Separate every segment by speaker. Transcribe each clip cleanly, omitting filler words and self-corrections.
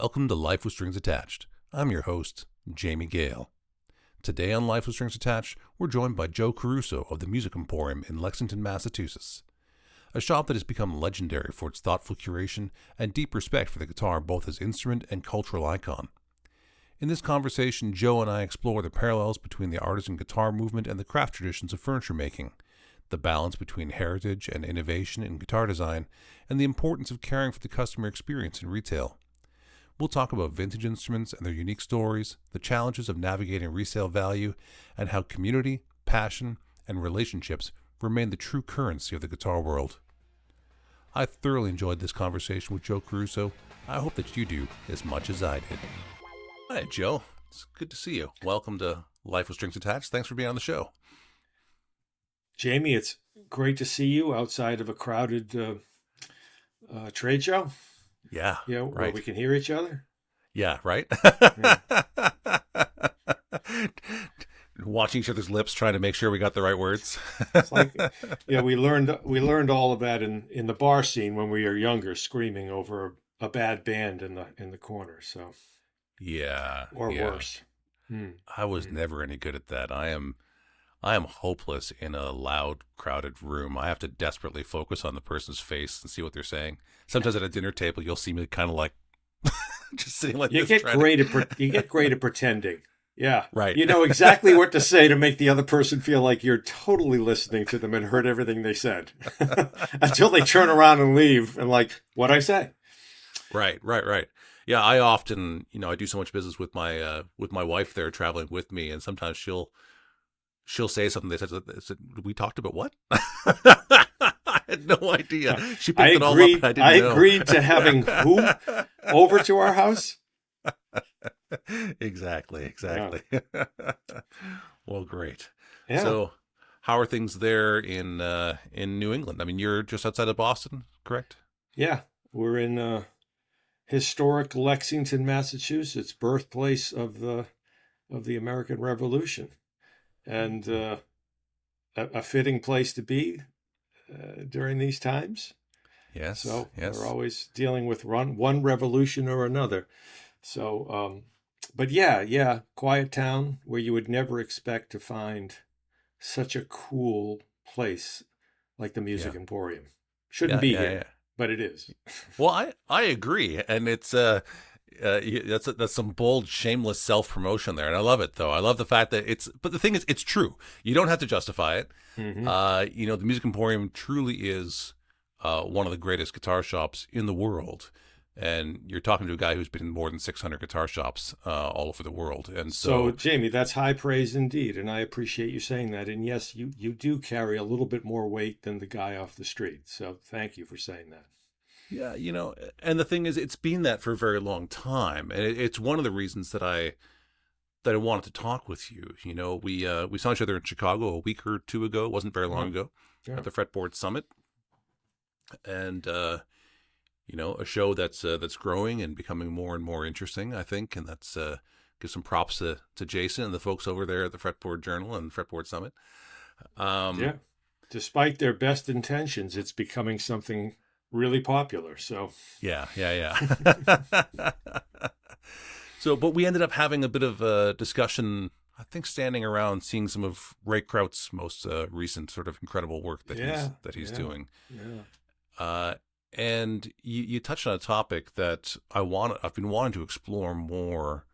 Speaker 1: Welcome to Life with Strings Attached. I'm your host, Jamie Gale. Today on Life with Strings Attached, we're joined by Joe Caruso of the Music Emporium in Lexington, Massachusetts. A shop that has become legendary for its thoughtful curation and deep respect for the guitar both as instrument and cultural icon. In this conversation, Joe and I explore the parallels between the artisan guitar movement and the craft traditions of furniture making, the balance between heritage and innovation in guitar design, and the importance of caring for the customer experience in retail. We'll talk about vintage instruments and their unique stories, the challenges of navigating resale value, and how community, passion, and relationships remain the true currency of the guitar world. I thoroughly enjoyed this conversation with Joe Caruso. I hope that you do as much as I did. Hi, Joe. It's good to see you. Welcome to Life with Strings Attached. Thanks for being on the show.
Speaker 2: Jamie, it's great to see you outside of a crowded trade show.
Speaker 1: Yeah,
Speaker 2: where
Speaker 1: right.
Speaker 2: we can hear each other.
Speaker 1: Yeah, right?
Speaker 2: Yeah.
Speaker 1: Watching each other's lips, trying to make sure we got the right words.
Speaker 2: It's like, we learned all of that in the bar scene when we were younger, screaming over a bad band in the corner. So, or worse.
Speaker 1: I was never any good at that. I am hopeless in a loud, crowded room. I have to desperately focus on the person's face and see what they're saying. Sometimes at a dinner table, you'll see me kind of like just sitting like
Speaker 2: you
Speaker 1: this.
Speaker 2: Get great at pretending. Yeah.
Speaker 1: Right.
Speaker 2: You know exactly what to say to make the other person feel like you're totally listening to them and heard everything they said until they turn around and leave and like, what'd I say?
Speaker 1: Right. Yeah. I often, I do so much business with my wife there traveling with me. And sometimes she'll say something. They said, we talked about what? I had no idea. She picked it all up and I didn't know.
Speaker 2: Agreed to having who over to our house?
Speaker 1: Exactly. Yeah. Well, great.
Speaker 2: Yeah.
Speaker 1: So how are things there in New England? I mean, you're just outside of Boston, correct?
Speaker 2: Yeah. We're in historic Lexington, Massachusetts, birthplace of the American Revolution. And a fitting place to be during these times.
Speaker 1: Yes.
Speaker 2: So
Speaker 1: yes.
Speaker 2: We're always dealing with one revolution or another. So, but yeah, quiet town where you would never expect to find such a cool place like the Music Emporium. Shouldn't be here, but it is.
Speaker 1: Well, I agree, and it's that's some bold, shameless self-promotion there, and I love it though. I love the fact that but the thing is, it's true. You don't have to justify it.
Speaker 2: Mm-hmm.
Speaker 1: The Music Emporium truly is one of the greatest guitar shops in the world, and you're talking to a guy who's been in more than 600 guitar shops all over the world. And
Speaker 2: so Jamie, that's high praise indeed, and I appreciate you saying that. And yes, you do carry a little bit more weight than the guy off the street. So thank you for saying that.
Speaker 1: Yeah, and the thing is, it's been that for a very long time, and it's one of the reasons that I wanted to talk with you. We saw each other in Chicago a week or two ago. It wasn't very long ago at the Fretboard Summit, and a show that's growing and becoming more and more interesting, I think, and that's give some props to Jason and the folks over there at the Fretboard Journal and Fretboard Summit.
Speaker 2: Despite their best intentions, it's becoming something really popular. So
Speaker 1: yeah. So, but we ended up having a bit of a discussion, I think, standing around seeing some of Ray Kraut's most recent sort of incredible work that he's doing.
Speaker 2: Yeah.
Speaker 1: And you touched on a topic that I've been wanting to explore more.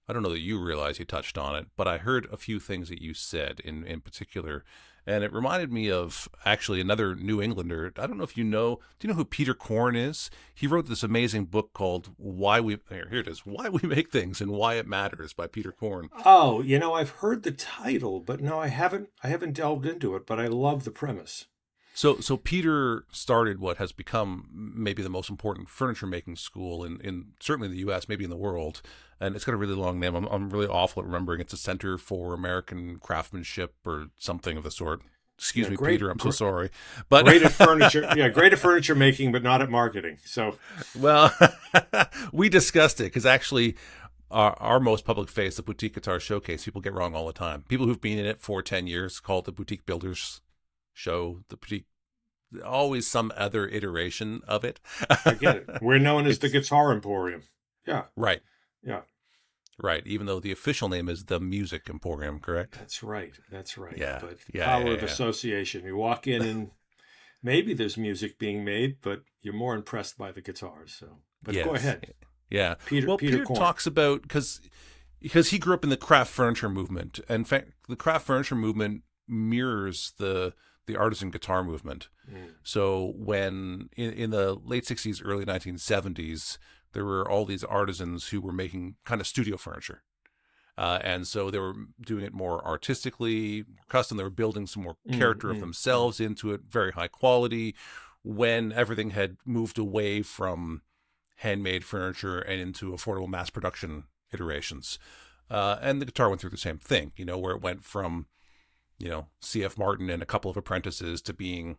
Speaker 1: I don't know that you realize you touched on it, but I heard a few things that you said in particular. And it reminded me of actually another New Englander. I don't know if do you know who Peter Korn is? He wrote this amazing book called Here it is, Why We Make Things and Why It Matters by Peter Korn.
Speaker 2: Oh, I've heard the title, but no, I haven't delved into it, but I love the premise.
Speaker 1: So Peter started what has become maybe the most important furniture making school in certainly the U.S., maybe in the world. And it's got a really long name. I'm really awful at remembering. It's a Center for American Craftsmanship or something of the sort. Excuse me, Peter. I'm so sorry. But
Speaker 2: great at furniture. Yeah, great at furniture making, but not at marketing. So,
Speaker 1: well, we discussed it because actually, our most public face, the Boutique Guitar Showcase, people get wrong all the time. People who've been in it for 10 years call it the Boutique Builders Show, the Boutique always some other iteration of it.
Speaker 2: I get it. We're known as the Guitar Emporium. Yeah,
Speaker 1: Right.
Speaker 2: yeah.
Speaker 1: Right. Even though the official name is the Music Emporium, correct?
Speaker 2: That's right. That's right.
Speaker 1: Yeah.
Speaker 2: But the
Speaker 1: Yeah.
Speaker 2: power
Speaker 1: Yeah.
Speaker 2: of
Speaker 1: Yeah.
Speaker 2: association. You walk in and maybe there's music being made, but you're more impressed by the guitars. So, but go
Speaker 1: Yes.
Speaker 2: ahead,
Speaker 1: Yeah.
Speaker 2: Peter.
Speaker 1: Well,
Speaker 2: Peter
Speaker 1: Peter
Speaker 2: Korn.
Speaker 1: talks about because he grew up in the craft furniture movement. In fact, the craft furniture movement mirrors the artisan guitar movement.
Speaker 2: Mm.
Speaker 1: So when in the late 60s, early 1970s, there were all these artisans who were making kind of studio furniture. And so they were doing it more artistically, more custom. They were building some more
Speaker 2: Mm,
Speaker 1: character of
Speaker 2: mm, mm.
Speaker 1: themselves into it, very high quality. When everything had moved away from handmade furniture and into affordable mass production iterations. And the guitar went through the same thing, where it went from, C.F. Martin and a couple of apprentices to being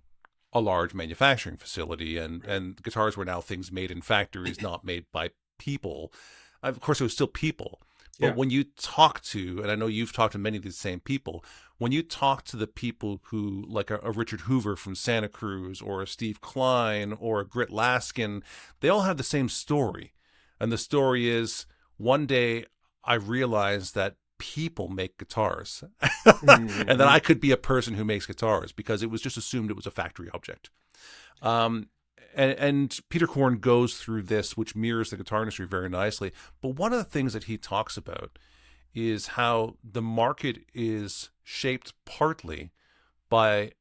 Speaker 1: a large manufacturing facility.
Speaker 2: Right.
Speaker 1: And guitars were now things made in factories, not made by people. Of course, it was still people. But
Speaker 2: Yeah.
Speaker 1: when you talk to, and I know you've talked to many of these same people, when you talk to the people who, like a Richard Hoover from Santa Cruz, or a Steve Klein, or a Grit Laskin, they all have the same story. And the story is, one day I realized that people make guitars and that
Speaker 2: Mm-hmm.
Speaker 1: I could be a person who makes guitars, because it was just assumed it was a factory object. Um, and Peter Korn goes through this, which mirrors the guitar industry very nicely. But one of the things that he talks about is how the market is shaped partly by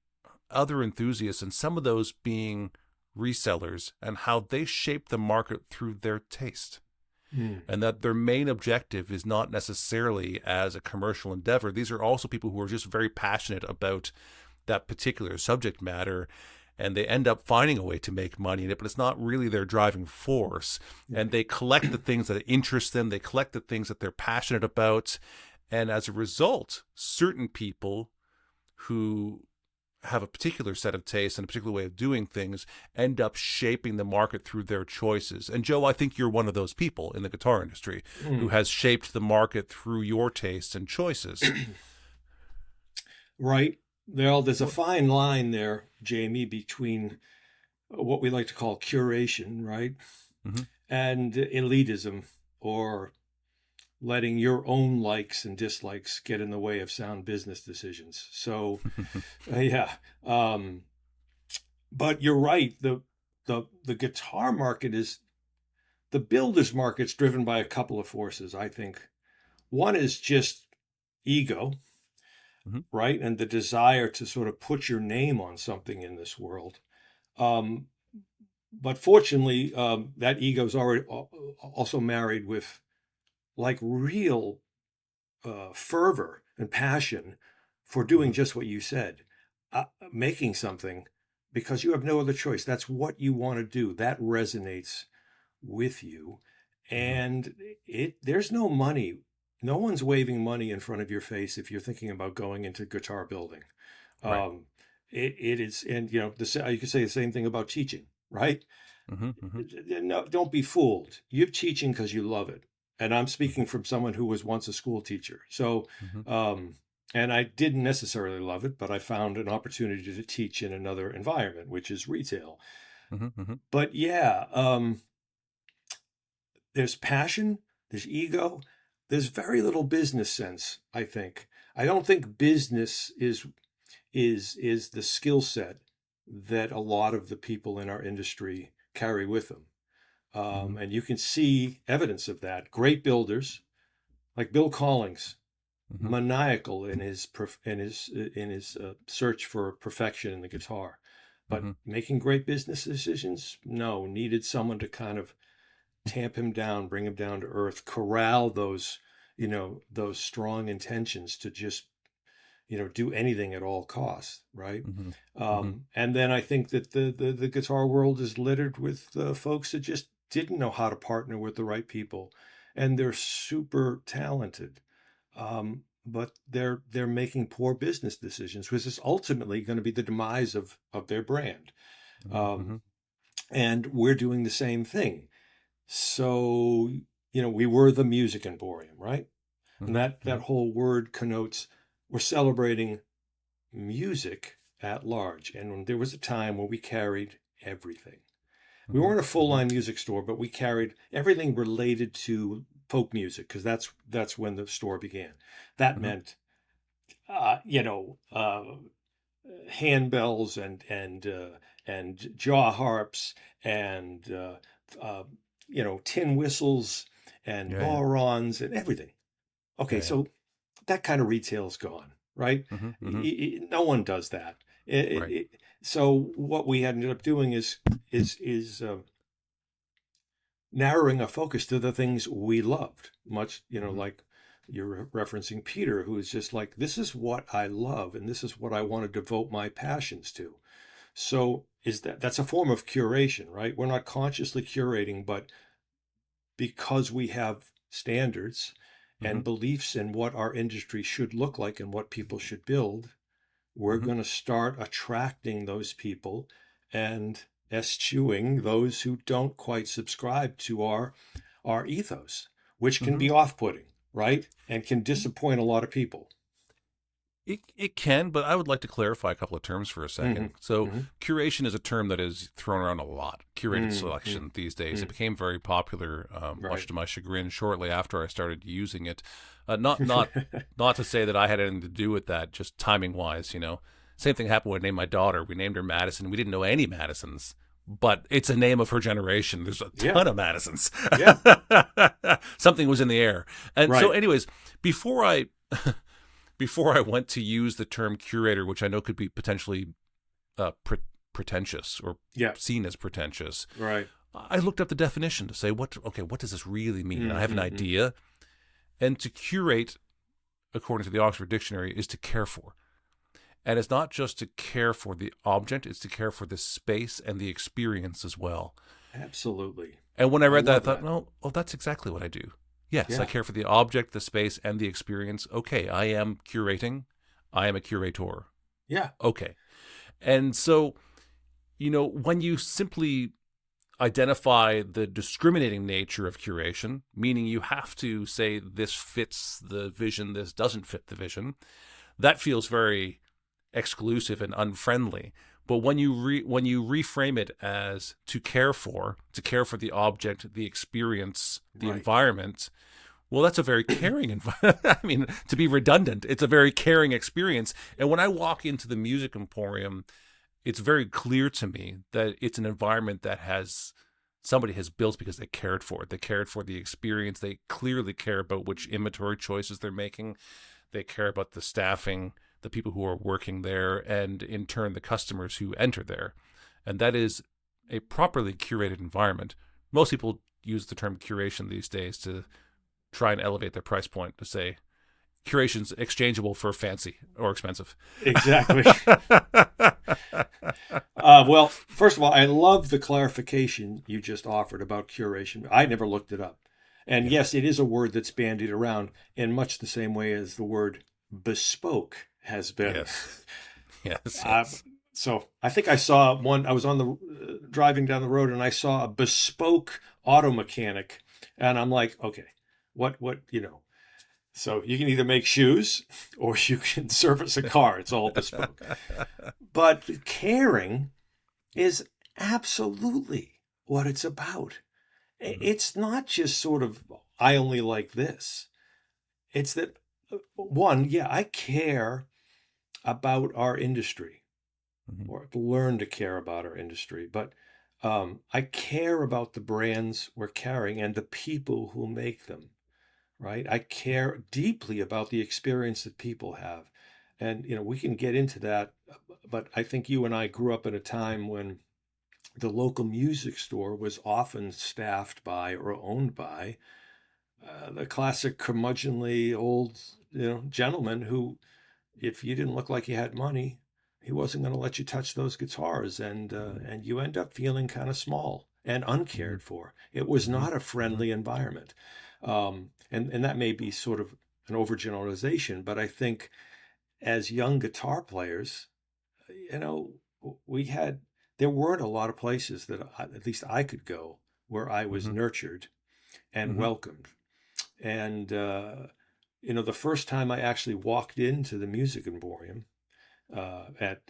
Speaker 1: other enthusiasts, and some of those being resellers, and how they shape the market through their taste.
Speaker 2: Mm.
Speaker 1: And that their main objective is not necessarily as a commercial endeavor. These are also people who are just very passionate about that particular subject matter, and they end up finding a way to make money in it, but it's not really their driving force. And
Speaker 2: Right.
Speaker 1: they collect the things that interest them, they collect the things that they're passionate about. And as a result, certain people who have a particular set of tastes and a particular way of doing things end up shaping the market through their choices. And Joe, I think you're one of those people in the guitar industry who
Speaker 2: Mm.
Speaker 1: has shaped the market through your tastes and choices.
Speaker 2: Right. Well, there's a fine line there, Jamie, between what we like to call curation, right,
Speaker 1: Mm-hmm.
Speaker 2: and elitism, or letting your own likes and dislikes get in the way of sound business decisions. So, yeah. But you're right. The guitar market is the builder's market's driven by a couple of forces, I think. One is just ego,
Speaker 1: Mm-hmm.
Speaker 2: right? And the desire to sort of put your name on something in this world. Um, but fortunately, that ego's already also married with like real fervor and passion for doing
Speaker 1: Mm-hmm.
Speaker 2: just what you said, making something because you have no other choice. That's what you want to do. That resonates with you,
Speaker 1: Mm-hmm.
Speaker 2: and there's no money. No one's waving money in front of your face if you're thinking about going into guitar building.
Speaker 1: Right.
Speaker 2: Um, it is, and you could say the same thing about teaching, right?
Speaker 1: Mm-hmm. Mm-hmm.
Speaker 2: No, don't be fooled. You're teaching because you love it. And I'm speaking from someone who was once a school teacher. So,
Speaker 1: Mm-hmm.
Speaker 2: and I didn't necessarily love it, but I found an opportunity to teach in another environment, which is retail.
Speaker 1: Mm-hmm. Mm-hmm.
Speaker 2: But yeah, there's passion, there's ego, there's very little business sense, I think. I don't think business is the skill set that a lot of the people in our industry carry with them.
Speaker 1: Mm-hmm.
Speaker 2: And you can see evidence of that. Great builders like Bill Collings,
Speaker 1: Mm-hmm.
Speaker 2: maniacal in his search for perfection in the guitar, but
Speaker 1: Mm-hmm.
Speaker 2: making great business decisions. No, needed someone to kind of tamp him down, bring him down to earth, corral those strong intentions to just do anything at all costs, right?
Speaker 1: Mm-hmm. Mm-hmm.
Speaker 2: And then I think that the guitar world is littered with folks that just didn't know how to partner with the right people, and they're super talented, but they're making poor business decisions, which is ultimately going to be the demise of their brand.
Speaker 1: Mm-hmm.
Speaker 2: Um, and we're doing the same thing. So we were the music emporium, right? And
Speaker 1: Mm-hmm.
Speaker 2: that whole word connotes we're celebrating music at large. And when there was a time when we carried everything. We
Speaker 1: Mm-hmm.
Speaker 2: weren't a full
Speaker 1: Mm-hmm.
Speaker 2: line music store, but we carried everything related to folk music because that's when the store began. That
Speaker 1: Mm-hmm.
Speaker 2: meant, you know, handbells and jaw harps and uh, you know, tin whistles and
Speaker 1: Yeah, yeah,
Speaker 2: bodhrans and everything. Okay,
Speaker 1: yeah, yeah.
Speaker 2: so that kind of retail's gone, right?
Speaker 1: Mm-hmm. Mm-hmm.
Speaker 2: No one does that.
Speaker 1: Right.
Speaker 2: So what we ended up doing is narrowing our focus to the things we loved. Much, you know,
Speaker 1: Mm-hmm.
Speaker 2: like you're referencing Peter, who is just like, this is what I love, and this is what I want to devote my passions to. So that's a form of curation, right? We're not consciously curating, but because we have standards
Speaker 1: Mm-hmm.
Speaker 2: and beliefs in what our industry should look like and what people should build, we're
Speaker 1: Mm-hmm.
Speaker 2: going to start attracting those people and eschewing those who don't quite subscribe to our ethos, which can
Speaker 1: Mm-hmm.
Speaker 2: be off-putting, right? And can disappoint a lot of people.
Speaker 1: It can, but I would like to clarify a couple of terms for a
Speaker 2: Mm-hmm.
Speaker 1: second. So,
Speaker 2: Mm-hmm.
Speaker 1: curation is a term that is thrown around a lot. Curated
Speaker 2: Mm-hmm.
Speaker 1: selection these days. It
Speaker 2: Mm-hmm.
Speaker 1: became very popular, much
Speaker 2: Right.
Speaker 1: to my chagrin, shortly after I started using it. Not to say that I had anything to do with that, just timing wise. You know, same thing happened when I named my daughter. We named her Madison. We didn't know any Madisons, but it's a name of her generation. There's a
Speaker 2: Yeah.
Speaker 1: ton of Madisons.
Speaker 2: Yeah.
Speaker 1: Something was in the air, and so,
Speaker 2: Right.
Speaker 1: anyways, before I. Before I went to use the term curator, which I know could be potentially pretentious or
Speaker 2: Yeah.
Speaker 1: seen as pretentious,
Speaker 2: Right.
Speaker 1: I looked up the definition to say, what does this really mean? And I have an
Speaker 2: Mm-hmm.
Speaker 1: idea. And to curate, according to the Oxford Dictionary, is to care for. And it's not just to care for the object, it's to care for the space and the experience as well.
Speaker 2: Absolutely.
Speaker 1: And when I
Speaker 2: I
Speaker 1: read that, I
Speaker 2: love
Speaker 1: thought,
Speaker 2: that.
Speaker 1: no, well, that's exactly what I do. Yes, I
Speaker 2: Yeah.
Speaker 1: care for the object, the space, and the experience. Okay, I am curating. I am a curator.
Speaker 2: Yeah.
Speaker 1: Okay. And so, when you simply identify the discriminating nature of curation, meaning you have to say this fits the vision, this doesn't fit the vision, that feels very exclusive and unfriendly. But when you reframe it as to care for the object, the experience, the
Speaker 2: Right.
Speaker 1: environment, well, that's a very caring environment. I mean, to be redundant, it's a very caring experience. And when I walk into the Music Emporium, it's very clear to me that it's an environment that somebody has built because they cared for it. They cared for the experience. They clearly care about which inventory choices they're making. They care about the staffing, the people who are working there, and in turn, the customers who enter there. And that is a properly curated environment. Most people use the term curation these days to try and elevate their price point, to say curation's exchangeable for fancy or expensive.
Speaker 2: Exactly. Well, first of all, I love the clarification you just offered about curation. I never looked it up. And
Speaker 1: Yeah.
Speaker 2: yes, it is a word that's bandied around in much the same way as the word bespoke has been.
Speaker 1: Yes. Yes.
Speaker 2: Uh,
Speaker 1: Yes.
Speaker 2: so I think I saw one. I was on the driving down the road and I saw a bespoke auto mechanic, and I'm like, okay, what. So you can either make shoes or you can service a car. It's all bespoke. But caring is absolutely what it's about.
Speaker 1: Mhm.
Speaker 2: It's not just sort of, I only like this. It's that, one, yeah, I care about our industry,
Speaker 1: Mhm.
Speaker 2: or learn to care about our industry, but I care about the brands we're carrying and the people who make them, right? I care deeply about the experience that people have. And, we can get into that, but I think you and I grew up in a time when the local music store was often staffed by or owned by the classic curmudgeonly old gentleman who, if you didn't look like you had money, he wasn't going to let you touch those guitars, and you end up feeling kind of small and
Speaker 1: Mhm.
Speaker 2: uncared for. It was
Speaker 1: Mhm.
Speaker 2: not a
Speaker 1: Mhm.
Speaker 2: friendly environment, and that may be sort of an overgeneralization, but I think as young guitar players, you know, we had there weren't a lot of places that at least I could go where I was
Speaker 1: Mhm.
Speaker 2: nurtured and
Speaker 1: Mhm.
Speaker 2: welcomed. And the first time I actually walked into the Music Emporium at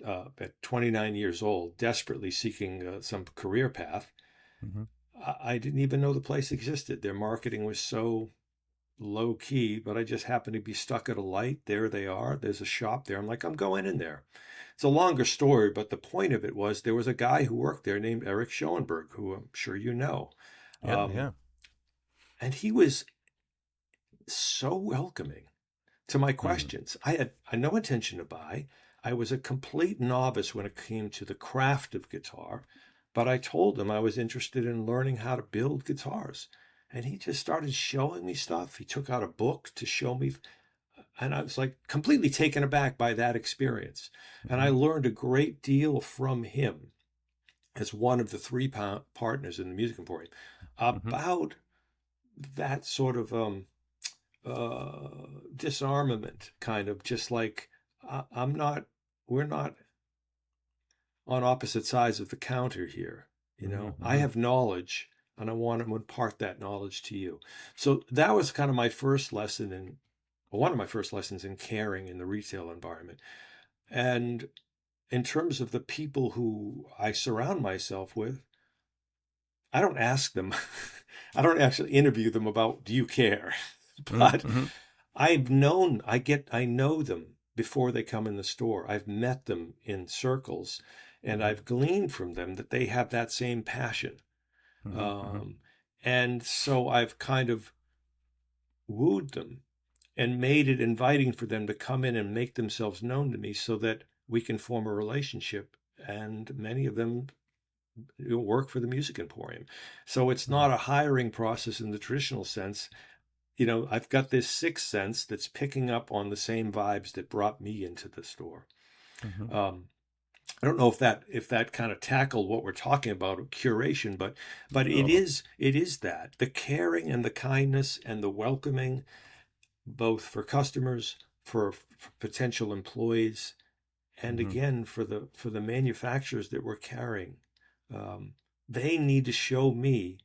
Speaker 2: 29 years old, desperately seeking some career path,
Speaker 1: Mm-hmm.
Speaker 2: I didn't even know the place existed. Their marketing was so low key, but I just happened to be stuck at a light. There they are. There's a shop there. I'm like, I'm going in there. It's a longer story, but the point of it was there was a guy who worked there named Eric Schoenberg, who I'm sure you know.
Speaker 1: Yeah,
Speaker 2: Um,
Speaker 1: yeah.
Speaker 2: and he was so welcoming to my
Speaker 1: Mm-hmm.
Speaker 2: questions. I had no intention to buy. I was a complete novice when it came to the craft of guitar, but I told him I was interested in learning how to build guitars. And he just started showing me stuff. He took out a book to show me. And I was like completely taken aback by that experience. And I
Speaker 1: Mm-hmm.
Speaker 2: learned a great deal from him as one of the three partners in the Music Emporium
Speaker 1: Mm-hmm.
Speaker 2: about that sort of disarmament, kind of just like I'm not, we're not on opposite sides of the counter here. You know, I
Speaker 1: Mm-hmm.
Speaker 2: have knowledge and I want to impart that knowledge to you. So that was kind of my first lesson in, well, one of my first lessons in caring in the retail environment. And in terms of the people who I surround myself with, I don't ask them, I don't actually interview them about, do you care? But
Speaker 1: Mm-hmm.
Speaker 2: I know them before they come in the store. I've met them in circles and
Speaker 1: Mm-hmm.
Speaker 2: I've gleaned from them that they have that same passion.
Speaker 1: Mm-hmm.
Speaker 2: Um, and so I've kind of wooed them and made it inviting for them to come in and make themselves known to me so that we can form a relationship. And many of them work for the Music Emporium. So it's
Speaker 1: Mm-hmm.
Speaker 2: not a hiring process in the traditional sense. You know, I've got this sixth sense that's picking up on the same vibes that brought me into the store.
Speaker 1: Mm-hmm.
Speaker 2: Um, I don't know if that kind of tackled what we're talking about, curation, but
Speaker 1: No.
Speaker 2: it is that the caring and the kindness and the welcoming, both for customers, for potential employees, and
Speaker 1: Mm-hmm.
Speaker 2: again for the manufacturers that we're carrying. Um, they need to show me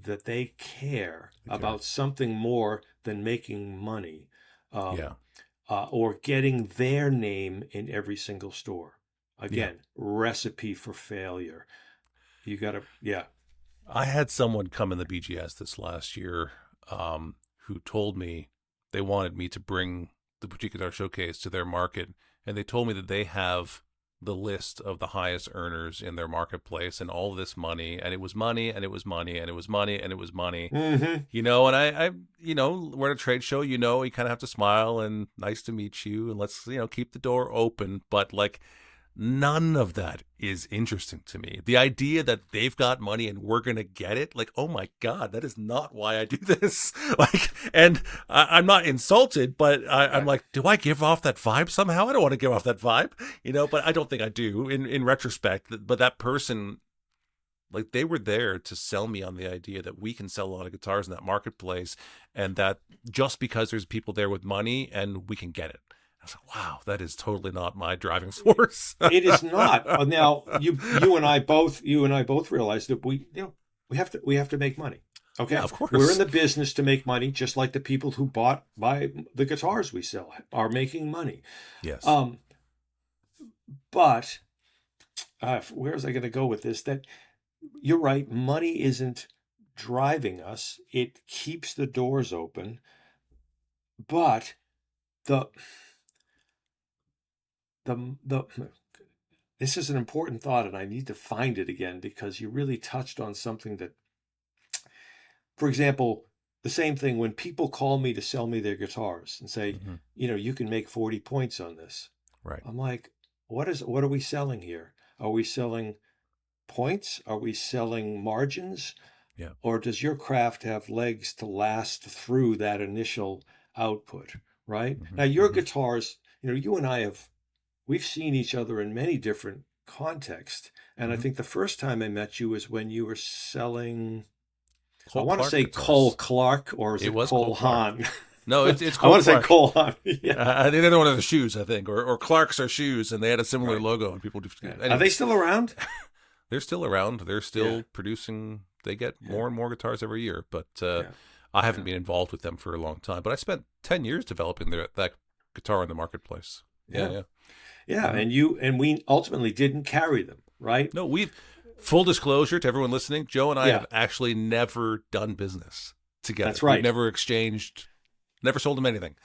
Speaker 2: that they care
Speaker 1: Okay.
Speaker 2: about something more than making money,
Speaker 1: Yeah.
Speaker 2: um, or getting their name in every single store.
Speaker 1: Yeah.
Speaker 2: Again, recipe for failure. You got to, yeah.
Speaker 1: I had someone come in the BGS this last year, who told me they wanted me to bring the Boutique Guitar Showcase to their market, and they told me that they have the list of the highest earners in their marketplace and all this money, and it was money, and it was money, and it was money, and it was money.
Speaker 2: Mm-hmm.
Speaker 1: And we're at a trade show, you kind of have to smile and nice to meet you, and let's, keep the door open. But like, none of that is interesting to me. The idea that they've got money and we're going to get it, like, oh my God, that is not why I do this. Like, and I'm not insulted, but I'm
Speaker 2: Right.
Speaker 1: like, do I give off that vibe somehow? I don't want to give off that vibe, but I don't think I do in retrospect. But that person, like, they were there to sell me on the idea that we can sell a lot of guitars in that marketplace, and that just because there's people there with money and we can get it. I was like, wow, that is totally not my driving force.
Speaker 2: It is not. Now you and I both realize that we have to make money.
Speaker 1: Yeah,
Speaker 2: Okay,
Speaker 1: of
Speaker 2: we're in
Speaker 1: course.
Speaker 2: the business to make money, just like the people who buy the guitars we sell are making money.
Speaker 1: Yes.
Speaker 2: Um, but where was I going to go with this? That you're right. Money isn't driving us. It keeps the doors open. But the the this is an important thought, and I need to find it again because you really touched on something that, for example, the same thing when people call me to sell me their guitars and say,
Speaker 1: Hmm.
Speaker 2: you can make 40 points on this.
Speaker 1: Right.
Speaker 2: I'm like, what are we selling here? Are we selling points? Are we selling margins?
Speaker 1: Yeah.
Speaker 2: Or does your craft have legs to last through that initial output, right?
Speaker 1: Hmm.
Speaker 2: Now, your
Speaker 1: Hmm.
Speaker 2: guitars, you and I we've seen each other in many different contexts. And I
Speaker 1: Hmm.
Speaker 2: think the first time I met you was when you were selling, I
Speaker 1: Cole
Speaker 2: want to
Speaker 1: Clark
Speaker 2: say Cole
Speaker 1: guitars.
Speaker 2: Clark, or is
Speaker 1: It
Speaker 2: it
Speaker 1: was
Speaker 2: Cole
Speaker 1: Cole Clark.
Speaker 2: Haan?
Speaker 1: No, it's
Speaker 2: I
Speaker 1: Cole
Speaker 2: want to say
Speaker 1: Clark.
Speaker 2: Cole Haan. Yeah.
Speaker 1: They're the one of the shoes, I think, or Clark's are shoes, and they had a similar
Speaker 2: Right.
Speaker 1: logo, and people do.
Speaker 2: Yeah. Are they
Speaker 1: Anyways,
Speaker 2: still around?
Speaker 1: they're still around. They're
Speaker 2: Yeah.
Speaker 1: still producing. They get
Speaker 2: Yeah.
Speaker 1: more and more guitars every year, but
Speaker 2: Yeah.
Speaker 1: I haven't
Speaker 2: Yeah.
Speaker 1: been involved with them for a long time. But I spent 10 years developing that guitar in the marketplace. Yeah,
Speaker 2: Yeah.
Speaker 1: yeah.
Speaker 2: Yeah.
Speaker 1: Hmm.
Speaker 2: And we ultimately didn't carry them, right?
Speaker 1: No, we've Full disclosure to everyone listening, Joe and I
Speaker 2: Yeah,
Speaker 1: have actually never done business together.
Speaker 2: that's
Speaker 1: We've
Speaker 2: right.
Speaker 1: never exchanged, never sold him anything.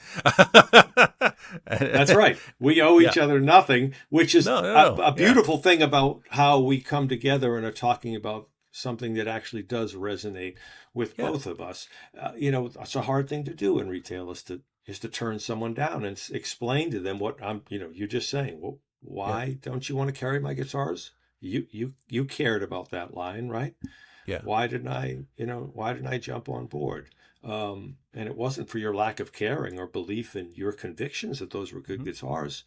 Speaker 2: That's right. We owe
Speaker 1: Yeah.
Speaker 2: each other nothing, which is
Speaker 1: No, no,
Speaker 2: a,
Speaker 1: no.
Speaker 2: a
Speaker 1: Yeah.
Speaker 2: beautiful thing about how we come together and are talking about something that actually does resonate with
Speaker 1: Yeah.
Speaker 2: both of us. It's a hard thing to do in retail is to turn someone down and explain to them what you're just saying. Well,
Speaker 1: Yeah.
Speaker 2: why don't you want to carry my guitars? You cared about that line, right?
Speaker 1: Yeah.
Speaker 2: Why didn't I jump on board? And it wasn't for your lack of caring or belief in your convictions that those were good
Speaker 1: Mhm.
Speaker 2: guitars.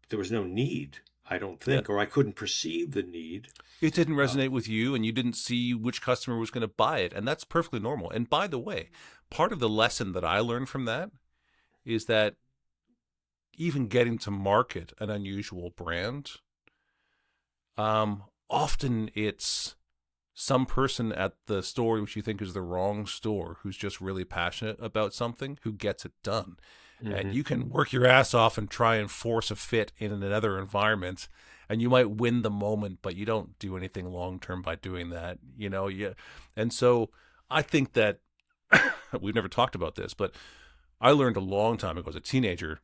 Speaker 2: There was no need, I don't
Speaker 1: Yeah.
Speaker 2: think, or I couldn't perceive the need.
Speaker 1: It didn't
Speaker 2: Uh,
Speaker 1: resonate with you and you didn't see which customer was going to buy it. And that's perfectly normal. And by the way, part of the lesson that I learned from that is that even getting to market an unusual brand, often it's some person at the store which you think is the wrong store who's just really passionate about something who gets it done. And
Speaker 2: mhm.
Speaker 1: you can work your ass off and try and force a fit in another environment, and you might win the moment, but you don't do anything long term by doing that. And so I think that we've never talked about this, but I learned a long time ago as a teenager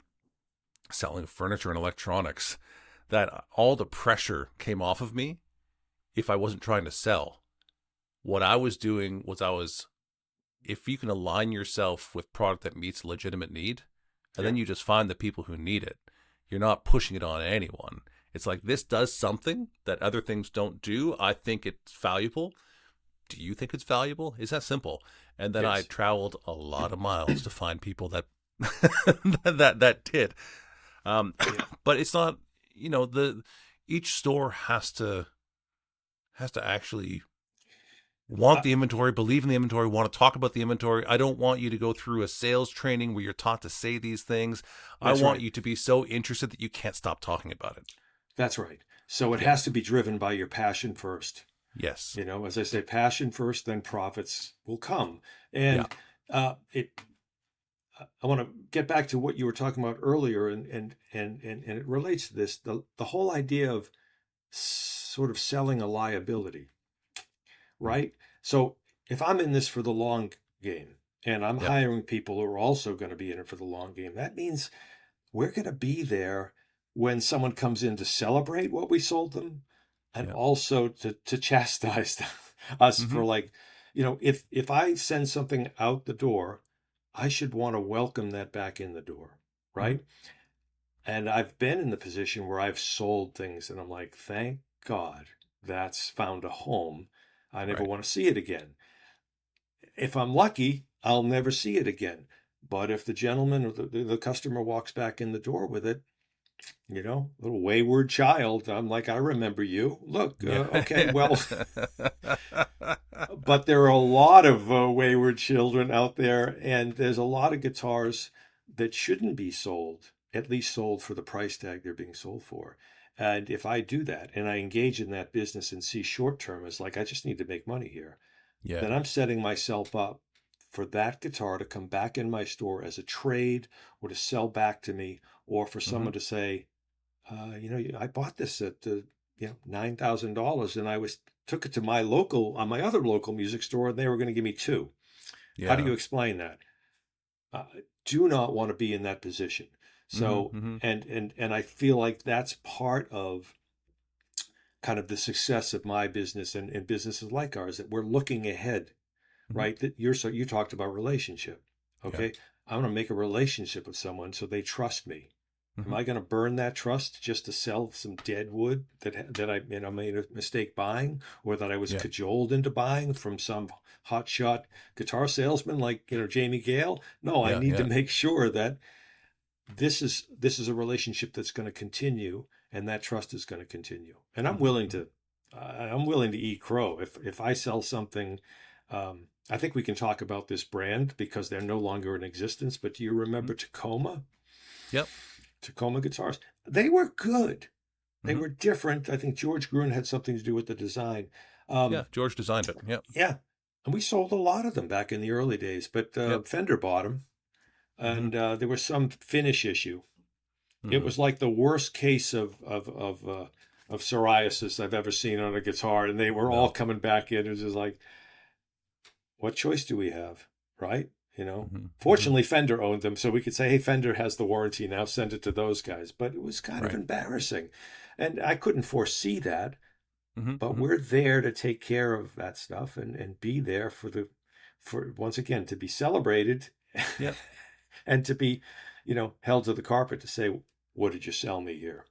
Speaker 1: selling furniture and electronics that all the pressure came off of me if I wasn't trying to sell. What I was doing was, if you can align yourself with product that meets a legitimate need, and
Speaker 2: Yeah,
Speaker 1: then you just find the people who need it, you're not pushing it on anyone. It's like, this does something that other things don't do. I think it's valuable. Do you think it's valuable? It's that simple. And then I
Speaker 2: yes,
Speaker 1: traveled a lot of miles to find people that that did. Um,
Speaker 2: yeah.
Speaker 1: but it's not, the each store has to actually want
Speaker 2: Uh,
Speaker 1: the inventory, believe in the inventory, want to talk about the inventory. I don't want you to go through a sales training where you're taught to say these things. I
Speaker 2: that's
Speaker 1: want
Speaker 2: right.
Speaker 1: you to be so interested that you can't stop talking about it.
Speaker 2: That's right. So it
Speaker 1: Yeah.
Speaker 2: has to be driven by your passion first.
Speaker 1: Yes.
Speaker 2: As I say, passion first, then profits will come.
Speaker 1: Yeah.
Speaker 2: And it I want to get back to what you were talking about earlier, and it relates to this. The whole idea of sort of selling a liability,
Speaker 1: Mm.
Speaker 2: right? So if I'm in this for the long game and I'm
Speaker 1: Yep.
Speaker 2: hiring people who are also going to be in it for the long game, that means we're going to be there when someone comes in to celebrate what we sold them, and
Speaker 1: Yep.
Speaker 2: also to chastise us
Speaker 1: Mm-hmm.
Speaker 2: for, like, if I send something out the door, I should want to welcome that back in the door,
Speaker 1: Mm-hmm.
Speaker 2: right? And I've been in the position where I've sold things and I'm like, thank God that's found a home. I never
Speaker 1: Right.
Speaker 2: want to see it again. If I'm lucky, I'll never see it again. But if the gentleman or the customer walks back in the door with it, little wayward child, I'm like, I remember you. Look,
Speaker 1: Yeah.
Speaker 2: okay, well, but there are a lot of wayward children out there, and there's a lot of guitars that shouldn't be sold, at least sold for the price tag they're being sold for. And if I do that and I engage in that business and see short term as like, I just need to make money here,
Speaker 1: Yeah.
Speaker 2: then I'm setting myself up for that guitar to come back in my store as a trade, or to sell back to me, or for
Speaker 1: Mm-hmm.
Speaker 2: someone to say, I bought this at $9,000, and took it to my other local music store, and they were going to give me two. How do
Speaker 1: Yeah.
Speaker 2: you explain that? Uh, do not want to be in that position.
Speaker 1: Mm-hmm.
Speaker 2: So,
Speaker 1: Mm-hmm.
Speaker 2: and I feel like that's part of kind of the success of my business and businesses like ours, that we're looking ahead,
Speaker 1: Mm-hmm.
Speaker 2: right? You talked about relationship.
Speaker 1: Yeah.
Speaker 2: Okay. I want to make a relationship with someone so they trust me. Am
Speaker 1: Mm-hmm.
Speaker 2: I going to burn that trust just to sell some dead wood that I made a mistake buying, or that I was
Speaker 1: Yeah.
Speaker 2: cajoled into buying from some hotshot guitar salesman like Jamie Gale? No, I
Speaker 1: Yeah.
Speaker 2: need to
Speaker 1: Yeah.
Speaker 2: make sure that this is a relationship that's going to continue, and that trust is going to continue. And I'm
Speaker 1: Mm-hmm.
Speaker 2: willing
Speaker 1: Mm-hmm.
Speaker 2: to I'm willing to eat crow if I sell something. I think we can talk about this brand because they're no longer in existence. But do you
Speaker 1: Mm-hmm.
Speaker 2: remember Tacoma?
Speaker 1: Yep.
Speaker 2: Tacoma guitars. They were good. They
Speaker 1: Mm-hmm.
Speaker 2: were different. I think George Gruen had something to do with the design.
Speaker 1: Yeah.
Speaker 2: Um,
Speaker 1: George designed it. Yep.
Speaker 2: yeah, and we sold a lot of them back in the early days. But
Speaker 1: Yep.
Speaker 2: Fender bought them,
Speaker 1: Mm-hmm.
Speaker 2: and there was some finish issue. It
Speaker 1: Mm-hmm.
Speaker 2: was like the worst case of psoriasis I've ever seen on a guitar, and they were all coming back in. It was just like, what choice do we have, right? Fortunately, Fender owned them, so we could say, hey, Fender has the warranty, now send it to those guys. But it was kind of embarrassing, and I couldn't foresee that. But we're there to take care of that stuff and be there for once again, to be celebrated, and to be, held to the carpet to say, what did you sell me here?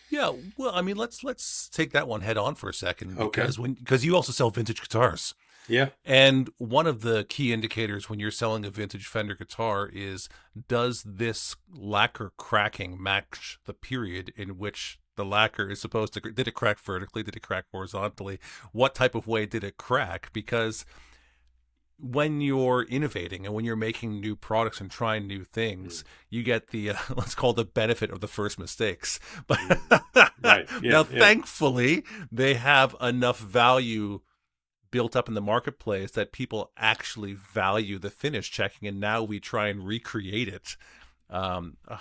Speaker 1: Yeah, well, I mean, let's take that one head on for a second, because you also sell vintage guitars.
Speaker 2: Yeah.
Speaker 1: And one of the key indicators when you're selling a vintage Fender guitar is, does this lacquer cracking match the period in which the lacquer is supposed to, did it crack vertically? Did it crack horizontally? What type of way did it crack? Because when you're innovating and when you're making new products and trying new things, you get the, let's call the benefit of the first mistakes. But thankfully, they have enough value built up in the marketplace that people actually value the finish checking, and now we try and recreate it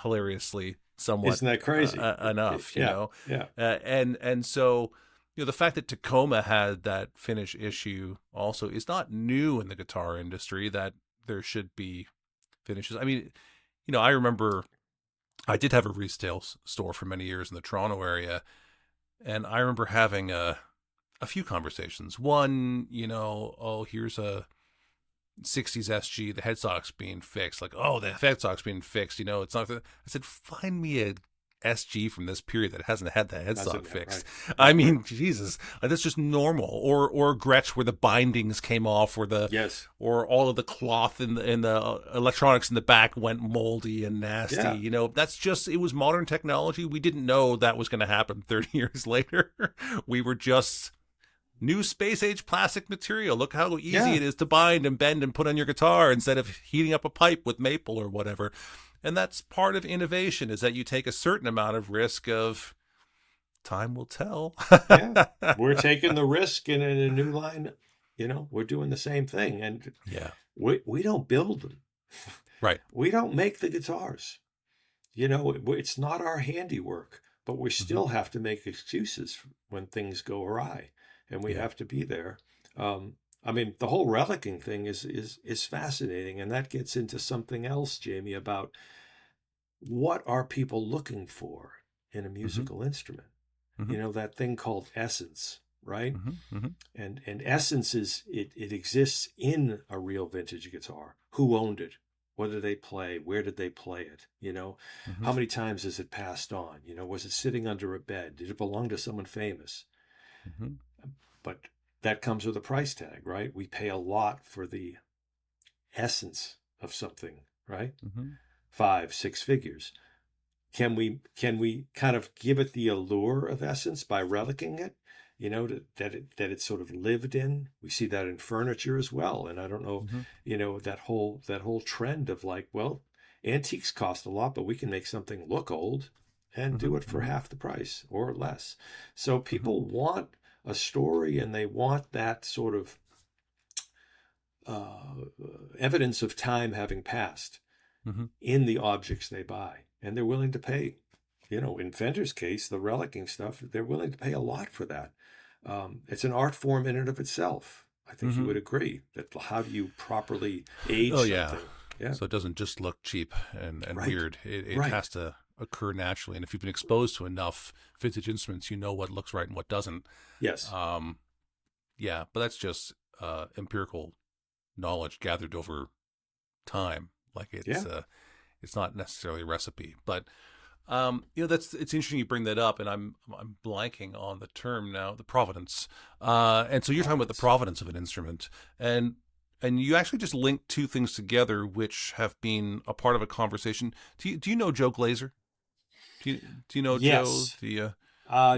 Speaker 1: hilariously somewhat.
Speaker 2: Isn't that crazy?
Speaker 1: Enough, you know?
Speaker 2: Yeah.
Speaker 1: And so, the fact that Tacoma had that finish issue also is not new in the guitar industry, that there should be finishes. I mean, I remember I did have a resale store for many years in the Toronto area, and I remember having a few conversations. One, here's a 60s SG, the headstock's being fixed. Like, oh, the headstock's being fixed. It's not. I said, find me a SG from this period that hasn't had the headstock fixed. Right. I mean, Jesus, that's just normal. Or Gretsch, where the bindings came off, or or all of the cloth in the electronics in the back went moldy and nasty. Yeah. That's just, it was modern technology. We didn't know that was going to happen 30 years later. We were just new space age plastic material. Look how easy it is to bind and bend and put on your guitar instead of heating up a pipe with maple or whatever. And that's part of innovation, is that you take a certain amount of risk of time will tell.
Speaker 2: We're taking the risk in a new line. We're doing the same thing. And we don't build them.
Speaker 1: Right.
Speaker 2: We don't make the guitars. It's not our handiwork, but we still have to make excuses when things go awry. And we have to be there. I mean, the whole relicking thing is fascinating, and that gets into something else, Jamie, about what are people looking for in a musical instrument. That thing called essence, right? And essence is it exists in a real vintage guitar. Who owned it? What did they play? Where did they play it? How many times has it passed on? Was it sitting under a bed? Did it belong to someone famous? But that comes with a price tag, right? We pay a lot for the essence of something, right? 5-6 figures. Can we kind of give it the allure of essence by relicking it? That it's sort of lived in. We see that in furniture as well. And I don't know, that whole trend of like, well, antiques cost a lot, but we can make something look old and do it for half the price or less. So people want a story, and they want that sort of evidence of time having passed in the objects they buy. And they're willing to pay, in Fender's case, the relicking stuff, they're willing to pay a lot for that. It's an art form in and of itself. I think you would agree that how do you properly age something? Yeah.
Speaker 1: So it doesn't just look cheap and weird. It has to occur naturally. And if you've been exposed to enough vintage instruments, you know what looks right and what doesn't.
Speaker 2: Yes.
Speaker 1: But that's just empirical knowledge gathered over time. Like it's not necessarily a recipe, but it's interesting you bring that up, and I'm blanking on the term now, the provenance. And so you're talking about the provenance of an instrument, and you actually just linked two things together, which have been a part of a conversation. Do you know Joe Glazer? Do you know
Speaker 2: yes.
Speaker 1: Joe?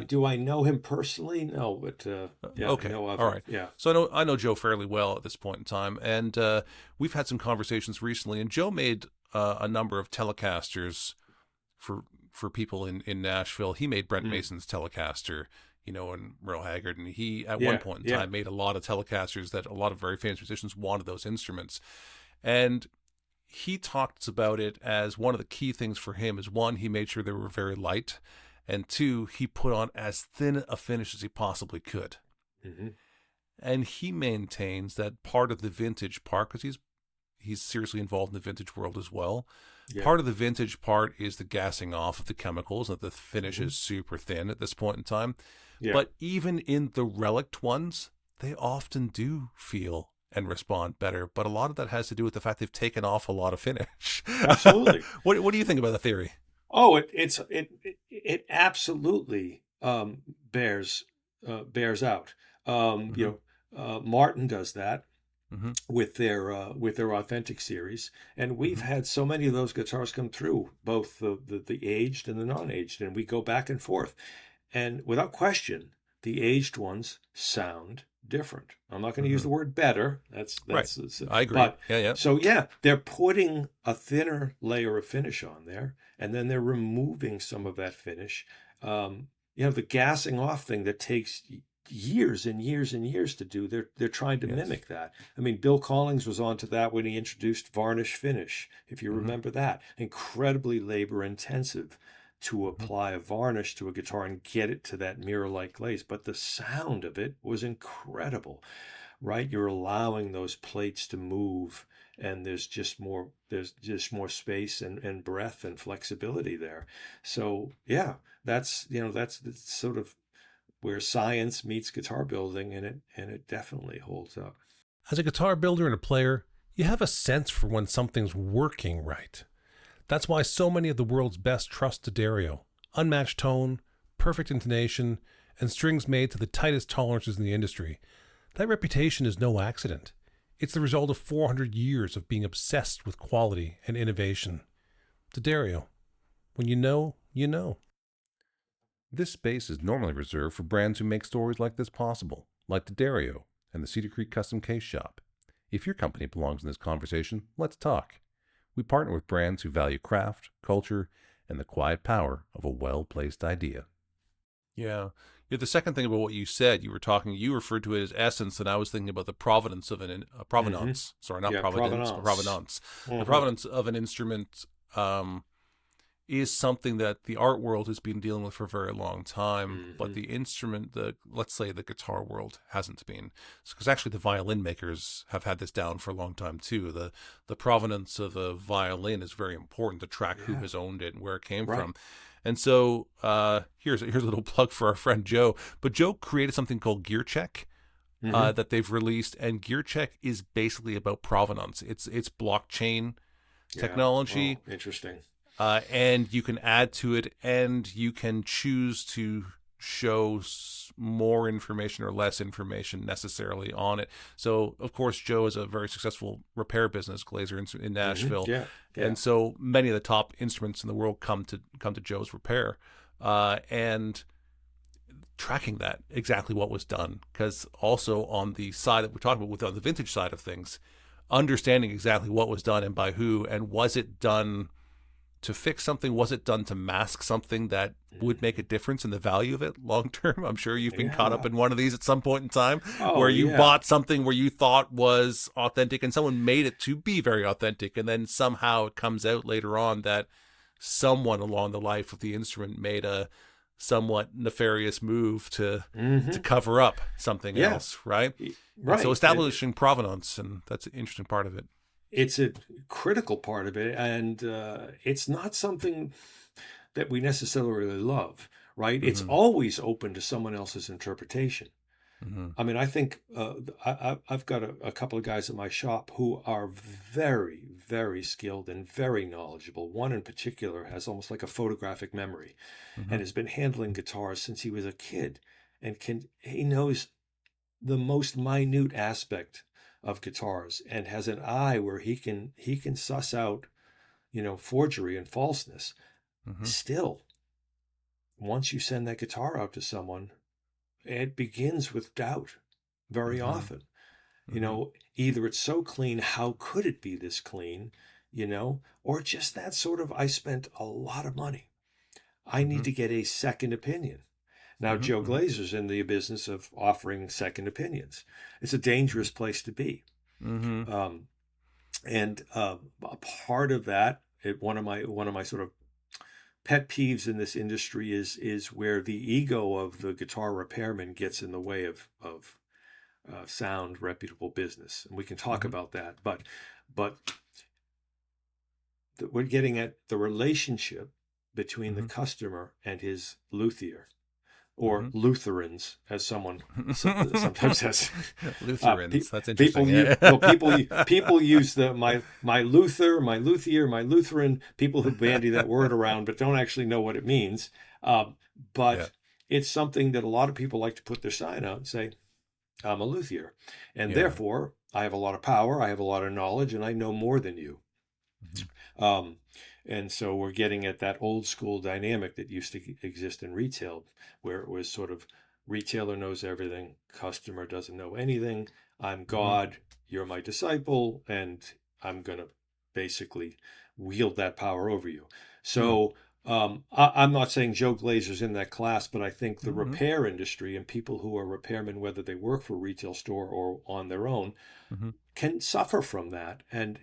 Speaker 2: Do I know him personally? No, but
Speaker 1: okay,
Speaker 2: I know of
Speaker 1: all
Speaker 2: him.
Speaker 1: right.
Speaker 2: Yeah.
Speaker 1: So I know Joe fairly well at this point in time, and we've had some conversations recently. And Joe made a number of Telecasters for people in Nashville. He made Brent Mason's Telecaster, and Merle Haggard, and he at one point in time made a lot of Telecasters that a lot of very famous musicians wanted those instruments, and he talks about it as one of the key things for him is, one, he made sure they were very light, and two, he put on as thin a finish as he possibly could.
Speaker 2: Mm-hmm.
Speaker 1: And he maintains that part of the vintage part, because he's seriously involved in the vintage world as well.
Speaker 2: Yeah.
Speaker 1: Part of the vintage part is the gassing off of the chemicals, that the finish
Speaker 2: Mm-hmm.
Speaker 1: is super thin at this point in time.
Speaker 2: Yeah.
Speaker 1: But even in the relict ones, they often do feel and respond better. But a lot of that has to do with the fact they've taken off a lot of finish.
Speaker 2: Absolutely.
Speaker 1: What do you think about the theory?
Speaker 2: Oh, it absolutely bears out. Martin does that
Speaker 1: Mm-hmm.
Speaker 2: with their authentic series, and we've had so many of those guitars come through, both the aged and the non-aged, and we go back and forth, and without question, the aged ones sound different. I'm not going to use the word better. That's
Speaker 1: right. I agree.
Speaker 2: But
Speaker 1: yeah.
Speaker 2: So yeah, they're putting a thinner layer of finish on there, and then they're removing some of that finish. The gassing off thing that takes years and years and years to do. They're trying to mimic that. I mean, Bill Collings was onto that when he introduced varnish finish. If you remember that, incredibly labor intensive to apply a varnish to a guitar and get it to that mirror-like glaze. But the sound of it was incredible, right? You're allowing those plates to move, and there's just more space and breadth and flexibility there. So yeah, that's sort of where science meets guitar building, and it definitely holds up.
Speaker 1: As a guitar builder and a player, you have a sense for when something's working right. That's why so many of the world's best trust D'Addario. Unmatched tone, perfect intonation, and strings made to the tightest tolerances in the industry. That reputation is no accident. It's the result of 400 years of being obsessed with quality and innovation. D'Addario. When you know, you know. This space is normally reserved for brands who make stories like this possible, like D'Addario and the Cedar Creek Custom Case Shop. If your company belongs in this conversation, let's talk. We partner with brands who value craft, culture, and the quiet power of a well-placed idea. Yeah. The second thing about what you said, you referred to it as essence, and I was thinking about the provenance of provenance. Sorry, not provenance, but provenance. The provenance of an instrument is something that the art world has been dealing with for a very long time, but the instrument, let's say the guitar world, hasn't been. Because actually the violin makers have had this down for a long time too. The provenance of a violin is very important to track who has owned it and where it came from. And so here's a little plug for our friend Joe. But Joe created something called Gear Check that they've released, and Gear Check is basically about provenance. It's blockchain technology.
Speaker 2: Oh, interesting.
Speaker 1: And you can add to it, and you can choose to show more information or less information necessarily on it. So, of course, Joe is a very successful repair business, glazer in Nashville, and so many of the top instruments in the world come to Joe's repair, and tracking that exactly what was done. Because also on the side that we're talking about, on the vintage side of things, understanding exactly what was done and by who, and was it done to fix something? Was it done to mask something that would make a difference in the value of it long term? I'm sure you've been caught up in one of these at some point in time where you bought something where you thought was authentic and someone made it to be very authentic, and then somehow it comes out later on that someone along the life of the instrument made a somewhat nefarious move to cover up something else, right? Right. So establishing provenance, and that's an interesting part of it.
Speaker 2: It's a critical part of it, and it's not something that we necessarily love, right? It's always open to someone else's interpretation. I mean, I think I've got a couple of guys at my shop who are very, very skilled and very knowledgeable. One in particular has almost like a photographic memory and has been handling guitars since he was a kid, and he knows the most minute aspect of guitars and has an eye where he can suss out, forgery and falseness. Still, once you send that guitar out to someone, it begins with doubt very often. Either it's so clean, how could it be this clean, or just that sort of, I spent a lot of money, I need to get a second opinion. Now, Joe Glazer's in the business of offering second opinions. It's a dangerous place to be. And a part of that, one of my sort of pet peeves in this industry is where the ego of the guitar repairman gets in the way of sound, reputable business, and we can talk
Speaker 1: Mm-hmm.
Speaker 2: about that. But we're getting at the relationship between the
Speaker 1: Mm-hmm.
Speaker 2: customer and his luthier, or
Speaker 1: Mm-hmm.
Speaker 2: Lutherans, as someone sometimes says.
Speaker 1: Lutherans. That's
Speaker 2: People
Speaker 1: interesting.
Speaker 2: use,
Speaker 1: Yeah.
Speaker 2: well, people use the my Luther, my luthier, my Lutheran. People who bandy that word around, but don't actually know what it means. Um,
Speaker 1: Yeah.
Speaker 2: but it's something that a lot of people like to put their sign out and say, "I'm a luthier," and
Speaker 1: Yeah.
Speaker 2: therefore I have a lot of power, I have a lot of knowledge, and I know more than you.
Speaker 1: Mm-hmm.
Speaker 2: Um, and so we're getting at that old school dynamic that used to exist in retail, where it was sort of retailer knows everything, customer doesn't know anything. I'm
Speaker 1: Mm-hmm.
Speaker 2: God, you're my disciple, and I'm going to basically wield that power over you.
Speaker 1: Hmm.
Speaker 2: So I'm not saying Joe Glazer's in that class, but I think the
Speaker 1: Mm-hmm.
Speaker 2: repair industry and people who are repairmen, whether they work for a retail store or on their own,
Speaker 1: Mm-hmm.
Speaker 2: can suffer from that and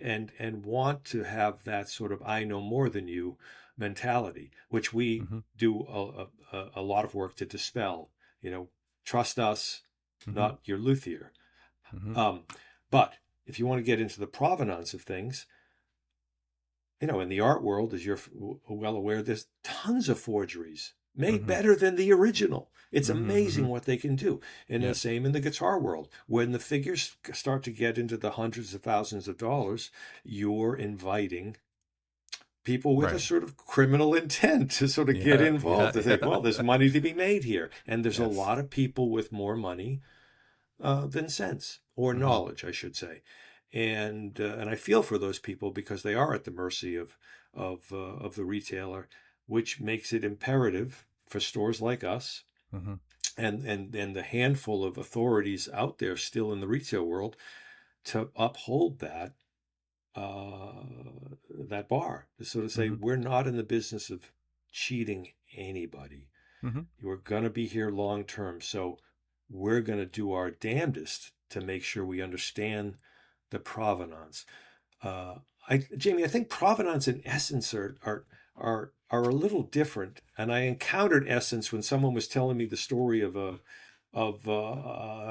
Speaker 2: want to have that sort of I know more than you mentality, which we
Speaker 1: Mm-hmm.
Speaker 2: do a lot of work to dispel. You know, trust us,
Speaker 1: Mm-hmm.
Speaker 2: not your luthier.
Speaker 1: Mm-hmm.
Speaker 2: Um, but if you want to get into the provenance of things, you know, in the art world, as you're well aware, there's tons of forgeries made
Speaker 1: Mm-hmm.
Speaker 2: better than the original. It's
Speaker 1: Mm-hmm. Mm-hmm.
Speaker 2: amazing what they can do. And the
Speaker 1: Yeah.
Speaker 2: same in the guitar world. When the figures start to get into the hundreds of thousands of dollars, you're inviting people with a
Speaker 1: Right.
Speaker 2: sort of criminal intent to sort of get
Speaker 1: Yeah.
Speaker 2: involved,
Speaker 1: Yeah.
Speaker 2: to think, well, there's
Speaker 1: Yeah.
Speaker 2: money to be made here. And there's a
Speaker 1: Yes.
Speaker 2: lot of people with more money than sense, or
Speaker 1: Mm-hmm.
Speaker 2: knowledge, I should say. And I feel for those people because they are at the mercy of the retailer, which makes it imperative for stores like us
Speaker 1: Mm-hmm.
Speaker 2: and the handful of authorities out there still in the retail world to uphold that bar, to sort of say
Speaker 1: Mm-hmm.
Speaker 2: we're not in the business of cheating anybody.
Speaker 1: Mm-hmm.
Speaker 2: You're going to be here long term. So we're going to do our damnedest to make sure we understand the provenance. Uh, Jamie, I think provenance and essence are a little different. And I encountered essence when someone was telling me the story of an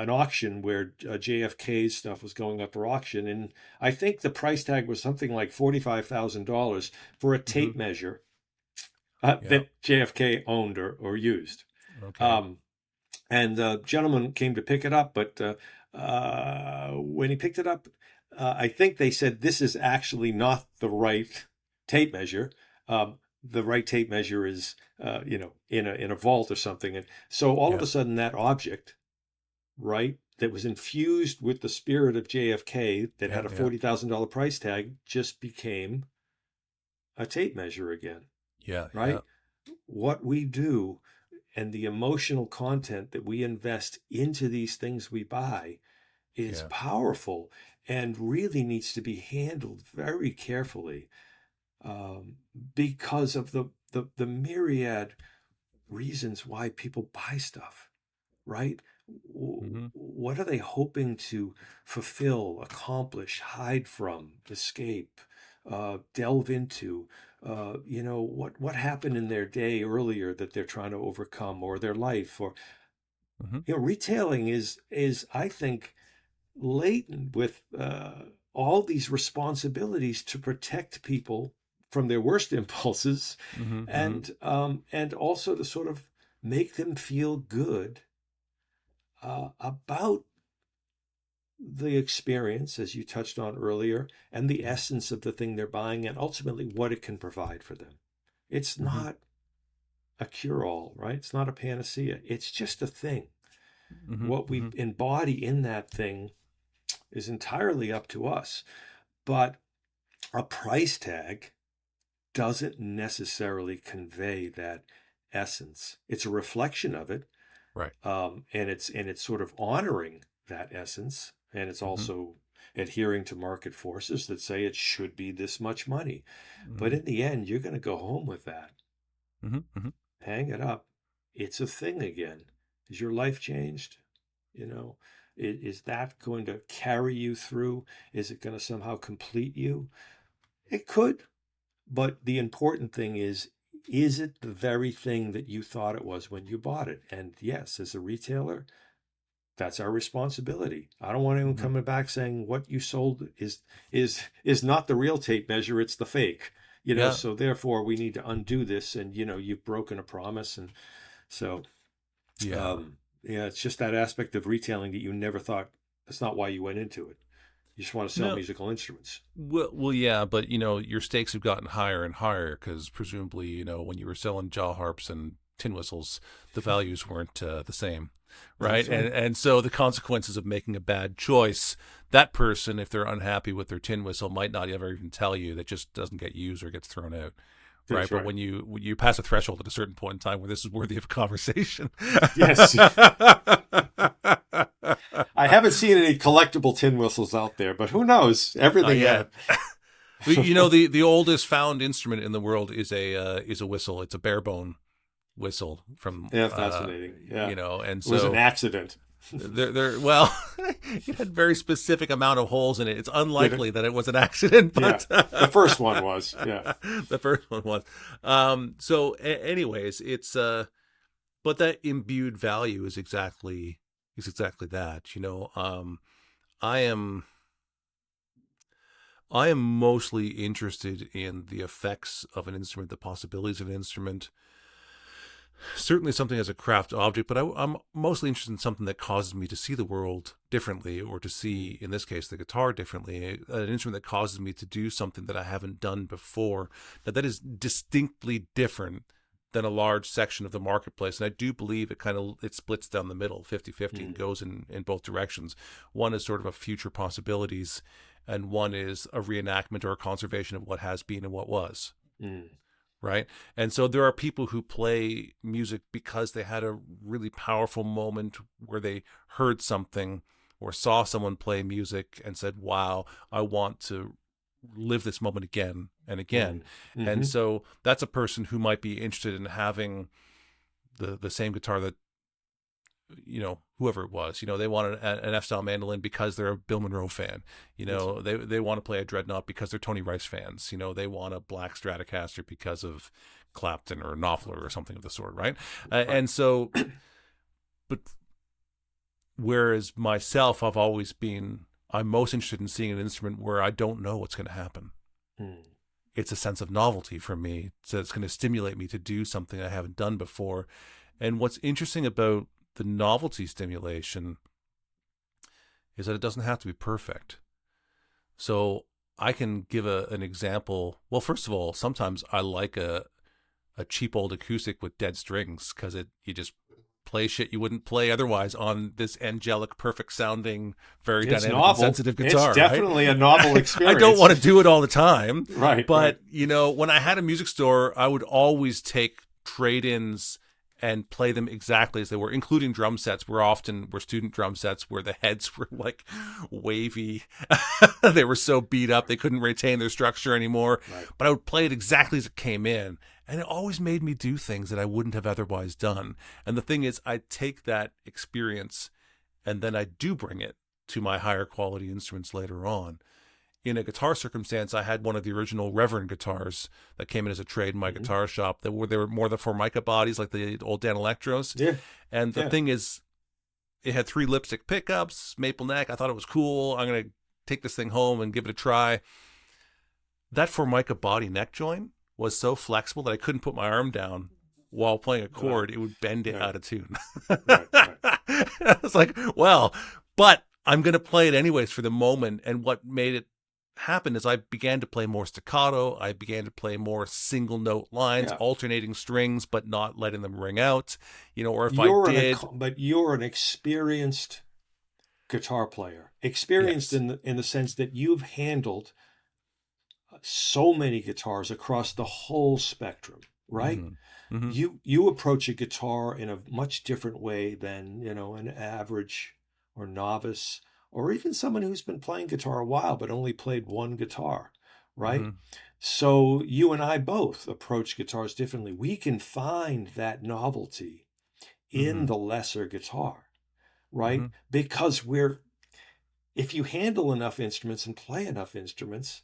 Speaker 2: auction where JFK's stuff was going up for auction, and I think the price tag was something like $45,000 for a
Speaker 1: Mm-hmm.
Speaker 2: tape measure
Speaker 1: Yeah.
Speaker 2: that JFK owned or used.
Speaker 1: Okay.
Speaker 2: Um, and the gentleman came to pick it up, but when he picked it up, I think they said this is actually not the right tape measure. The right tape measure is, in a vault or something. And so all of
Speaker 1: Yeah.
Speaker 2: a sudden, that object, right, that was infused with the spirit of JFK, that
Speaker 1: Yeah.
Speaker 2: had a
Speaker 1: Yeah.
Speaker 2: $40,000 price tag, just became a tape measure again,
Speaker 1: Yeah. Yeah.
Speaker 2: right? What we do and the emotional content that we invest into these things we buy is
Speaker 1: Yeah.
Speaker 2: powerful and really needs to be handled very carefully, because of the myriad reasons why people buy stuff, right?
Speaker 1: Mm-hmm.
Speaker 2: What are they hoping to fulfill, accomplish, hide from, escape, delve into? What happened in their day earlier that they're trying to overcome, or their life, or
Speaker 1: Mm-hmm.
Speaker 2: retailing is I think laden with all these responsibilities to protect people from their worst impulses,
Speaker 1: Mm-hmm. Mm-hmm.
Speaker 2: and also to sort of make them feel good about the experience, as you touched on earlier, and the
Speaker 1: Yeah.
Speaker 2: essence of the thing they're buying, and ultimately what it can provide for them. It's
Speaker 1: Mm-hmm.
Speaker 2: not a cure-all, right? It's not a panacea. It's just a thing.
Speaker 1: Mm-hmm.
Speaker 2: What we
Speaker 1: Mm-hmm.
Speaker 2: embody in that thing is entirely up to us. But a price tag doesn't necessarily convey that essence. It's a reflection of it,
Speaker 1: Right.
Speaker 2: and it's sort of honoring that essence, and it's
Speaker 1: Mm-hmm.
Speaker 2: also adhering to market forces that say it should be this much money. But
Speaker 1: Mm-hmm.
Speaker 2: in the end, you're going to go home with that,
Speaker 1: Mm-hmm. Mm-hmm.
Speaker 2: hang it up. It's a thing again. Is your life changed? You know, is that going to carry you through? Is it going to somehow complete you? It could, but the important thing is is it the very thing that you thought it was when you bought it? And yes, as a retailer, that's our responsibility. I don't want anyone
Speaker 1: Mhm.
Speaker 2: coming back saying what you sold is not the real tape measure, it's the fake.
Speaker 1: Yeah.
Speaker 2: So therefore we need to undo this, and you've broken a promise. And so
Speaker 1: Yeah.
Speaker 2: yeah, it's just that aspect of retailing that you never thought, that's not why you went into it. You just want to sell
Speaker 1: No.
Speaker 2: musical instruments.
Speaker 1: Well, yeah, but your stakes have gotten higher and higher because presumably, when you were selling jaw harps and tin whistles, the values weren't the same, right?
Speaker 2: That's right.
Speaker 1: And so the consequences of making a bad choice, that person, if they're unhappy with their tin whistle, might not ever even tell you. That just doesn't get used or gets thrown out, right?
Speaker 2: That's
Speaker 1: But
Speaker 2: right.
Speaker 1: when you pass a threshold at a certain point in time where this is worthy of a conversation.
Speaker 2: Yes. I haven't seen any collectible tin whistles out there, but who knows? Everything.
Speaker 1: Yeah. The oldest found instrument in the world is a whistle. It's a barebone whistle from
Speaker 2: Yeah, fascinating. Yeah.
Speaker 1: and
Speaker 2: It was an
Speaker 1: so
Speaker 2: accident.
Speaker 1: well, it had very specific amount of holes in it. It's
Speaker 2: Did it?
Speaker 1: unlikely that it was an accident,
Speaker 2: Yeah.
Speaker 1: but
Speaker 2: The first one was. Yeah.
Speaker 1: the first one was. Anyways, it's but that imbued value is exactly that. I am I am mostly interested in the effects of an instrument, the possibilities of an instrument. Certainly something as a craft object, but I'm mostly interested in something that causes me to see the world differently, or to see, in this case, the guitar differently. An instrument that causes me to do something that I haven't done before. Now, that is distinctly different than a large section of the marketplace. And I do believe it splits down the middle, 50-50, and goes in both directions. One is sort of a future possibilities, and one is a reenactment or a conservation of what has been and what was.
Speaker 2: Mm.
Speaker 1: Right. And so there are people who play music because they had a really powerful moment where they heard something or saw someone play music and said, wow, I want to live this moment again and again.
Speaker 2: Mm.
Speaker 1: And
Speaker 2: Mm-hmm.
Speaker 1: so that's a person who might be interested in having the same guitar that, whoever it was, they want an F-style mandolin because they're a Bill Monroe fan. They want to play a dreadnought because they're Tony Rice fans. They want a black Stratocaster because of Clapton or Knopfler or something of the sort, right?
Speaker 2: Right.
Speaker 1: And so, but whereas myself, I'm most interested in seeing an instrument where I don't know what's going to happen.
Speaker 2: Mm.
Speaker 1: It's a sense of novelty for me. So it's going to stimulate me to do something I haven't done before. And what's interesting about the novelty stimulation is that it doesn't have to be perfect. So I can give an example. Well, first of all, sometimes I like a cheap old acoustic with dead strings because you just play shit you wouldn't play otherwise on this angelic, perfect sounding, very
Speaker 2: It's
Speaker 1: dynamic
Speaker 2: novel.
Speaker 1: and sensitive guitar.
Speaker 2: It's definitely a novel experience.
Speaker 1: I don't want to do it all the time.
Speaker 2: Right.
Speaker 1: But,
Speaker 2: right.
Speaker 1: When I had a music store, I would always take trade-ins and play them exactly as they were, including drum sets. Were student drum sets where the heads were like wavy. They were so beat up they couldn't retain their structure anymore.
Speaker 2: Right.
Speaker 1: But I would play it exactly as it came in. And it always made me do things that I wouldn't have otherwise done. And the thing is, I take that experience and then I do bring it to my higher quality instruments later on. In a guitar circumstance, I had one of the original Reverend guitars that came in as a trade in my guitar shop. They were more the Formica bodies, like the old Dan Electros.
Speaker 2: Yeah.
Speaker 1: And the thing is, it had 3 lipstick pickups, maple neck. I thought it was cool. I'm going to take this thing home and give it a try. That Formica body neck joint was so flexible that I couldn't put my arm down while playing a chord. It would bend it out of tune.
Speaker 2: Right.
Speaker 1: I was like, well, but I'm going to play it anyways for the moment. And what made it happen is I began to play more staccato. I began to play more single note lines, alternating strings, but not letting them ring out. Or if
Speaker 2: but you're an experienced guitar player, experienced
Speaker 1: Yes.
Speaker 2: in the sense that you've handled so many guitars across the whole spectrum, right?
Speaker 1: Mm-hmm. Mm-hmm.
Speaker 2: You approach a guitar in a much different way than an average or novice, or even someone who's been playing guitar a while but only played one guitar, right?
Speaker 1: Mm-hmm.
Speaker 2: So you and I both approach guitars differently. We can find that novelty in the lesser guitar, right?
Speaker 1: Mm-hmm.
Speaker 2: Because if you handle enough instruments and play enough instruments,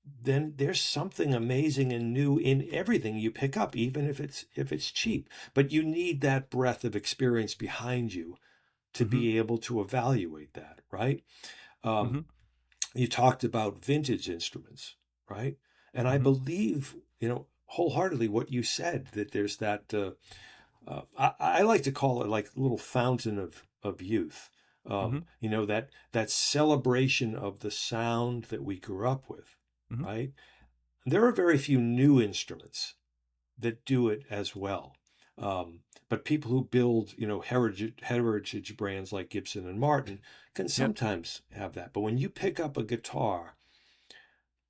Speaker 2: then there's something amazing and new in everything you pick up, even if it's cheap. But you need that breadth of experience behind you to
Speaker 1: Mm-hmm.
Speaker 2: be able to evaluate that, right? Um,
Speaker 1: Mm-hmm.
Speaker 2: you talked about vintage instruments, right? And I
Speaker 1: Mm-hmm.
Speaker 2: believe, wholeheartedly what you said, that there's that, I like to call it like a little fountain of youth.
Speaker 1: Mm-hmm.
Speaker 2: That celebration of the sound that we grew up with,
Speaker 1: Mm-hmm.
Speaker 2: right? There are very few new instruments that do it as well. But people who build, heritage brands like Gibson and Martin can
Speaker 1: Yep.
Speaker 2: sometimes have that. But when you pick up a guitar,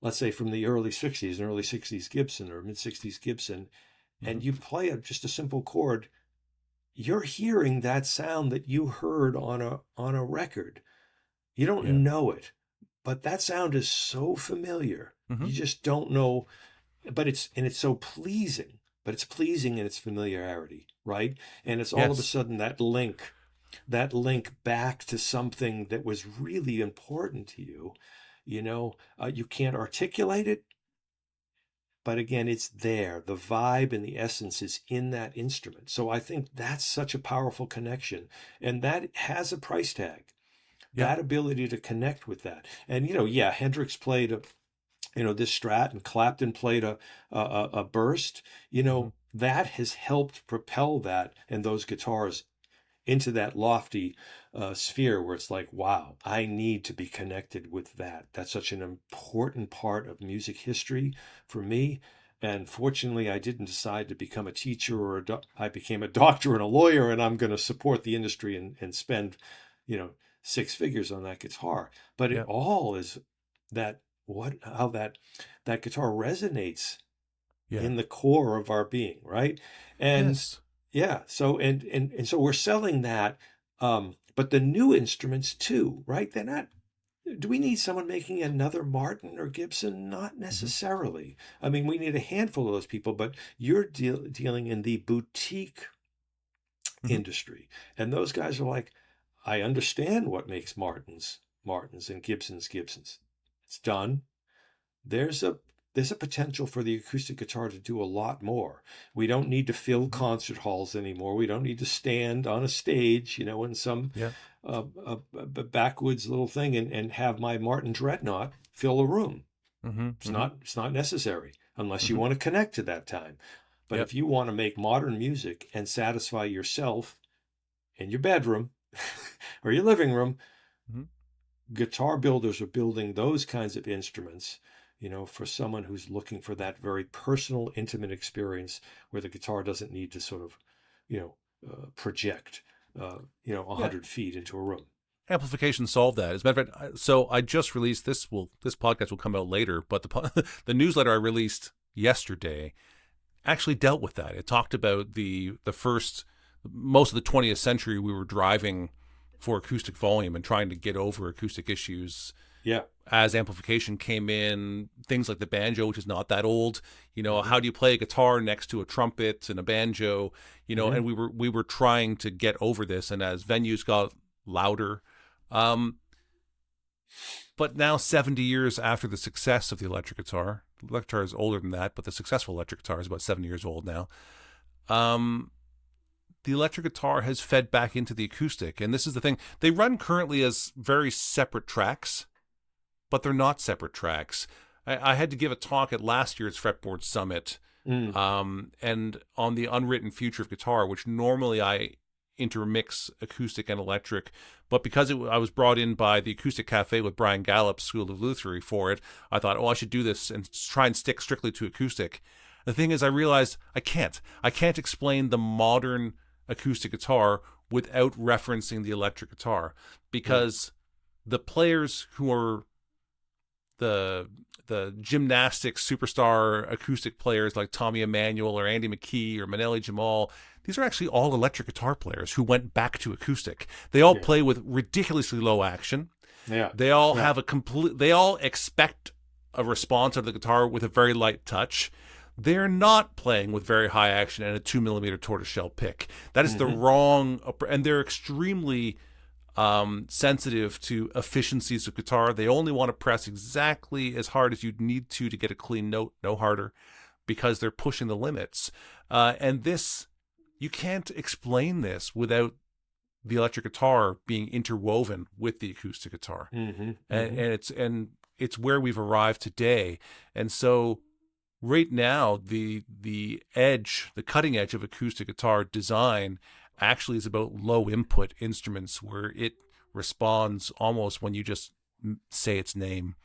Speaker 2: let's say from the early 60s, an early 60s Gibson or mid 60s Gibson,
Speaker 1: Mm-hmm.
Speaker 2: and you play just a simple chord, you're hearing that sound that you heard on a record. You
Speaker 1: Yeah.
Speaker 2: don't know it, but that sound is so familiar.
Speaker 1: Mm-hmm.
Speaker 2: You just don't know, but it's so pleasing. But it's pleasing in its familiarity, right? And it's all of a
Speaker 1: Yes.
Speaker 2: sudden that link back to something that was really important to you. You can't articulate it, but again, it's there. The vibe and the essence is in that instrument. So I think that's such a powerful connection, and that has a price tag.
Speaker 1: Yep.
Speaker 2: That ability to connect with that, and yeah, Hendrix played this Strat, and Clapton played a burst.
Speaker 1: Mm-hmm.
Speaker 2: That has helped propel that and those guitars into that lofty sphere where it's like, wow, I need to be connected with that. That's such an important part of music history for me. And fortunately, I didn't decide to become a teacher I became a doctor and a lawyer, and I'm going to support the industry and spend, you know, six figures on that guitar. But it
Speaker 1: Yep.
Speaker 2: all is how that guitar resonates
Speaker 1: Yeah.
Speaker 2: in the core of our being, right? And
Speaker 1: Yes.
Speaker 2: yeah, so and so we're selling that, but the new instruments too, right? They're not. Do we need someone making another Martin or Gibson? Not
Speaker 1: Mm-hmm.
Speaker 2: necessarily. I mean, we need a handful of those people, but you're dealing in the boutique
Speaker 1: Mm-hmm.
Speaker 2: industry, and those guys are like, I understand what makes Martins and Gibsons. It's done. There's a potential for the acoustic guitar to do a lot more. We don't need to fill
Speaker 1: Mm-hmm.
Speaker 2: concert halls anymore. We don't need to stand on a stage, in some
Speaker 1: Yeah.
Speaker 2: backwoods little thing and have my Martin Dreadnought fill a room.
Speaker 1: Mm-hmm.
Speaker 2: It's
Speaker 1: Mm-hmm.
Speaker 2: not necessary unless you
Speaker 1: Mm-hmm.
Speaker 2: want to connect to that time. But
Speaker 1: Yep.
Speaker 2: if you want to make modern music and satisfy yourself in your bedroom or your living room,
Speaker 1: Mm-hmm.
Speaker 2: guitar builders are building those kinds of instruments, for someone who's looking for that very personal, intimate experience where the guitar doesn't need to sort of, project, 100 feet into a room.
Speaker 1: Amplification solved that. As a matter of fact, so I just released this podcast will come out later, but the newsletter I released yesterday actually dealt with that. It talked about the first most of the 20th century we were driving for acoustic volume and trying to get over acoustic issues
Speaker 2: Yeah.
Speaker 1: as amplification came in, things like the banjo, which is not that old.
Speaker 2: Mm-hmm.
Speaker 1: How do you play a guitar next to a trumpet and a banjo?
Speaker 2: Mm-hmm.
Speaker 1: And we were trying to get over this, and as venues got louder, but now 70 years after the success of the electric guitar is older than that, but the successful electric guitar is about 70 years old now. The electric guitar has fed back into the acoustic, and this is the thing. They run currently as very separate tracks, but they're not separate tracks. I had to give a talk at last year's Fretboard Summit, and on the unwritten future of guitar, which normally I intermix acoustic and electric, but because I was brought in by the Acoustic Cafe with Brian Gallup's School of Luthery for it, I thought, I should do this and try and stick strictly to acoustic. The thing is, I realized I can't explain the modern acoustic guitar without referencing the electric guitar, because the players who are the gymnastics superstar acoustic players like Tommy Emmanuel or Andy McKee or Manelli Jamal, these are actually all electric guitar players who went back to acoustic. They all play with ridiculously low action.
Speaker 2: Yeah.
Speaker 1: They all have they all expect a response of the guitar with a very light touch. They're not playing with very high action and a 2mm tortoiseshell pick. That is the wrong, and they're extremely sensitive to efficiencies of guitar. They only want to press exactly as hard as you need to get a clean note, no harder, because they're pushing the limits. And this, you can't explain this without the electric guitar being interwoven with the acoustic guitar. And it's where we've arrived today. And so right now, the cutting edge of acoustic guitar design actually is about low input instruments, where it responds almost when you just say its name.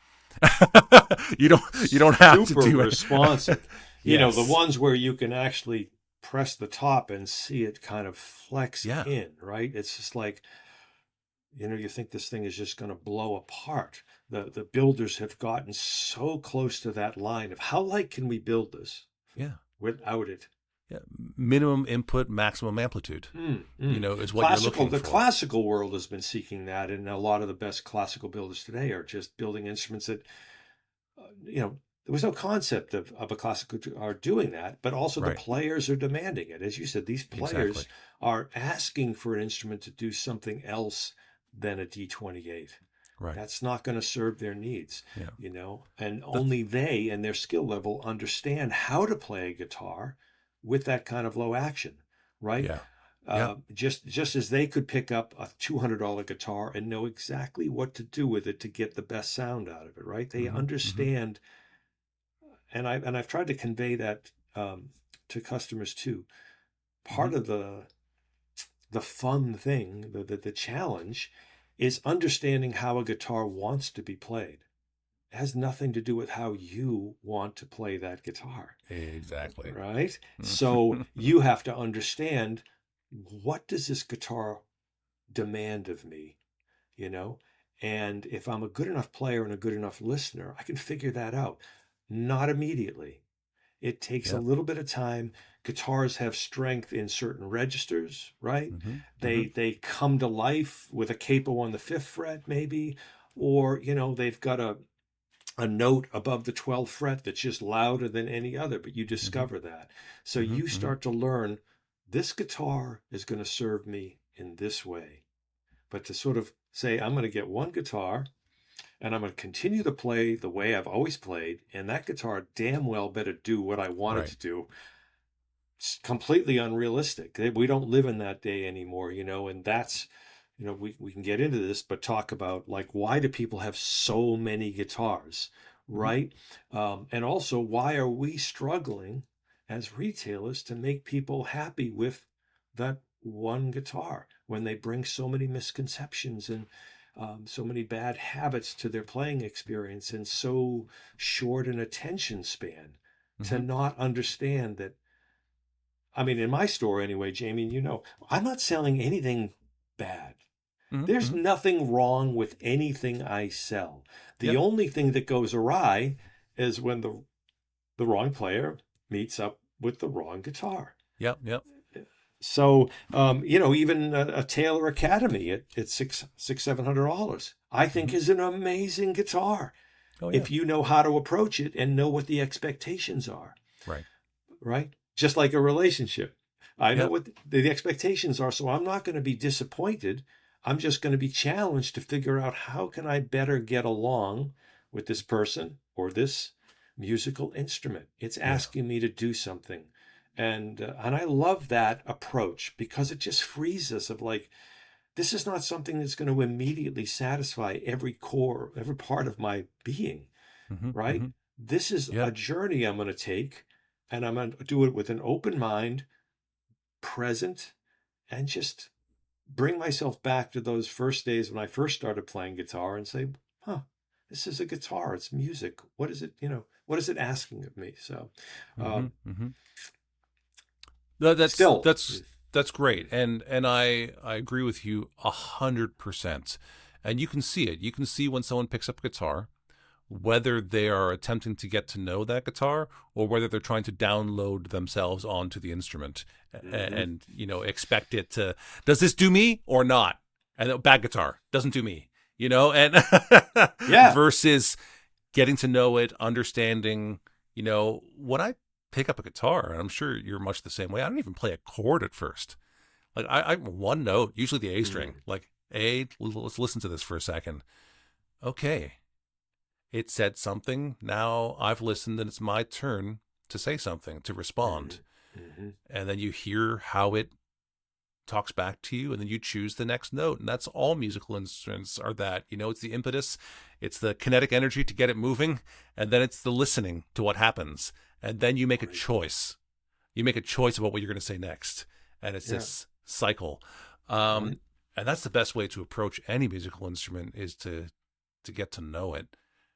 Speaker 1: you don't have
Speaker 2: Super
Speaker 1: to do
Speaker 2: responsive.
Speaker 1: it.
Speaker 2: You know, the ones where you can actually press the top and see it kind of flex in, right? It's just like, you know, you think this thing is just going to blow apart. The builders have gotten so close to that line of how light can we build this without it.
Speaker 1: Yeah, minimum input, maximum amplitude. You know, is what you're looking for.
Speaker 2: The classical world has been seeking that, and a lot of the best classical builders today are just building instruments that, you know, there was no concept of a classical guitar doing that, but also the players are demanding it. As you said, these players are asking for an instrument to do something else than a D28.
Speaker 1: Right.
Speaker 2: That's not going to serve their needs, you know, and only they and their skill level understand how to play a guitar with that kind of low action, right? Just as they could pick up a $200 guitar and know exactly what to do with it to get the best sound out of it, right? They understand, and I've tried to convey that to customers too. Part of the fun thing, the challenge, is understanding how a guitar wants to be played. It has nothing to do with how you want to play that guitar.
Speaker 1: Exactly.
Speaker 2: Right? So you have to understand, what does this guitar demand of me? You know? And if I'm a good enough player and a good enough listener, I can figure that out. Not immediately. It takes a little bit of time. Guitars have strength in certain registers, right? They come to life with a capo on the 5th fret, maybe, or, you know, they've got a note above the 12th fret that's just louder than any other, but you discover that. So you start to learn, this guitar is going to serve me in this way. But to sort of say, I'm going to get one guitar and I'm going to continue to play the way I've always played, and that guitar damn well better do what I want it to do. It's completely unrealistic. We don't live in that day anymore, you know, and that's, you know, we can get into this, but talk about, like, why do people have so many guitars, right? And also, why are we struggling as retailers to make people happy with that one guitar when they bring so many misconceptions and so many bad habits to their playing experience, and so short an attention span to not understand that. I mean, in my store anyway, Jamie, you know, I'm not selling anything bad. There's nothing wrong with anything I sell. The only thing that goes awry is when the wrong player meets up with the wrong guitar. So, you know, even a Taylor Academy at $600-700, I think is an amazing guitar. If you know how to approach it and know what the expectations are. Right? Just like a relationship. I know what the expectations are, so I'm not going to be disappointed. I'm just going to be challenged to figure out, how can I better get along with this person or this musical instrument? It's asking me to do something. And I love that approach, because it just frees us of, like, this is not something that's going to immediately satisfy every part of my being, right? This is a journey I'm going to take, and I'm going to do it with an open mind, present, and just bring myself back to those first days when I first started playing guitar and say, this is a guitar, it's music. What is it, you know, what is it asking of me? So,
Speaker 1: that's great. And I agree with you 100%. And you can see it. You can see when someone picks up a guitar, whether they are attempting to get to know that guitar or whether they're trying to download themselves onto the instrument and, you know, expect it to, does this do me or not? And a bad guitar doesn't do me, you know, and versus getting to know it, understanding, you know, when I pick up a guitar, and I'm sure you're much the same way, I don't even play a chord at first. Like I one note, usually the A string, like Let's listen to this for a second. Okay, it said something. Now I've listened, and it's my turn to say something, to respond.
Speaker 2: Mm-hmm.
Speaker 1: And then you hear how it talks back to you, and then you choose the next note. And that's all musical instruments are that. It's the impetus, it's the kinetic energy to get it moving, and then it's the listening to what happens. And then you make a choice. You make a choice about what you're going to say next. And it's this cycle. And that's the best way to approach any musical instrument, is to get to know it.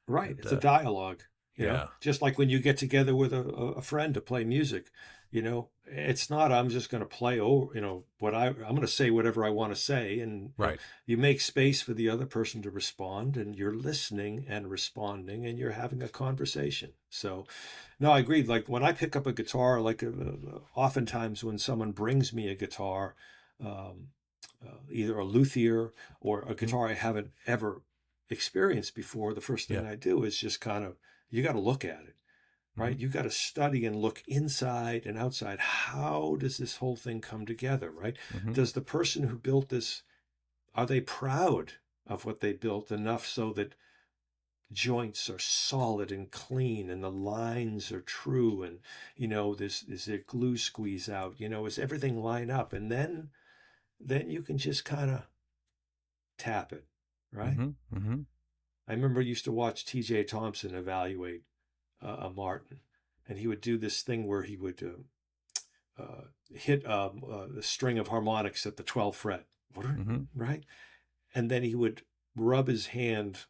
Speaker 2: Right.
Speaker 1: And,
Speaker 2: it's a dialogue. You
Speaker 1: yeah.
Speaker 2: know, just like when you get together with a friend to play music, it's not, I'm just going to play over, I'm going to say whatever I want to say. And
Speaker 1: Right.
Speaker 2: You make space for the other person to respond, and you're listening and responding, and you're having a conversation. So, no, I agree. Like when I pick up a guitar, like oftentimes when someone brings me a guitar, either a luthier or a guitar I haven't ever experienced before, the first thing I do is just kind of, you got to look at it, right?
Speaker 1: Mm-hmm.
Speaker 2: You got to study and look inside and outside. How does this whole thing come together, right?
Speaker 1: Mm-hmm.
Speaker 2: Does the person who built this, are they proud of what they built enough so that joints are solid and clean and the lines are true, and is there glue squeeze out, is everything line up? And then you can just kind of tap it, right?
Speaker 1: Mm-hmm. Mm-hmm.
Speaker 2: I remember I used to watch TJ Thompson evaluate a Martin, and he would do this thing where he would hit a string of harmonics at the 12th fret, right? And then he would rub his hand,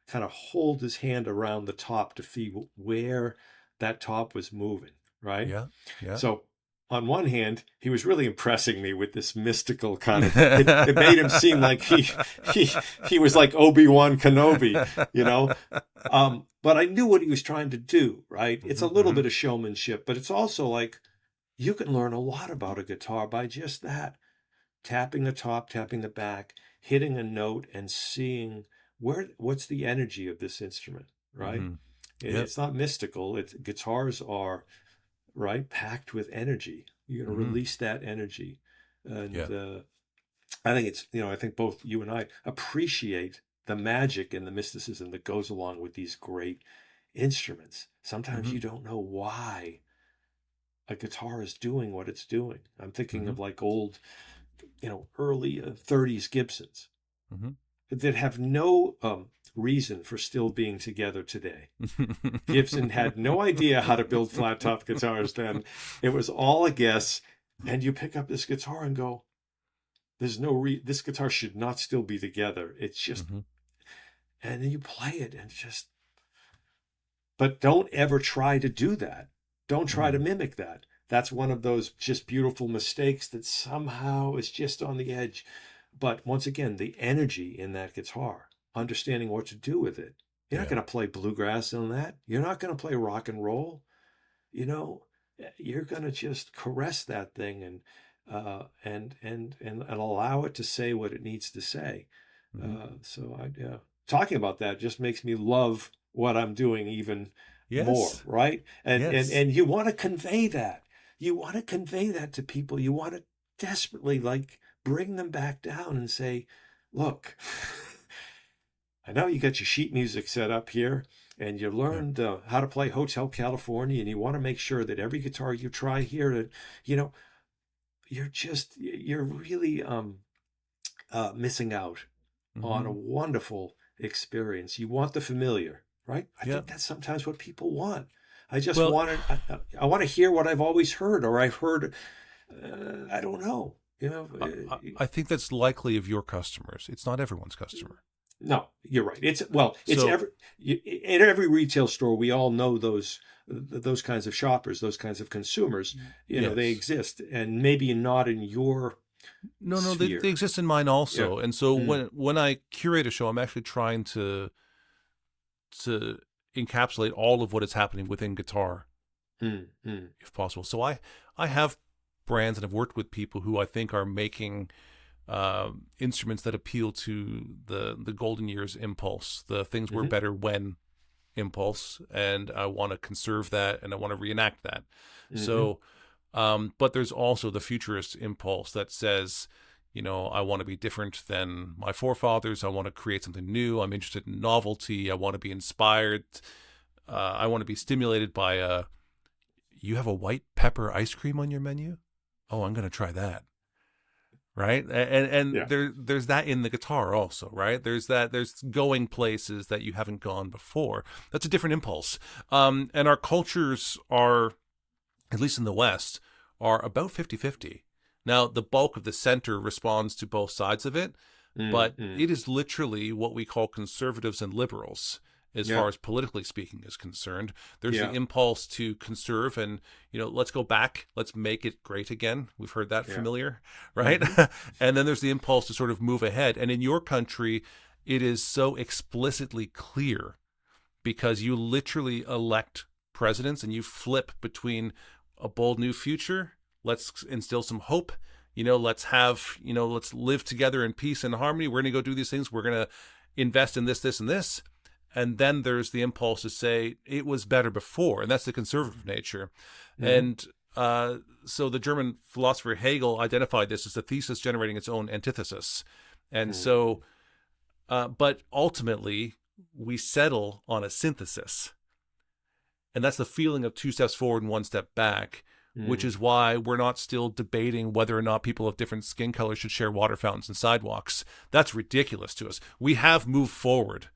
Speaker 2: kind of hold his hand around the top to feel where that top was moving, right?
Speaker 1: Yeah, yeah.
Speaker 2: So on one hand, he was really impressing me with this mystical kind of, it made him seem like he was like Obi-Wan Kenobi, but I knew what he was trying to do, right? It's a little bit of showmanship, but it's also like, you can learn a lot about a guitar by just that. Tapping the top, tapping the back, hitting a note, and seeing what's the energy of this instrument, right?
Speaker 1: Mm-hmm.
Speaker 2: It's not mystical. Guitars are, right, packed with energy. You're going to release that energy. And I think I think both you and I appreciate the magic and the mysticism that goes along with these great instruments. Sometimes you don't know why a guitar is doing what it's doing. I'm thinking of like old, early 30s Gibsons that have no reason for still being together today. Gibson had no idea how to build flat top guitars then. It was all a guess. And you pick up this guitar and go, there's this guitar should not still be together. It's just, and then you play it and but don't ever try to do that. Don't try to mimic that. That's one of those just beautiful mistakes that somehow is just on the edge. But once again, the energy in that guitar, understanding what to do with it. You're not going to play bluegrass on that. You're not going to play rock and roll. You're going to just caress that thing and allow it to say what it needs to say. Talking about that just makes me love what I'm doing even more, right? And you want to convey that. You want to convey that to people. You want to desperately bring them back down and say, look, I know you got your sheet music set up here and you learned how to play Hotel California, and you want to make sure that every guitar you try here, you're really missing out on a wonderful experience. You want the familiar, right? I think that's sometimes what people want. I just want to, I want to hear what I've always heard, or I've heard, I don't know.
Speaker 1: I think that's likely of your customers. It's not everyone's customer.
Speaker 2: No, you're right. At every retail store, we all know those kinds of shoppers, those kinds of consumers. They exist, and maybe not in your
Speaker 1: sphere. They exist in mine also. And so when I curate a show, I'm actually trying to encapsulate all of what is happening within guitar, if possible. So I have brands and have worked with people who I think are making instruments that appeal to the golden years impulse, the things were better when impulse, and I want to conserve that and I want to reenact that. So but there's also the futurist impulse that says, I want to be different than my forefathers. I want to create something new. I'm interested in novelty. I want to be inspired. I want to be stimulated by you have a white pepper ice cream on your menu? Oh, I'm going to try that. Right. And
Speaker 2: Yeah.
Speaker 1: there's that in the guitar also, right? There's going places that you haven't gone before. That's a different impulse. And our cultures are, at least in the West, are about 50-50. Now, the bulk of the center responds to both sides of it, but it is literally what we call conservatives and liberals as far as politically speaking is concerned. There's the impulse to conserve and, let's go back, let's make it great again. We've heard that familiar, right? And then there's the impulse to sort of move ahead. And in your country, it is so explicitly clear because you literally elect presidents and you flip between a bold new future. Let's instill some hope. Let's live together in peace and harmony. We're going to go do these things. We're going to invest in this, this, and this. And then there's the impulse to say it was better before. And that's the conservative nature. And so the German philosopher Hegel identified this as a thesis generating its own antithesis. And so, but ultimately, we settle on a synthesis. And that's the feeling of 2 steps forward and 1 step back, which is why we're not still debating whether or not people of different skin colors should share water fountains and sidewalks. That's ridiculous to us. We have moved forward.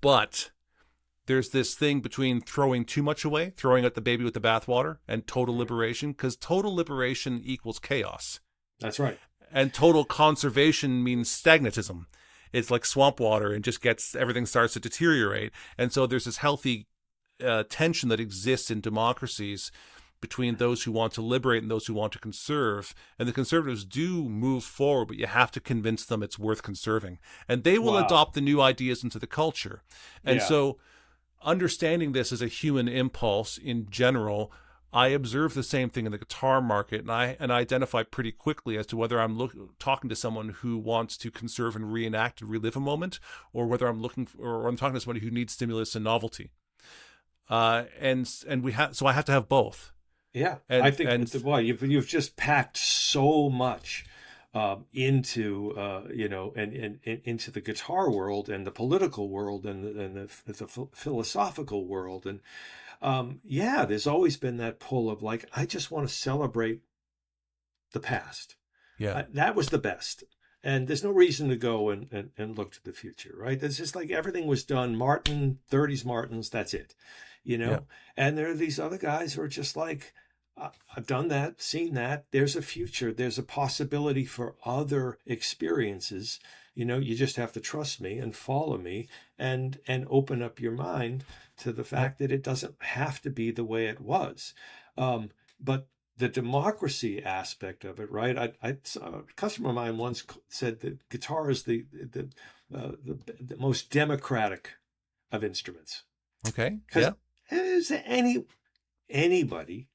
Speaker 1: But there's this thing between throwing too much away, throwing out the baby with the bathwater, and total liberation, because total liberation equals chaos.
Speaker 2: That's right.
Speaker 1: And total conservation means stagnatism. It's like swamp water and just everything starts to deteriorate. And so there's this healthy tension that exists in democracies between those who want to liberate and those who want to conserve. And the conservatives do move forward, but you have to convince them it's worth conserving. And they will adopt the new ideas into the culture. And so understanding this as a human impulse in general, I observe the same thing in the guitar market, and I identify pretty quickly as to whether I'm talking to someone who wants to conserve and reenact and relive a moment, or whether I'm talking to somebody who needs stimulus and novelty. And so I have to have both.
Speaker 2: Yeah, I think you've just packed so much into and into the guitar world and the political world and the philosophical world, and there's always been that pull of like, I just want to celebrate the past. That was the best, and there's no reason to go and look to the future, right? It's just like everything was done. 30s Martins, that's it. And there are these other guys who are just like, I've done that, seen that. There's a future. There's a possibility for other experiences. You just have to trust me and follow me and open up your mind to the fact that it doesn't have to be the way it was. But the democracy aspect of it, right? A customer of mine once said that guitar is the most democratic of instruments.
Speaker 1: Okay.
Speaker 2: Because anybody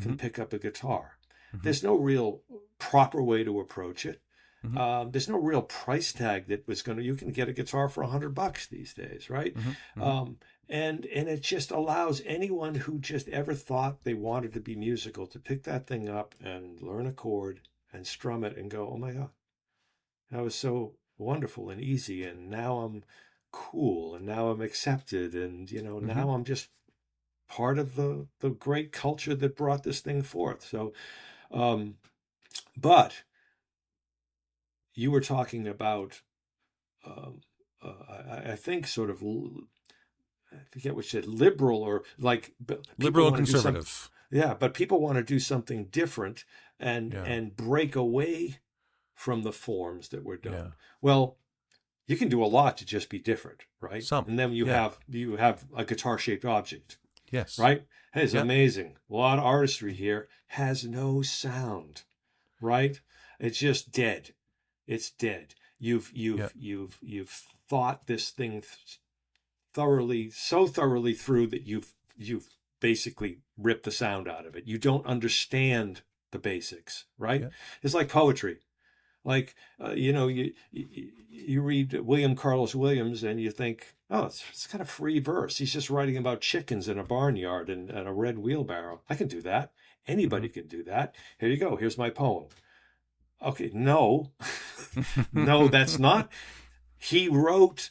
Speaker 2: can pick up a guitar. There's no real proper way to approach it. There's no real price tag that you can get a guitar for $100 these days, right? And it just allows anyone who just ever thought they wanted to be musical to pick that thing up and learn a chord and strum it and go, oh my God, that was so wonderful and easy. And now I'm cool, and now I'm accepted, and now I'm just part of the great culture that brought this thing forth. So but you were talking about I think sort of, I forget what you said, liberal or like
Speaker 1: liberal and conservative.
Speaker 2: But people want to do something different and break away from the forms that were done. Well, you can do a lot to just be different, right? And then you have a guitar-shaped object.
Speaker 1: Yes.
Speaker 2: Right? Hey, it's amazing. A lot of artistry here. Has no sound, right? It's just dead. It's dead. You've thought this thing so thoroughly through that you've basically ripped the sound out of it. You don't understand the basics, right? It's like poetry. Like, you read William Carlos Williams and you think, oh, it's kind of free verse. He's just writing about chickens in a barnyard and a red wheelbarrow. I can do that. Anybody can do that. Here you go. Here's my poem. Okay, no, no, that's not. He wrote,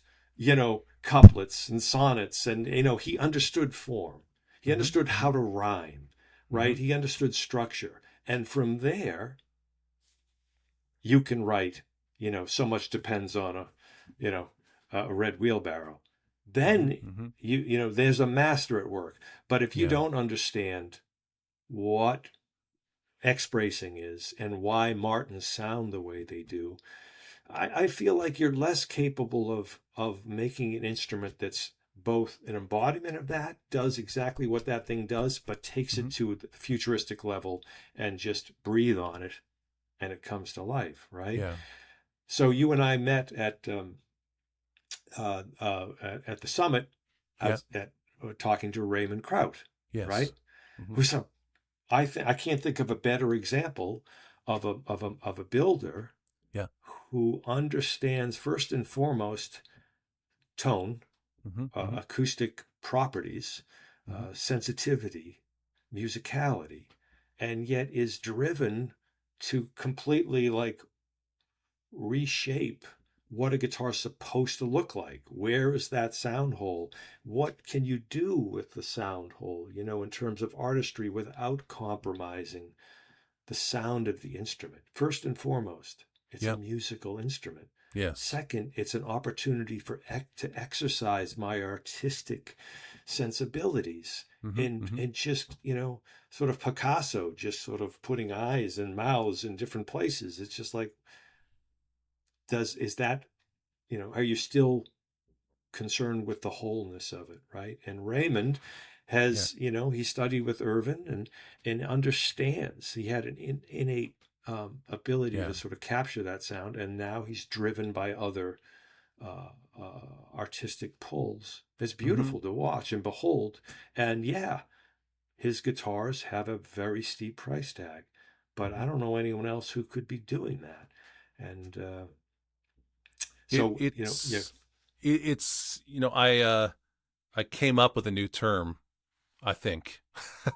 Speaker 2: couplets and sonnets, and he understood form. He
Speaker 1: Hmm.
Speaker 2: understood
Speaker 1: Hmm.
Speaker 2: how to rhyme,
Speaker 1: Hmm.
Speaker 2: right? He understood structure, and from there, you can write. So much depends on you know, a red wheelbarrow.
Speaker 1: Hmm.
Speaker 2: Then
Speaker 1: Hmm.
Speaker 2: there's a master at work. But if you
Speaker 1: Yeah.
Speaker 2: don't understand what X bracing is and why Martins sound the way they do, I feel like you're less capable of making an instrument that's both an embodiment of that, does exactly what that thing does, but takes
Speaker 1: Hmm.
Speaker 2: it to the futuristic level and just breathe on it and it comes to life, right?
Speaker 1: Yeah.
Speaker 2: So you and I met at the summit
Speaker 1: Yeah.
Speaker 2: at talking to Raymond Kraut,
Speaker 1: Yes.
Speaker 2: right?
Speaker 1: Hmm.
Speaker 2: Who's a I can't think of a better example of a builder
Speaker 1: Yeah.
Speaker 2: who understands first and foremost tone,
Speaker 1: Hmm. Hmm.
Speaker 2: acoustic properties,
Speaker 1: Hmm.
Speaker 2: sensitivity, musicality, and yet is driven to completely like reshape what a guitar is supposed to look like. Where is that sound hole? What can you do with the sound hole, in terms of artistry without compromising the sound of the instrument? First and foremost, it's a
Speaker 1: Yeah.
Speaker 2: musical instrument.
Speaker 1: Yes.
Speaker 2: Second, it's an opportunity to exercise my artistic sensibilities
Speaker 1: Hmm.
Speaker 2: and
Speaker 1: Hmm.
Speaker 2: and just sort of Picasso, just sort of putting eyes and mouths in different places. It's just like, is that, are you still concerned with the wholeness of it, right? And Raymond
Speaker 1: Yeah.
Speaker 2: has, he studied with Irvin and understands. He had an innate ability
Speaker 1: Yeah.
Speaker 2: to sort of capture that sound, and now he's driven by other artistic pulls. It's
Speaker 1: Hmm.
Speaker 2: beautiful to watch and behold. And yeah, his guitars have a very steep price tag, but I
Speaker 1: Hmm.
Speaker 2: don't know anyone else who could be doing that. And
Speaker 1: It
Speaker 2: so, yeah.
Speaker 1: it's it's I came up with a new term, I think,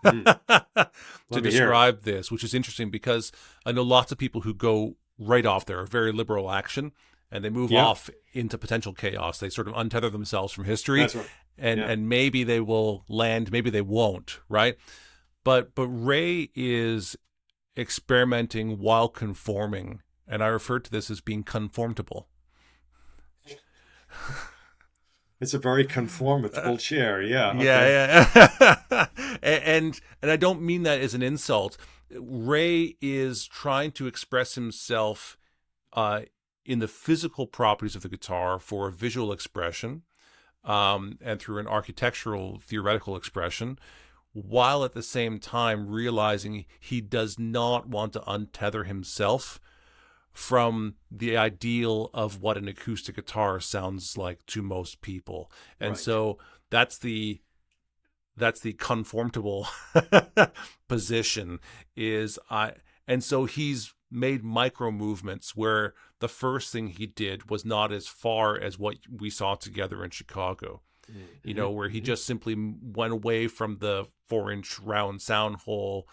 Speaker 2: Mm,
Speaker 1: to
Speaker 2: let me hear it.
Speaker 1: describe this, which is interesting because I know lots of people who go right off there, very liberal action, and they move
Speaker 2: Yeah,
Speaker 1: off into potential chaos. They sort of untether themselves from history,
Speaker 2: that's right.
Speaker 1: and
Speaker 2: Yeah.
Speaker 1: and maybe they will land, maybe they won't, right? But Ray is experimenting while conforming, and I refer to this as being conformable.
Speaker 2: It's a very conformable chair. Yeah. Okay.
Speaker 1: Yeah, yeah. And I don't mean that as an insult. Ray is trying to express himself uh, in the physical properties of the guitar for a visual expression, and through an architectural theoretical expression, while at the same time realizing he does not want to untether himself from the ideal of what an acoustic guitar sounds like to most people. And
Speaker 2: Right.
Speaker 1: so that's the conformable position is I and so he's made micro movements where the first thing he did was not as far as what we saw together in Chicago,
Speaker 2: Mm-hmm.
Speaker 1: where he
Speaker 2: Hmm.
Speaker 1: just simply went away from the 4-inch round sound hole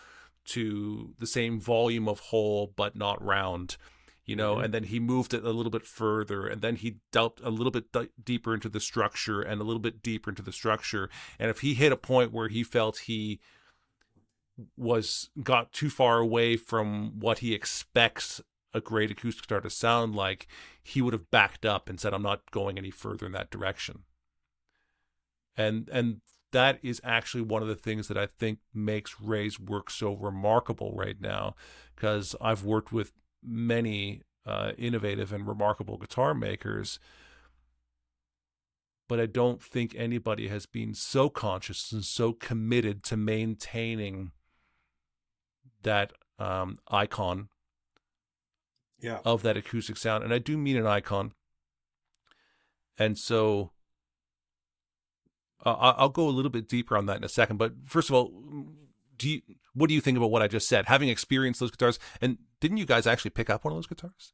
Speaker 1: to the same volume of hole but not round,
Speaker 2: Hmm.
Speaker 1: and then he moved it a little bit further, and then he delved a little bit deeper into the structure and a little bit deeper into the structure. And if he hit a point where he felt he got too far away from what he expects a great acoustic guitar to sound like, he would have backed up and said, I'm not going any further in that direction. And that is actually one of the things that I think makes Ray's work so remarkable right now, because I've worked with many innovative and remarkable guitar makers, but I don't think anybody has been so conscious and so committed to maintaining that icon
Speaker 2: Yeah.
Speaker 1: of that acoustic sound. And I do mean an icon. And so I'll go a little bit deeper on that in a second. But first of all, what do you think about what I just said? Having experienced those guitars, and didn't you guys actually pick up one of those guitars?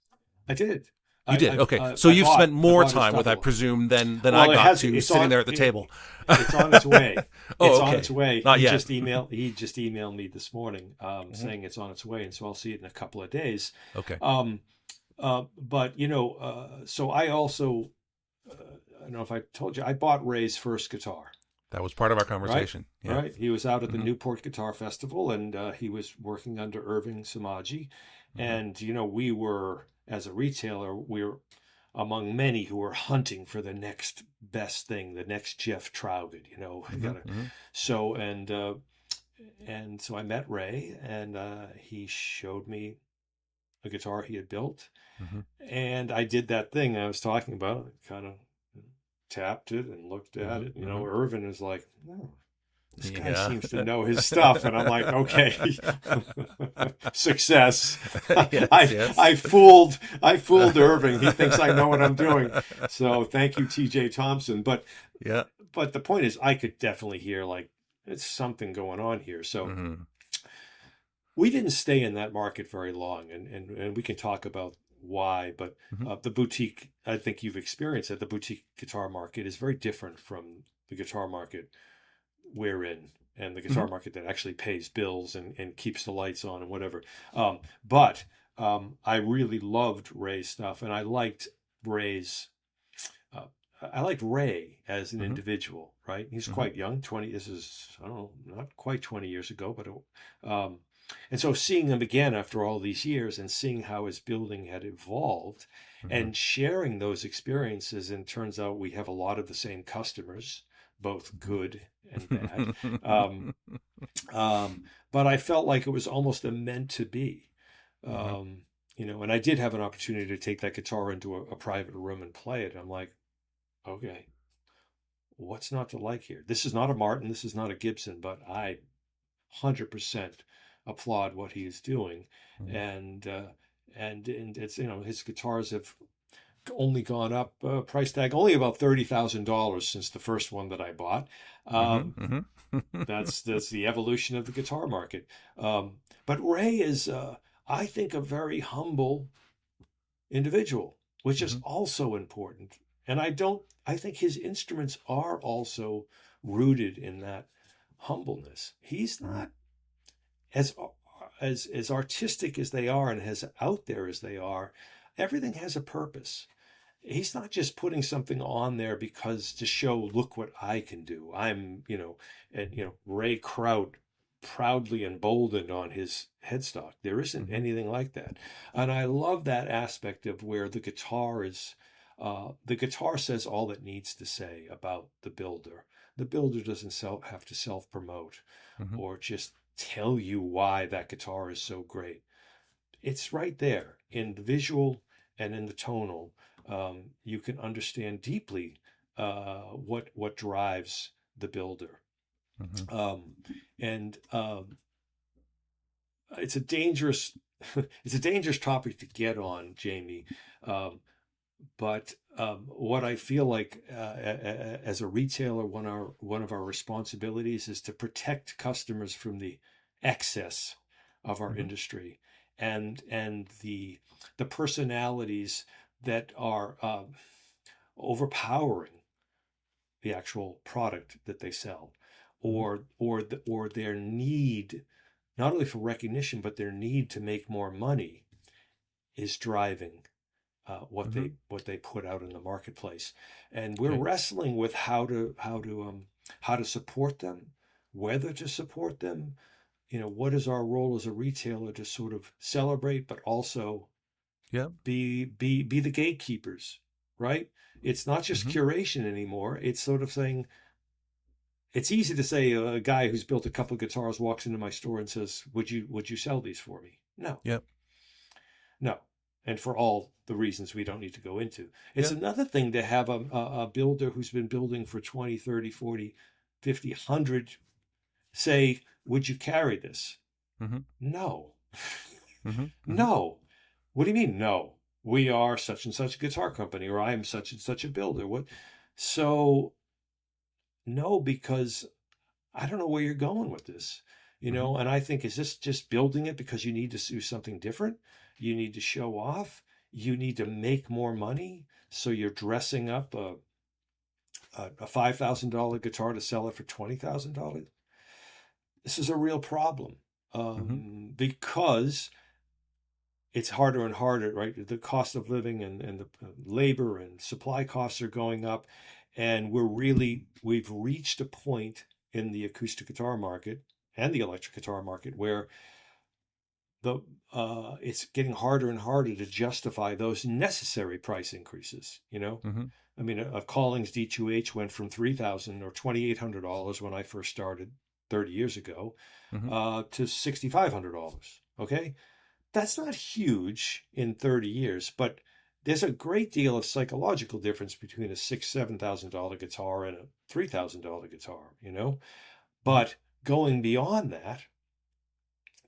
Speaker 2: I did.
Speaker 1: You did? Okay. So
Speaker 2: I
Speaker 1: you've spent
Speaker 2: I
Speaker 1: more
Speaker 2: bought his
Speaker 1: time with, I
Speaker 2: double.
Speaker 1: presume, than I
Speaker 2: Well,
Speaker 1: got to
Speaker 2: it's
Speaker 1: sitting
Speaker 2: on
Speaker 1: there at the table.
Speaker 2: it's on its way.
Speaker 1: Oh,
Speaker 2: It's on its
Speaker 1: okay.
Speaker 2: way.
Speaker 1: Not yet.
Speaker 2: He just emailed me this morning,
Speaker 1: Mhm.
Speaker 2: saying it's on its way, and so I'll see it in a couple of days.
Speaker 1: Okay.
Speaker 2: Um, but so I also, I don't know if I told you, I bought Ray's first guitar.
Speaker 1: That was part of our
Speaker 2: Right,
Speaker 1: conversation. Yeah.
Speaker 2: right. He was out at the
Speaker 1: Hmm.
Speaker 2: Newport Guitar Festival, and he was working under Irving Samaji,
Speaker 1: Hmm.
Speaker 2: and we were, as a retailer, we were among many who were hunting for the next best thing, the next Jeff Traugott. We
Speaker 1: Hmm.
Speaker 2: gotta.
Speaker 1: Hmm.
Speaker 2: So and so I met Ray, and he showed me a guitar he had built,
Speaker 1: Hmm.
Speaker 2: and I did that thing I was talking about. Kind of tapped it and looked at
Speaker 1: Hmm.
Speaker 2: it.
Speaker 1: Hmm.
Speaker 2: Irvin is like, oh, this guy
Speaker 1: Yeah.
Speaker 2: seems to know his stuff, and I'm like, okay, success.
Speaker 1: Yes. Yes.
Speaker 2: I fooled Irving. He thinks I know what I'm doing. So thank you, T.J. Thompson.
Speaker 1: Yeah.
Speaker 2: But the point is, I could definitely hear like it's something going on here. So
Speaker 1: Hmm.
Speaker 2: we didn't stay in that market very long, and we can talk about why. But
Speaker 1: Hmm.
Speaker 2: the boutique, I think you've experienced it. The boutique guitar market is very different from the guitar market we're in, and the
Speaker 1: Hmm.
Speaker 2: guitar market that actually pays bills and keeps the lights on and whatever. But I really loved Ray's stuff, and Ray's. Uh, I liked Ray as an
Speaker 1: Hmm.
Speaker 2: individual. Right, he's
Speaker 1: Hmm.
Speaker 2: quite young. 20. This is, I don't know, not quite 20 years ago, but and so seeing him again after all these years and seeing how his building had evolved
Speaker 1: Hmm.
Speaker 2: and sharing those experiences, and turns out we have a lot of the same customers, both good and bad. Um, but I felt like it was almost a meant to be.
Speaker 1: Hmm.
Speaker 2: Um, and I did have an opportunity to take that guitar into a private room and play it. I'm like, okay, what's not to like here? This is not a Martin, this is not a Gibson, but I 100% applaud what he is doing,
Speaker 1: Hmm.
Speaker 2: and and it's his guitars have only gone up, price tag only about $30,000 since the first one that I bought.
Speaker 1: Hmm.
Speaker 2: Um,
Speaker 1: Hmm.
Speaker 2: that's the evolution of the guitar market. But Ray is, I think, a very humble individual, which is
Speaker 1: Hmm.
Speaker 2: also important. And I think his instruments are also rooted in that humbleness. He's
Speaker 1: Hmm.
Speaker 2: not as as artistic as they are and as out there as they are. Everything has a purpose. He's not just putting something on there because to show, look what I can do. I'm, and Ray Kraut proudly emboldened on his headstock. There isn't
Speaker 1: Hmm.
Speaker 2: anything like that. And I love that aspect of where the guitar says all it needs to say about the builder. The builder doesn't have to self promote
Speaker 1: Hmm.
Speaker 2: or just tell you why that guitar is so great. It's right there in the visual and in the tonal. You can understand deeply what drives the builder.
Speaker 1: Hmm.
Speaker 2: Um, and it's a dangerous it's a dangerous topic to get on, Jamie. Um, but what I feel like as a retailer, one of our responsibilities is to protect customers from the excess of our
Speaker 1: Hmm.
Speaker 2: industry, and the personalities that are overpowering the actual product that they sell,
Speaker 1: Hmm.
Speaker 2: or their need, not only for recognition, but their need to make more money is driving
Speaker 1: Hmm.
Speaker 2: what they put out in the marketplace, and we're
Speaker 1: Okay.
Speaker 2: wrestling with how to support them, whether to support them. What is our role as a retailer to sort of celebrate, but also
Speaker 1: Yeah.
Speaker 2: be the gatekeepers, right? It's not just
Speaker 1: Hmm.
Speaker 2: curation anymore. It's sort of saying, it's easy to say a guy who's built a couple of guitars walks into my store and says, would you sell these for me? No,
Speaker 1: Yeah.
Speaker 2: no. And for all the reasons we don't need to go into. It's
Speaker 1: Yeah.
Speaker 2: another thing to have a builder who's been building for 20, 30, 40, 50, 100 say, would you carry this?
Speaker 1: Hmm.
Speaker 2: No.
Speaker 1: Hmm. Hmm.
Speaker 2: No. What do you mean, no? We are such and such a guitar company, or I am such and such a builder. What? So, no, because I don't know where you're going with this,
Speaker 1: Hmm.
Speaker 2: and I think, is this just building it because you need to do something different? You need to show off? you need to make more money, so you're dressing up a $5,000 guitar to sell it for $20,000. This is a real problem,
Speaker 1: Mm-hmm.
Speaker 2: because it's harder and harder, right? The cost of living and the labor and supply costs are going up. And we've reached a point in the acoustic guitar market and the electric guitar market where it's getting harder and harder to justify those necessary price increases,
Speaker 1: Mm-hmm.
Speaker 2: I mean, a Collings D2H went from $3,000 or $2,800 when I first started 30 years ago,
Speaker 1: Mm-hmm.
Speaker 2: to $6,500. Okay. That's not huge in 30 years, but there's a great deal of psychological difference between a $6,000-$7,000 guitar and a $3,000 guitar, But going beyond that,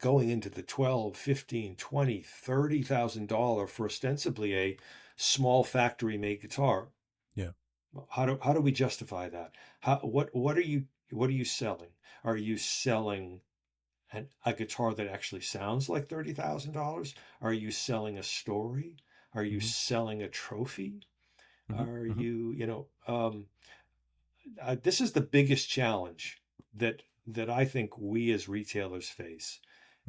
Speaker 2: going into the $12, $15, $20, $30,000 for ostensibly a small factory made guitar.
Speaker 1: Yeah.
Speaker 2: How do we justify that? What are you selling? Are you selling a guitar that actually sounds like $30,000? Are you selling a story? Are you
Speaker 1: Mm-hmm.
Speaker 2: selling a trophy?
Speaker 1: Mm-hmm.
Speaker 2: Are
Speaker 1: Mm-hmm.
Speaker 2: this is the biggest challenge that I think we as retailers face,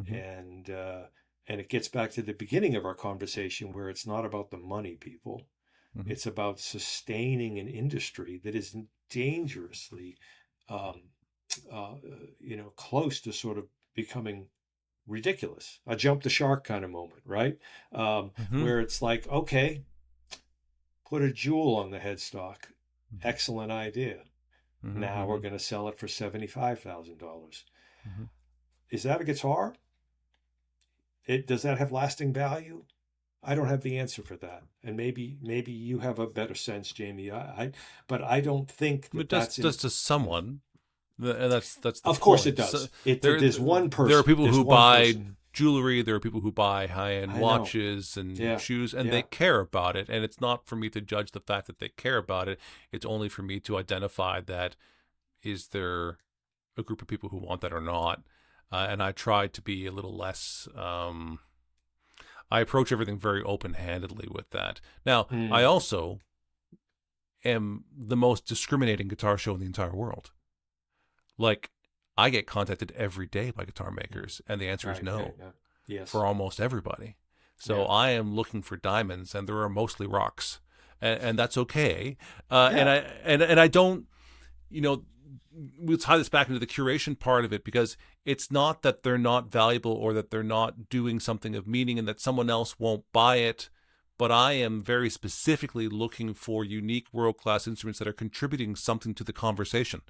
Speaker 1: Mm-hmm.
Speaker 2: and it gets back to the beginning of our conversation where it's not about the money, people.
Speaker 1: Mm-hmm.
Speaker 2: It's about sustaining an industry that is dangerously, um, close to sort of becoming ridiculous, a jump the shark kind of moment, right?
Speaker 1: Mm-hmm.
Speaker 2: Where it's like, okay, put a jewel on the headstock.
Speaker 1: Mm-hmm.
Speaker 2: Excellent idea. Now we're going to sell it for $75,000.
Speaker 1: Mm-hmm.
Speaker 2: Is that a guitar? Does that have lasting value? I don't have the answer for that, and maybe you have a better sense, Jamie. But I don't think
Speaker 1: It
Speaker 2: that's
Speaker 1: does to someone. And that's the
Speaker 2: Of course it
Speaker 1: point. So
Speaker 2: does. There's one person.
Speaker 1: there are people
Speaker 2: There's
Speaker 1: who
Speaker 2: one
Speaker 1: buy
Speaker 2: person.
Speaker 1: jewelry. There are people who buy high-end
Speaker 2: I know.
Speaker 1: watches and
Speaker 2: Yeah.
Speaker 1: shoes, and
Speaker 2: Yeah.
Speaker 1: they care about it. And it's not for me to judge the fact that they care about it. It's only for me to identify that is there a group of people who want that or not. And I try to be a little less. I approach everything very open-handedly with that. Now, I also am the most discriminating guitar show in the entire world. Like, I get contacted every day by guitar makers, and the answer is no,
Speaker 2: Yes.
Speaker 1: for almost everybody. So
Speaker 2: Yeah.
Speaker 1: I am looking for diamonds, and there are mostly rocks, and that's okay.
Speaker 2: Yeah.
Speaker 1: And I don't, we'll tie this back into the curation part of it, because it's not that they're not valuable or that they're not doing something of meaning and that someone else won't buy it. But I am very specifically looking for unique world-class instruments that are contributing something to the conversation.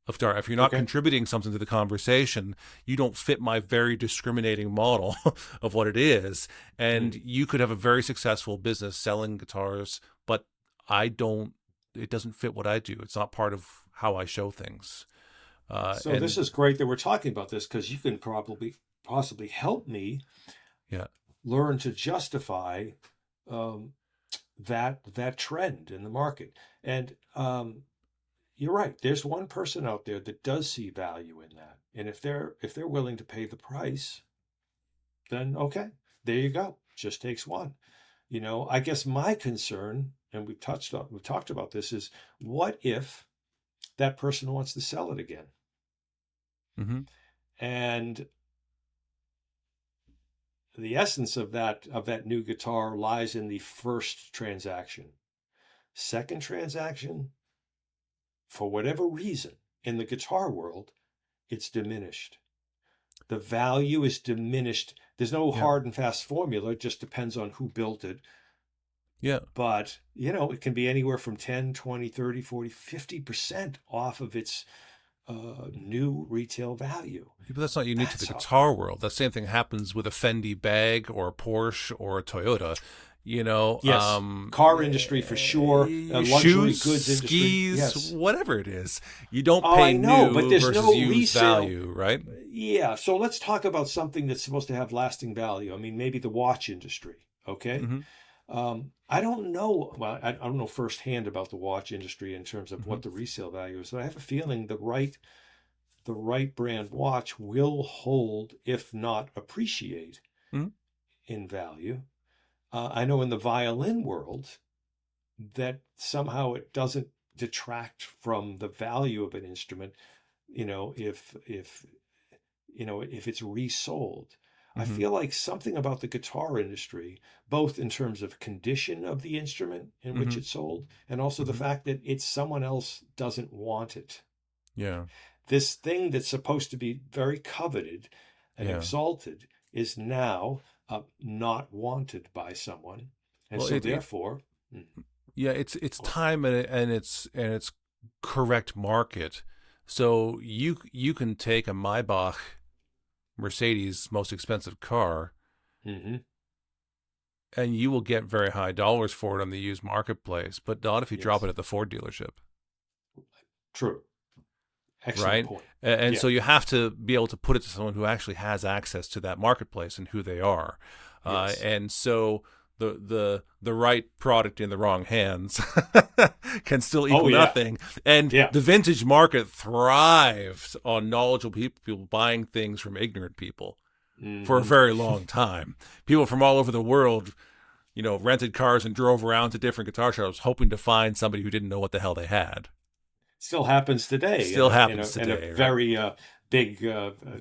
Speaker 1: Of guitar. If you're not contributing something to the conversation, you don't fit my very discriminating model of what it is. And you could have a very successful business selling guitars, but it doesn't fit what I do. It's not part of how I show things.
Speaker 2: So this is great that we're talking about this, because you can possibly help me learn to justify that trend in the market. And you're right. There's one person out there that does see value in that, and if they're willing to pay the price, then okay, there you go. Just takes one. I guess my concern, and we've talked about this, is what if that person wants to sell it again?
Speaker 1: Mm-hmm.
Speaker 2: And the essence of that new guitar lies in the first transaction. Second transaction, for whatever reason, in the guitar world, it's diminished. The value is diminished. There's no hard and fast formula. It just depends on who built it.
Speaker 1: Yeah.
Speaker 2: But, it can be anywhere from 10, 20, 30, 40, 50% off of its new retail value.
Speaker 1: But that's not unique to the guitar world. That same thing happens with a Fendi bag or a Porsche or a Toyota.
Speaker 2: Yes, car industry for sure, luxury
Speaker 1: shoes,
Speaker 2: goods industry,
Speaker 1: skis, whatever it is. You don't
Speaker 2: Oh,
Speaker 1: pay
Speaker 2: I know,
Speaker 1: new
Speaker 2: but there's
Speaker 1: versus
Speaker 2: no
Speaker 1: used
Speaker 2: resale
Speaker 1: value, right?
Speaker 2: Yeah, so let's talk about something that's supposed to have lasting value. I mean, maybe the watch industry. Okay, I don't know. Well, I don't know firsthand about the watch industry in terms of what the resale value is, but I have a feeling the right brand watch will hold, if not appreciate, in value. I know in the violin world that somehow it doesn't detract from the value of an instrument, if it's resold. I
Speaker 1: Mm-hmm.
Speaker 2: feel like something about the guitar industry, both in terms of condition of the instrument in which
Speaker 1: Mm-hmm.
Speaker 2: it's sold, and also the
Speaker 1: Mm-hmm.
Speaker 2: fact that it's someone else doesn't want it.
Speaker 1: Yeah.
Speaker 2: This thing that's supposed to be very coveted and
Speaker 1: Yeah.
Speaker 2: exalted is now not wanted by someone, and
Speaker 1: Well,
Speaker 2: so therefore,
Speaker 1: yeah, it's
Speaker 2: go
Speaker 1: time and it's correct market. So you can take a Maybach Mercedes most expensive car
Speaker 2: hmm
Speaker 1: and you will get very high dollars for it on the used marketplace, but not if you drop it
Speaker 2: yes,
Speaker 1: at the Ford dealership,
Speaker 2: true, excellent
Speaker 1: right?
Speaker 2: point.
Speaker 1: And
Speaker 2: Yeah,
Speaker 1: so you have to be able to put it to someone who actually has access to that marketplace and who they are.
Speaker 2: yes,
Speaker 1: And so the right product in the wrong hands can still
Speaker 2: oh
Speaker 1: equal
Speaker 2: yeah,
Speaker 1: nothing. And
Speaker 2: yeah.
Speaker 1: the vintage market thrives on knowledgeable people buying things from ignorant people for a
Speaker 2: hmm
Speaker 1: very long time. People from all over the world, rented cars and drove around to different guitar shops hoping to find somebody who didn't know what the hell they had.
Speaker 2: Still happens today in
Speaker 1: Still
Speaker 2: a in a
Speaker 1: happens
Speaker 2: in a
Speaker 1: today, right?
Speaker 2: very big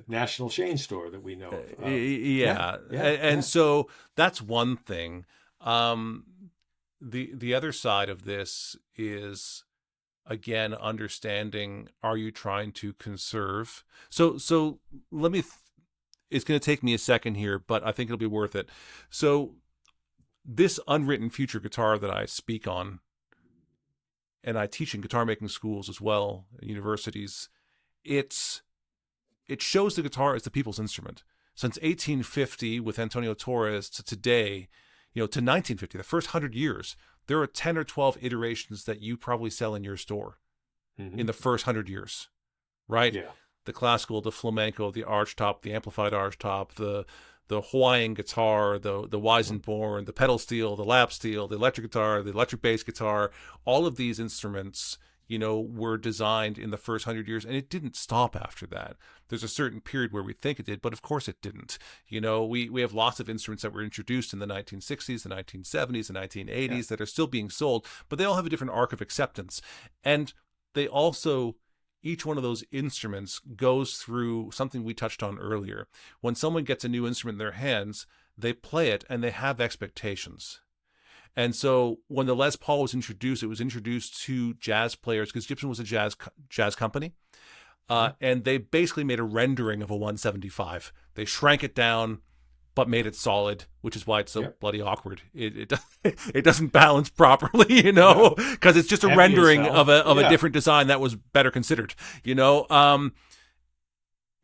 Speaker 2: national chain store that we know of. Yeah,
Speaker 1: Yeah,
Speaker 2: yeah,
Speaker 1: and
Speaker 2: yeah.
Speaker 1: so that's one thing. Um, the other side of this is again understanding: are you trying to conserve? So let me. It's going to take me a second here, but I think it'll be worth it. So this unwritten future guitar that I speak on, and I teach in guitar making schools as well, universities. It's it shows the guitar as the people's instrument. Since 1850 with Antonio Torres to today, to 1950, the first 100 years, there are 10 or 12 iterations that you probably sell in your store
Speaker 2: hmm
Speaker 1: in the first 100 years, right?
Speaker 2: Yeah,
Speaker 1: The classical, the flamenco, the arch top, the amplified arch top, the Hawaiian guitar, the Weissenborn, the pedal steel, the lap steel, the electric guitar, the electric bass guitar, all of these instruments, were designed in the first 100 years, and it didn't stop after that. There's a certain period where we think it did, but of course it didn't. We have lots of instruments that were introduced in the 1960s, the 1970s, the
Speaker 2: yeah.
Speaker 1: 1980s that are still being sold, but they all have a different arc of acceptance. And they also, each one of those instruments goes through something we touched on earlier. When someone gets a new instrument in their hands, they play it and they have expectations. And so when the Les Paul was introduced, it was introduced to jazz players because Gibson was a jazz company.
Speaker 2: Mhm.
Speaker 1: And they basically made a rendering of a 175. They shrank it down, but made it solid, which is why it's so
Speaker 2: Yep.
Speaker 1: bloody awkward. It doesn't balance properly,
Speaker 2: No,
Speaker 1: because it's just a
Speaker 2: heavy as
Speaker 1: rendering
Speaker 2: hell.
Speaker 1: of a
Speaker 2: Yeah.
Speaker 1: different design that was better considered,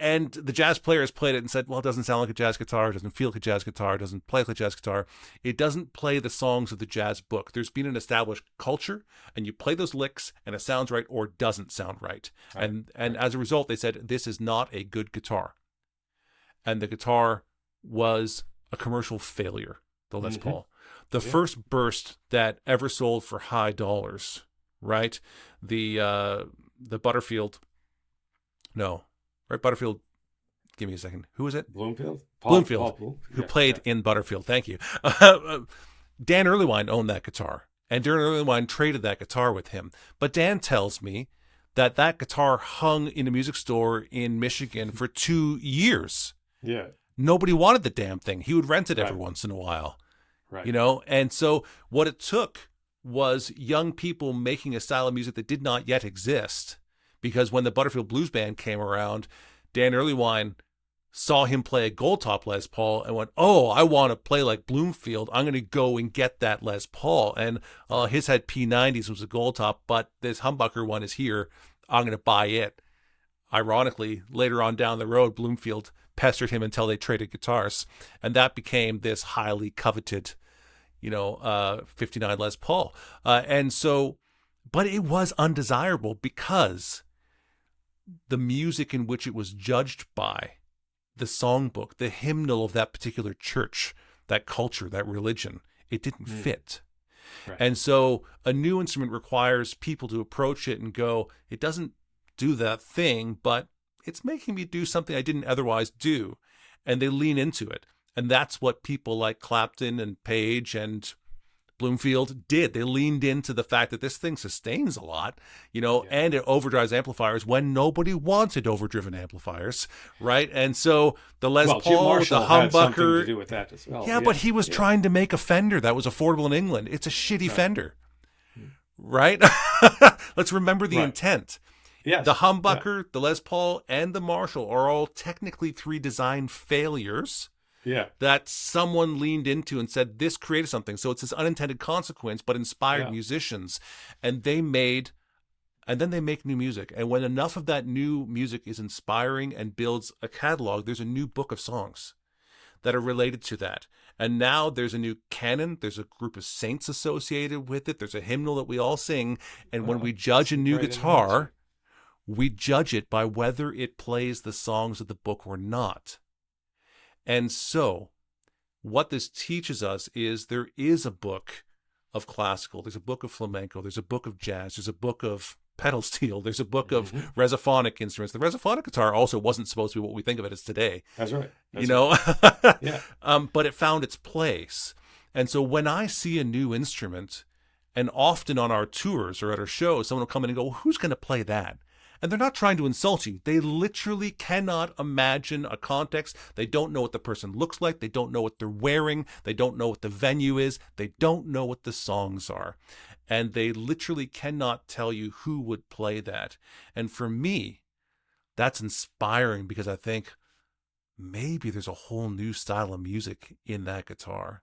Speaker 1: and the jazz players played it and said, well, it doesn't sound like a jazz guitar. It doesn't feel like a jazz guitar. It doesn't play like a jazz guitar. It doesn't play the songs of the jazz book. There's been an established culture, and you play those licks, and it sounds right or doesn't sound right.
Speaker 2: Right.
Speaker 1: And as a result, they said, this is not a good guitar. And the guitar was a commercial failure, the Les
Speaker 2: hmm
Speaker 1: Paul. The
Speaker 2: Yeah.
Speaker 1: first burst that ever sold for high dollars, right? The Butterfield, no, right? Butterfield, give me a second. Who is it?
Speaker 2: Bloomfield? Paul
Speaker 1: Bloomfield,
Speaker 2: Bloom.
Speaker 1: who
Speaker 2: Yeah,
Speaker 1: played
Speaker 2: yeah.
Speaker 1: in Butterfield. Thank you. Dan Earlywine owned that guitar, and Dan Earlywine traded that guitar with him. But Dan tells me that guitar hung in a music store in Michigan for 2 years.
Speaker 2: Yeah.
Speaker 1: Nobody wanted the damn thing. He would rent it every
Speaker 2: Right.
Speaker 1: once in a while,
Speaker 2: Right.
Speaker 1: And so what it took was young people making a style of music that did not yet exist. Because when the Butterfield Blues Band came around, Dan Earlywine saw him play a gold top Les Paul and went, oh, I want to play like Bloomfield. I'm going to go and get that Les Paul. And his had P90s, was a gold top, but this humbucker one is here. I'm going to buy it. Ironically, later on down the road, Bloomfield pestered him until they traded guitars. And that became this highly coveted, 59 Les Paul. But it was undesirable because the music in which it was judged by, the songbook, the hymnal of that particular church, that culture, that religion, it didn't fit.
Speaker 2: Right.
Speaker 1: And so a new instrument requires people to approach it and go, it doesn't do that thing, but it's making me do something I didn't otherwise do. And they lean into it. And that's what people like Clapton and Page and Bloomfield did. They leaned into the fact that this thing sustains a lot, and it overdrives amplifiers when nobody wanted overdriven amplifiers, right? And so the Les
Speaker 2: Jim
Speaker 1: Paul,
Speaker 2: Marshall
Speaker 1: the
Speaker 2: had something to
Speaker 1: humbucker,
Speaker 2: do with that as well.
Speaker 1: yeah, but he was trying to make a Fender that was affordable in England. It's a shitty Fender, right? Let's remember the intent.
Speaker 2: Yes.
Speaker 1: The humbucker, the Les Paul, and the Marshall are all technically 3 design failures.
Speaker 2: Yeah.
Speaker 1: That someone leaned into and said, this created something. So it's this unintended consequence, but inspired musicians. And then they make new music. And when enough of that new music is inspiring and builds a catalog, there's a new book of songs that are related to that. And now there's a new canon. There's a group of saints associated with it. There's a hymnal that we all sing. And when we judge a new guitar, we judge it by whether it plays the songs of the book or not. And so what this teaches us is there is a book of classical, there's a book of flamenco, there's a book of jazz, there's a book of pedal steel, there's a book of resophonic instruments. The resophonic guitar also wasn't supposed to be what we think of it as today.
Speaker 2: That's right.
Speaker 1: But it found its place. And so when I see a new instrument, and often on our tours or at our shows, someone will come in and go, well, who's going to play that? And they're not trying to insult you. They literally cannot imagine a context. They don't know what the person looks like. They don't know what they're wearing. They don't know what the venue is. They don't know what the songs are. And they literally cannot tell you who would play that. And for me, that's inspiring because I think maybe there's a whole new style of music in that guitar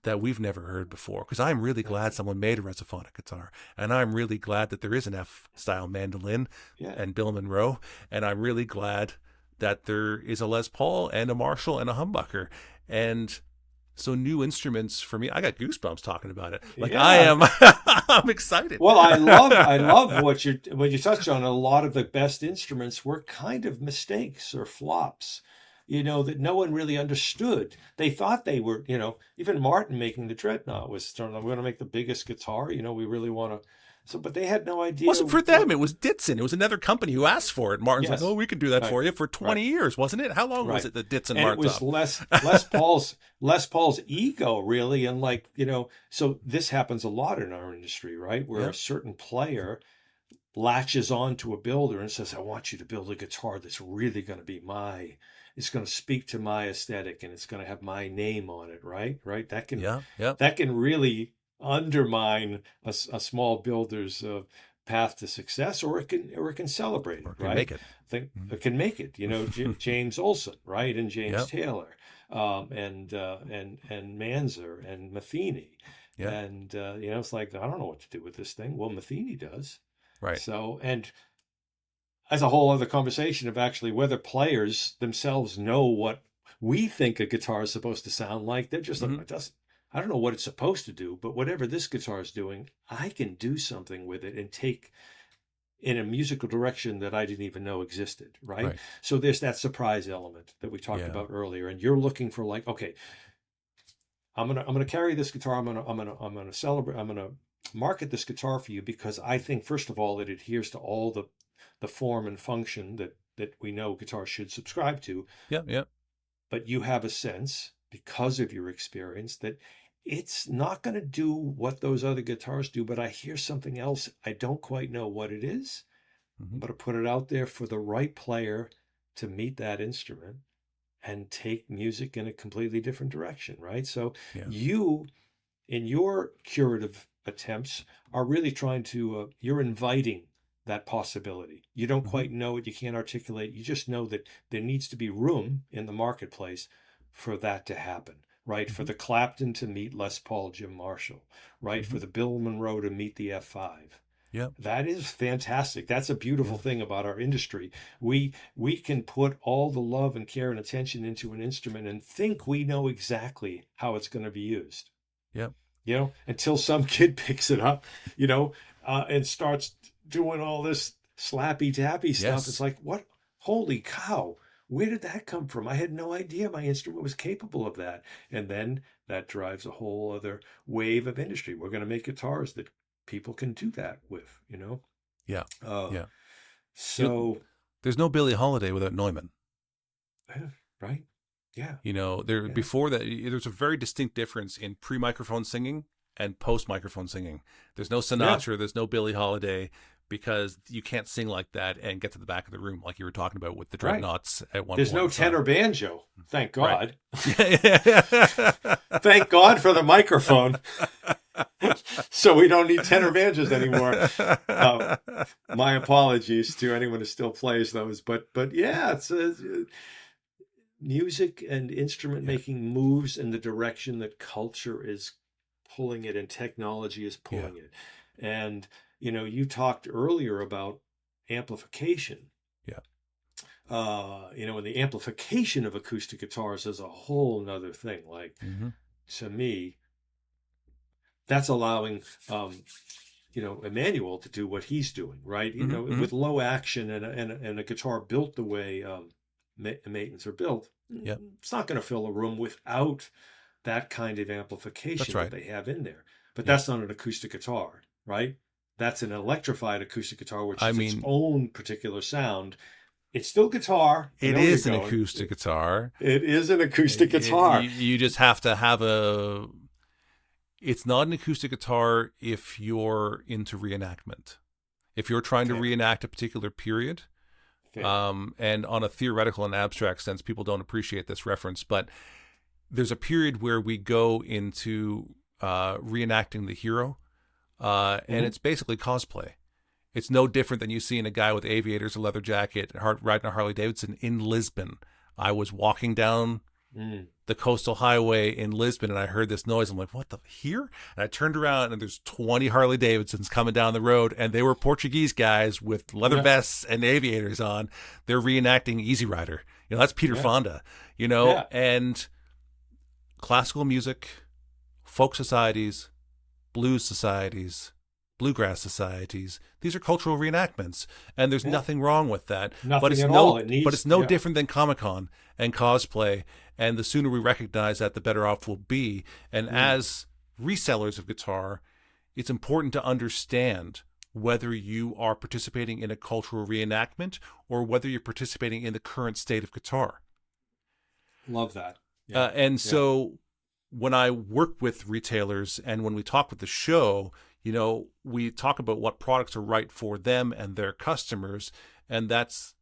Speaker 1: that we've never heard before, because I'm really glad someone made a resophonic guitar, and I'm really glad that there is an F-style mandolin and Bill Monroe, and I'm really glad that there is a Les Paul and a Marshall and a humbucker. And so new instruments for me, I got goosebumps talking about it. I am, I'm excited.
Speaker 2: Well, I love what you touched on. A lot of the best instruments were kind of mistakes or flops, that no one really understood. They thought they were, even Martin making the Dreadnought was, we're going to make the biggest guitar, we really want to. So, but they had no idea.
Speaker 1: It wasn't for them. It was Ditson. It was another company who asked for it. Martin's like, oh, we can do that for you for 20 years, wasn't it? How long was it that Ditson marked up?
Speaker 2: And it was Les Paul's ego, really. And so this happens a lot in our industry, right? Where a certain player latches on to a builder and says, I want you to build a guitar that's really going to be it's going to speak to my aesthetic and it's going to have my name on it, right? That can really undermine a small builder's path to success, or it can celebrate it, right?
Speaker 1: Make it.
Speaker 2: It can make it. James Olson, right, and James Taylor, and Manzer and Matheny, and it's like, I don't know what to do with this thing. Well, Matheny does,
Speaker 1: right?
Speaker 2: So, and that's a whole other conversation of actually whether players themselves know what we think a guitar is supposed to sound like. They're just like, I don't know what it's supposed to do, but whatever this guitar is doing, I can do something with it and take in a musical direction that I didn't even know existed, right? So there's that surprise element that we talked about earlier, and you're looking for okay, I'm gonna carry this guitar. I'm gonna celebrate. I'm gonna market this guitar for you because I think, first of all, it adheres to all the form and function that we know guitars should subscribe to. But you have a sense, because of your experience, that it's not going to do what those other guitars do, but I hear something else. I don't quite know what it is, but I put it out there for the right player to meet that instrument and take music in a completely different direction, right? So you, in your curative attempts, are really trying to, you're inviting that possibility. You don't quite know it, you can't articulate, you just know that there needs to be room in the marketplace for that to happen, right? For the Clapton to meet Les Paul, Jim Marshall, right? For the Bill Monroe to meet the F5. That is fantastic. That's a beautiful thing about our industry. We can put all the love and care and attention into an instrument and think we know exactly how it's going to be used. Until some kid picks it up, and starts doing all this slappy tappy stuff. It's like, what? Holy cow. Where did that come from? I had no idea my instrument was capable of that. And then that drives a whole other wave of industry. We're going to make guitars that people can do that with, So
Speaker 1: there's no Billie Holiday without Neumann.
Speaker 2: Right. Yeah.
Speaker 1: You know, there
Speaker 2: Yeah.
Speaker 1: before that, there's a very distinct difference in pre-microphone singing and post-microphone singing. There's no
Speaker 2: Yeah.
Speaker 1: Sinatra, there's no Billie Holiday, because you can't sing like that and get to the back of the room like you were talking about with the
Speaker 2: Right.
Speaker 1: Dreadnoughts at one
Speaker 2: There's
Speaker 1: point
Speaker 2: no
Speaker 1: in time.
Speaker 2: tenor banjo. Thank
Speaker 1: Right.
Speaker 2: God. Thank God for the microphone. So we don't need tenor banjos anymore. My apologies to anyone who still plays those, but yeah, it's music and instrument
Speaker 1: Yeah.
Speaker 2: making moves in the direction that culture is pulling it and technology is pulling it. And you talked earlier about amplification.
Speaker 1: Yeah.
Speaker 2: And the amplification of acoustic guitars is a whole nother thing. Like, to me, that's allowing Emmanuel to do what he's doing, right? With low action and a guitar built the way Maitons are built, it's not going to fill a room without that kind of amplification that they have in there. But that's not an acoustic guitar, right? That's an electrified acoustic guitar, which is its own particular sound. It's still guitar.
Speaker 1: It is an acoustic guitar.
Speaker 2: It is an acoustic guitar.
Speaker 1: You just have to have it's not an acoustic guitar if you're into reenactment. If you're trying to reenact a particular period, and on a theoretical and abstract sense, people don't appreciate this reference, but there's a period where we go into reenacting the hero, and it's basically cosplay. It's no different than you seeing a guy with aviators, a leather jacket, riding a Harley Davidson in Lisbon. I was walking down the coastal highway in Lisbon, and I heard this noise. I'm like, what the, here? And I turned around, and there's 20 Harley Davidsons coming down the road, and they were Portuguese guys with leather vests and aviators on. They're reenacting Easy Rider. That's Peter Fonda, and classical music, folk societies, blues societies, bluegrass societies. These are cultural reenactments, and there's nothing wrong with that.
Speaker 2: Nothing at all.
Speaker 1: But it's no different than Comic-Con and cosplay. And the sooner we recognize that, the better off we'll be. And as resellers of guitar, it's important to understand whether you are participating in a cultural reenactment or whether you're participating in the current state of guitar.
Speaker 2: Love that.
Speaker 1: So when I work with retailers and when we talk with the show, we talk about what products are right for them and their customers. And that's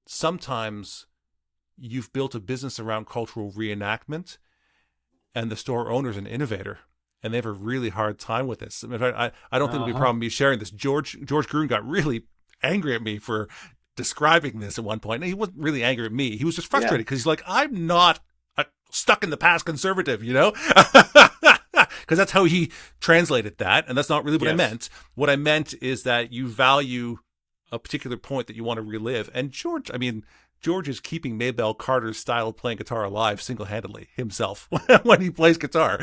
Speaker 1: sometimes you've built a business around cultural reenactment and the store owner's an innovator and they have a really hard time with this. In fact, I don't think it'll be a problem me sharing this. George Gruen got really angry at me for describing this at one point. And he wasn't really angry at me. He was just frustrated because he's like, I'm not a stuck in the past conservative, because that's how he translated that. And that's not really what I meant. What I meant is that you value a particular point that you want to relive. And George is keeping Maybelle Carter's style of playing guitar alive single-handedly himself when he plays guitar.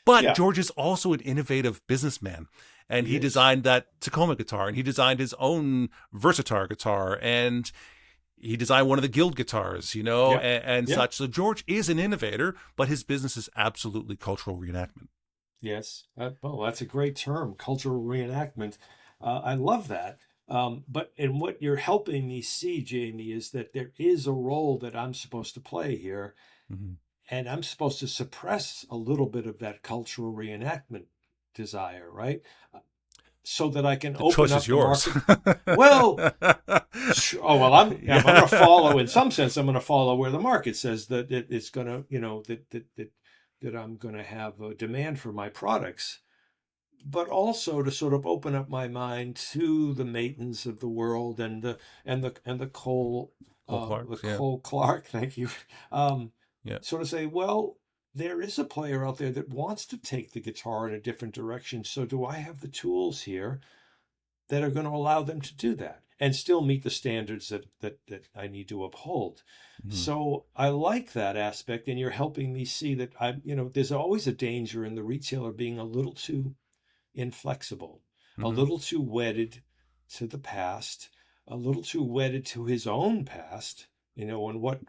Speaker 1: But George is also an innovative businessman. And he designed that Tacoma guitar, and he designed his own Versatar guitar, and he designed one of the Guild guitars, and such. So George is an innovator, but his business is absolutely cultural reenactment.
Speaker 2: Yes. That's a great term, cultural reenactment. I love that. But what you're helping me see, Jamie, is that there is a role that I'm supposed to play here. And I'm supposed to suppress a little bit of that cultural reenactment desire, right? So that I can open up the market. Well, I'm going to follow. In some sense, I'm going to follow where the market says that it's going to, that I'm going to have a demand for my products, but also to sort of open up my mind to the Maitons of the world and the Cole Clark. Thank you. Sort of say, well, there is a player out there that wants to take the guitar in a different direction. So do I have the tools here that are going to allow them to do that and still meet the standards that I need to uphold? So I like that aspect, and you're helping me see that there's always a danger in the retailer being a little too inflexible, a little too wedded to the past, a little too wedded to his own past, and what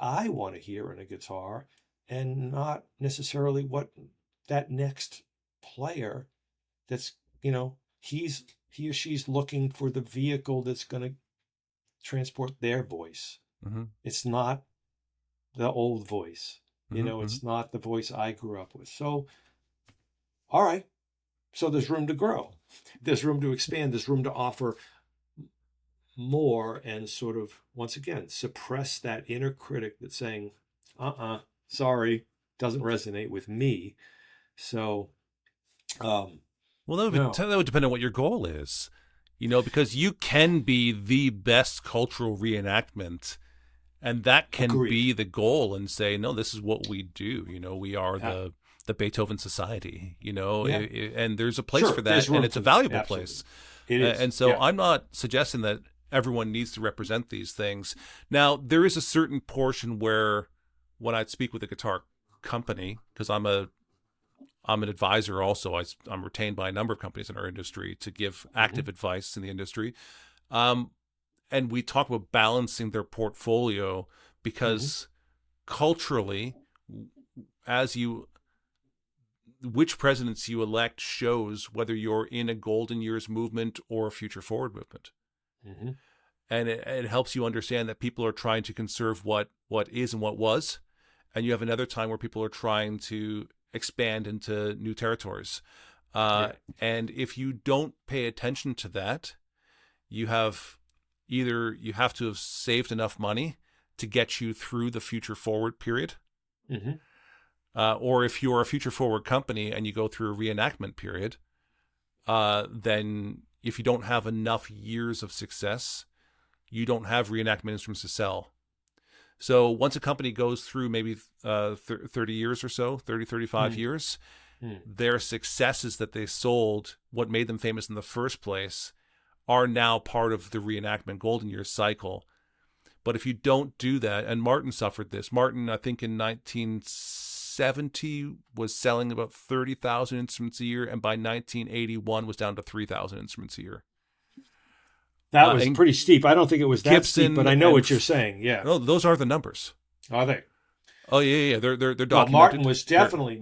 Speaker 2: I want to hear in a guitar, and not necessarily what that next player that's, he or she's looking for the vehicle that's going to transport their voice.
Speaker 1: Mm-hmm.
Speaker 2: It's not the old voice.
Speaker 1: Mm-hmm.
Speaker 2: It's not the voice I grew up with. So, all right. So there's room to grow. There's room to expand. There's room to offer more and sort of, once again, suppress that inner critic that's saying, sorry, doesn't resonate with me. So,
Speaker 1: Well,
Speaker 2: no,
Speaker 1: that would depend on what your goal is, because you can be the best cultural reenactment, and that can
Speaker 2: agreed.
Speaker 1: be the goal, and say, no, this is what we do. We are
Speaker 2: Yeah,
Speaker 1: the Beethoven Society,
Speaker 2: yeah,
Speaker 1: and there's a place for
Speaker 2: sure.
Speaker 1: that,
Speaker 2: There's
Speaker 1: and
Speaker 2: room
Speaker 1: it's a
Speaker 2: for that.
Speaker 1: valuable
Speaker 2: Absolutely.
Speaker 1: place.
Speaker 2: It is.
Speaker 1: And so
Speaker 2: Yeah.
Speaker 1: I'm not suggesting that everyone needs to represent these things. Now, there is a certain portion where when I speak with a guitar company, because I'm an advisor also. I'm retained by a number of companies in our industry to give
Speaker 2: Mm-hmm.
Speaker 1: active advice in the industry. Um, and we talk about balancing their portfolio
Speaker 2: Mm-hmm.
Speaker 1: because culturally, as you which presidents you elect shows whether you're in a golden years movement or a future forward movement.
Speaker 2: Mm-hmm.
Speaker 1: And it helps you understand that people are trying to conserve what is and what was, and you have another time where people are trying to expand into new territories.
Speaker 2: Yeah.
Speaker 1: And if you don't pay attention to that, you have you have to have saved enough money to get you through the future forward period,
Speaker 2: Mm-hmm.
Speaker 1: or if you're a future forward company and you go through a reenactment period, then if you don't have enough years of success, you don't have reenactment instruments to sell. So once a company goes through maybe 30 years or so, 30, 35
Speaker 2: Mm-hmm.
Speaker 1: years,
Speaker 2: Mm-hmm.
Speaker 1: their successes that they sold, what made them famous in the first place, are now part of the reenactment golden years cycle. But if you don't do that, and Martin suffered this. Martin, I think in 1970 was selling about 30,000 instruments a year, and by 1981 was down to 3,000 instruments a year.
Speaker 2: That was
Speaker 1: And
Speaker 2: pretty steep. I don't think it was that steep, but
Speaker 1: Gibson
Speaker 2: I know what you're saying. Yeah.
Speaker 1: no, those are the numbers.
Speaker 2: Are they?
Speaker 1: Oh yeah, they're
Speaker 2: Well,
Speaker 1: documented.
Speaker 2: Martin was definitely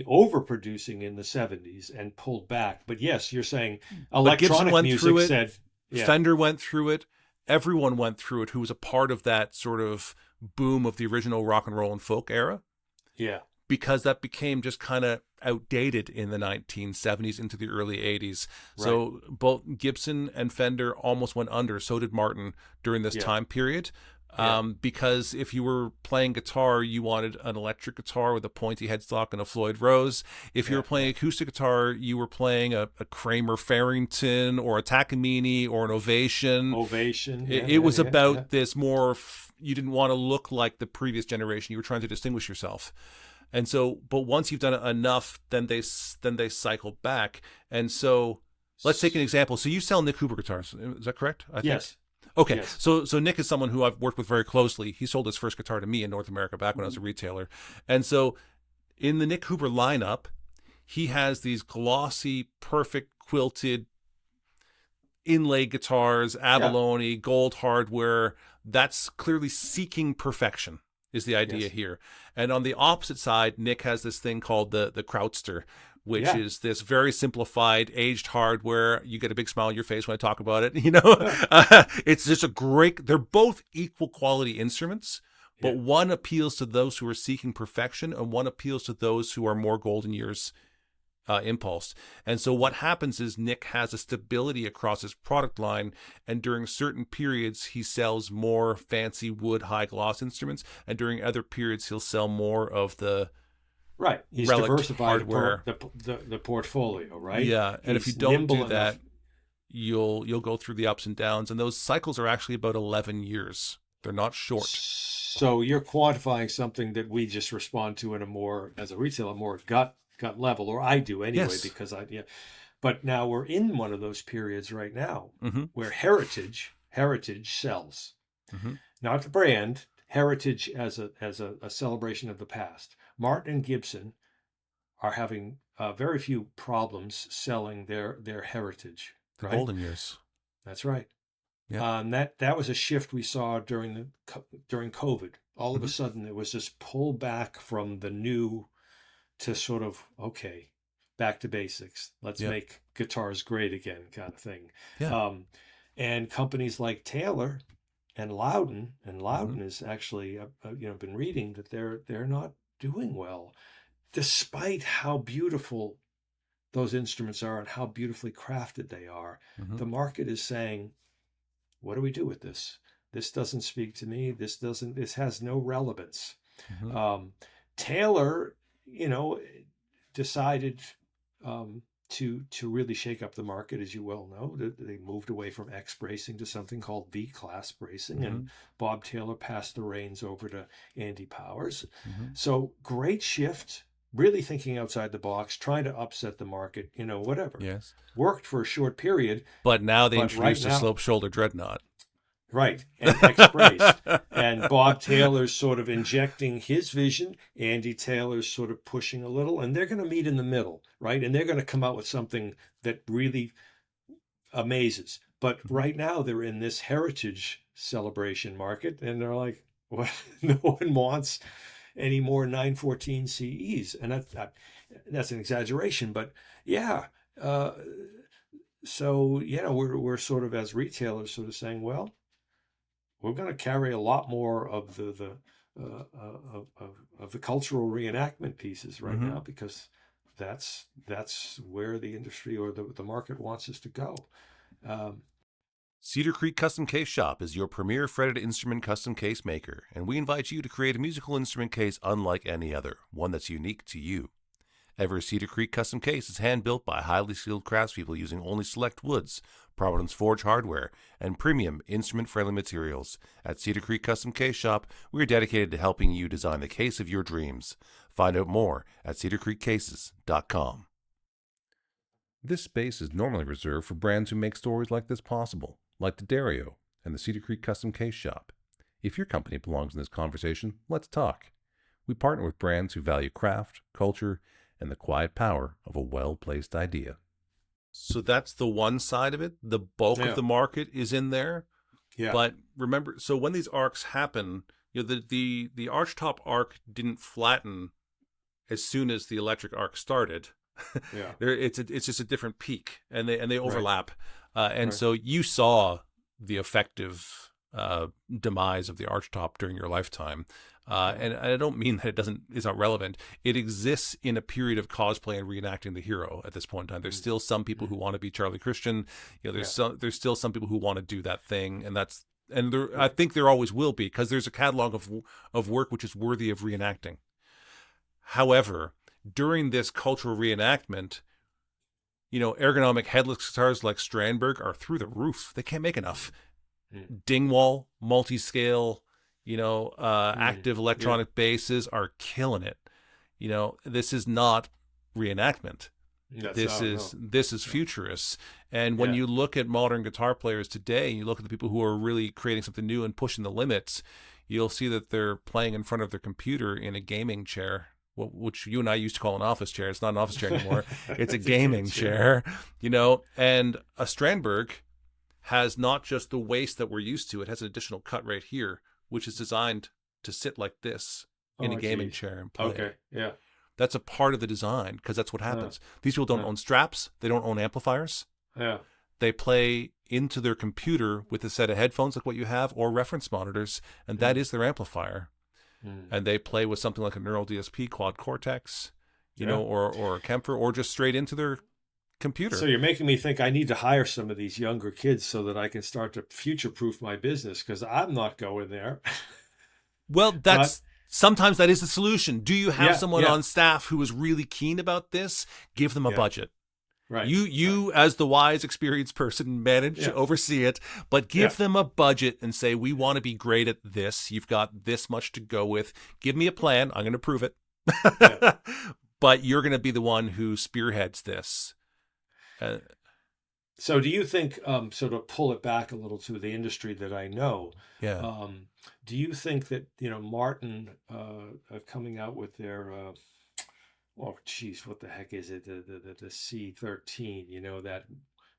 Speaker 2: overproducing in the 70s and pulled back. But yes, you're saying
Speaker 1: But Gibson
Speaker 2: electronic
Speaker 1: went
Speaker 2: music
Speaker 1: through it.
Speaker 2: said, yeah,
Speaker 1: Fender went through it. Everyone went through it who was a part of that sort of boom of the original rock and roll and folk era,
Speaker 2: yeah,
Speaker 1: because that became just kind of outdated in the 1970s into the early 80s.
Speaker 2: right.
Speaker 1: So both Gibson and Fender almost went under. So did Martin during this
Speaker 2: Yeah,
Speaker 1: time period.
Speaker 2: yeah,
Speaker 1: Because if you were playing guitar, you wanted an electric guitar with a pointy headstock and a Floyd Rose. If you
Speaker 2: yeah,
Speaker 1: were playing acoustic guitar, you were playing a Kramer Farrington or a Takamine or an Ovation.
Speaker 2: Ovation.
Speaker 1: It,
Speaker 2: Yeah,
Speaker 1: it
Speaker 2: yeah,
Speaker 1: was
Speaker 2: yeah, yeah.
Speaker 1: about this more, you didn't want to look like the previous generation. You were trying to distinguish yourself. And so, but once you've done it enough, then they cycle back. And so, let's take an example. So you sell Nick Hooper guitars, is that correct? I think.
Speaker 2: Yes,
Speaker 1: Okay,
Speaker 2: yes.
Speaker 1: so Nick is someone who I've worked with very closely. He sold his first guitar to me in North America back when I was a retailer, and so in the Nick Hooper lineup, he has these glossy, perfect quilted inlay guitars,
Speaker 2: Yeah,
Speaker 1: abalone, gold hardware. That's clearly seeking perfection, is the idea
Speaker 2: yes,
Speaker 1: here. And on the opposite side, Nick has this thing called the Krautster, which
Speaker 2: yeah.
Speaker 1: is this very simplified, aged hardware. You get a big smile on your face when I talk about it.
Speaker 2: Huh.
Speaker 1: It's just a great. They're both equal quality instruments,
Speaker 2: Yeah,
Speaker 1: but one appeals to those who are seeking perfection, and one appeals to those who are more golden years impulse. And so what happens is Nick has a stability across his product line, and during certain periods he sells more fancy wood high gloss instruments, and during other periods he'll sell more of the
Speaker 2: right. He's
Speaker 1: relic
Speaker 2: diversified
Speaker 1: hardware.
Speaker 2: the portfolio, right?
Speaker 1: Yeah, and if you
Speaker 2: He's
Speaker 1: don't do
Speaker 2: nimble enough.
Speaker 1: that, you'll go through the ups and downs, and those cycles are actually about 11 years. They're not short.
Speaker 2: So you're quantifying something that we just respond to in a more, as a retailer, more gut level, or I do anyway,
Speaker 1: Yes.
Speaker 2: because yeah. But now we're in one of those periods right now
Speaker 1: Mm-hmm.
Speaker 2: where heritage sells,
Speaker 1: Mm-hmm.
Speaker 2: not the brand, heritage as a celebration of the past. Martin and Gibson are having very few problems selling their heritage.
Speaker 1: The
Speaker 2: Right,
Speaker 1: golden years.
Speaker 2: that's right.
Speaker 1: Yeah.
Speaker 2: That was a shift we saw during COVID. All of a
Speaker 1: Mm-hmm.
Speaker 2: sudden, there was this pull back from the new to sort of, okay, back to basics. Let's
Speaker 1: Yeah.
Speaker 2: make guitars great again, kind of thing.
Speaker 1: Yeah.
Speaker 2: And companies like Taylor
Speaker 1: Mm-hmm.
Speaker 2: Loudon is actually, been reading that they're not doing well, despite how beautiful those instruments are and how beautifully crafted they are.
Speaker 1: Mm-hmm.
Speaker 2: The market is saying, what do we do with this? This doesn't speak to me. This has no relevance.
Speaker 1: Mm-hmm.
Speaker 2: Um, Taylor, decided to really shake up the market, as you well know. They moved away from X bracing to something called V class bracing,
Speaker 1: Mm-hmm.
Speaker 2: and Bob Taylor passed the reins over to Andy Powers.
Speaker 1: Mm-hmm.
Speaker 2: So great shift, really thinking outside the box, trying to upset the market, whatever.
Speaker 1: Yes.
Speaker 2: Worked for a short period,
Speaker 1: But now they
Speaker 2: but right
Speaker 1: introduced a
Speaker 2: now,
Speaker 1: slope shoulder dreadnought.
Speaker 2: right, and X brace. And Bob Taylor's sort of injecting his vision. Andy Taylor's sort of pushing a little, and they're going to meet in the middle, right? And they're going to come out with something that really amazes. But
Speaker 1: Mhm.
Speaker 2: right now, they're in this heritage celebration market, and they're like, well, no one wants any more 914 CEs. And that's an exaggeration, but yeah. So, we're sort of, as retailers, sort of saying, well, we're going to carry a lot more of the cultural reenactment pieces right
Speaker 1: Mm-hmm.
Speaker 2: now, because that's where the industry or the market wants us to go. Um,
Speaker 1: Cedar Creek Custom Case Shop is your premier fretted instrument custom case maker, and we invite you to create a musical instrument case unlike any other, one that's unique to you. Every Cedar Creek custom case is hand-built by highly skilled craftspeople using only select woods, Provenance Forge hardware, and premium instrument-friendly materials. At Cedar Creek Custom Case Shop, we are dedicated to helping you design the case of your dreams. Find out more at cedarcreekcases.com. This space is normally reserved for brands who make stories like this possible, like D'Addario and the Cedar Creek Custom Case Shop. If your company belongs in this conversation, let's talk. We partner with brands who value craft, culture, and the quiet power of a well-placed idea. So that's the one side of it. The bulk of
Speaker 2: yeah,
Speaker 1: the market is in there.
Speaker 2: yeah,
Speaker 1: But remember, so when these arcs happen, the archtop arc didn't flatten as soon as the electric arc started.
Speaker 2: yeah,
Speaker 1: It's just a different peak, and they
Speaker 2: right,
Speaker 1: overlap, and
Speaker 2: right,
Speaker 1: so you saw the effective demise of the archtop during your lifetime.
Speaker 2: yeah,
Speaker 1: And I don't mean that is not relevant. It exists in a period of cosplay and reenacting the hero at this point in time. There's
Speaker 2: mm,
Speaker 1: still some people who
Speaker 2: mm,
Speaker 1: want to be Charlie Christian.
Speaker 2: yeah,
Speaker 1: There's still some people who want to do that thing, and I
Speaker 2: right,
Speaker 1: think there always will be, because there's a catalog of work which is worthy of reenacting. However, during this cultural reenactment, ergonomic headless guitars like Strandberg are through the roof. They can't make enough.
Speaker 2: mm,
Speaker 1: Dingwall, multi-scale,
Speaker 2: mm,
Speaker 1: active
Speaker 2: yeah,
Speaker 1: electronic basses are killing it. This is not reenactment.
Speaker 2: that's
Speaker 1: This
Speaker 2: no,
Speaker 1: is
Speaker 2: no,
Speaker 1: this is
Speaker 2: no,
Speaker 1: futurists. And when
Speaker 2: yeah,
Speaker 1: you look at modern guitar players today, you look at the people who are really creating something new and pushing the limits, you'll see that they're playing in front of their computer in a gaming chair, which you and I used to call an office chair. It's not an office chair anymore. It's a
Speaker 2: that's a good
Speaker 1: gaming
Speaker 2: chair.
Speaker 1: chair, and a Strandberg has not just the waist that we're used to, it has an additional cut right here, which is designed to sit like this in a
Speaker 2: Oh,
Speaker 1: gaming
Speaker 2: geez.
Speaker 1: chair and play.
Speaker 2: Okay, yeah,
Speaker 1: That's a part of the design, because that's what
Speaker 2: yeah,
Speaker 1: happens. These people don't
Speaker 2: yeah,
Speaker 1: own straps. They don't own amplifiers.
Speaker 2: yeah,
Speaker 1: They play into their computer with a set of headphones like what you have, or reference monitors, and that
Speaker 2: mm,
Speaker 1: is their amplifier.
Speaker 2: mm,
Speaker 1: And they play with something like a Neural DSP Quad Cortex,
Speaker 2: yeah.
Speaker 1: or a Kempfer, or just straight into their
Speaker 2: So
Speaker 1: computer.
Speaker 2: you're making me think I need to hire some of these younger kids so that I can start to future-proof my business, because I'm not going there.
Speaker 1: Well,
Speaker 2: But
Speaker 1: sometimes that is the solution. Do you have
Speaker 2: yeah,
Speaker 1: someone
Speaker 2: yeah,
Speaker 1: on staff who is really keen about this? Give them a
Speaker 2: yeah,
Speaker 1: budget.
Speaker 2: right, right,
Speaker 1: You as the wise, experienced person, manage to
Speaker 2: yeah,
Speaker 1: oversee it, but
Speaker 2: yeah,
Speaker 1: give them a budget and say, we want to be great at this. You've got this much to go with. Give me a plan. I'm going to prove it.
Speaker 2: yeah.
Speaker 1: But you're going to be the one who spearheads this. Uh,
Speaker 2: So do you think, sort of pull it back a little to the industry that I know,
Speaker 1: yeah.
Speaker 2: um, do you think that, Martin, coming out with their, oh, geez, what the heck is it? The C13, that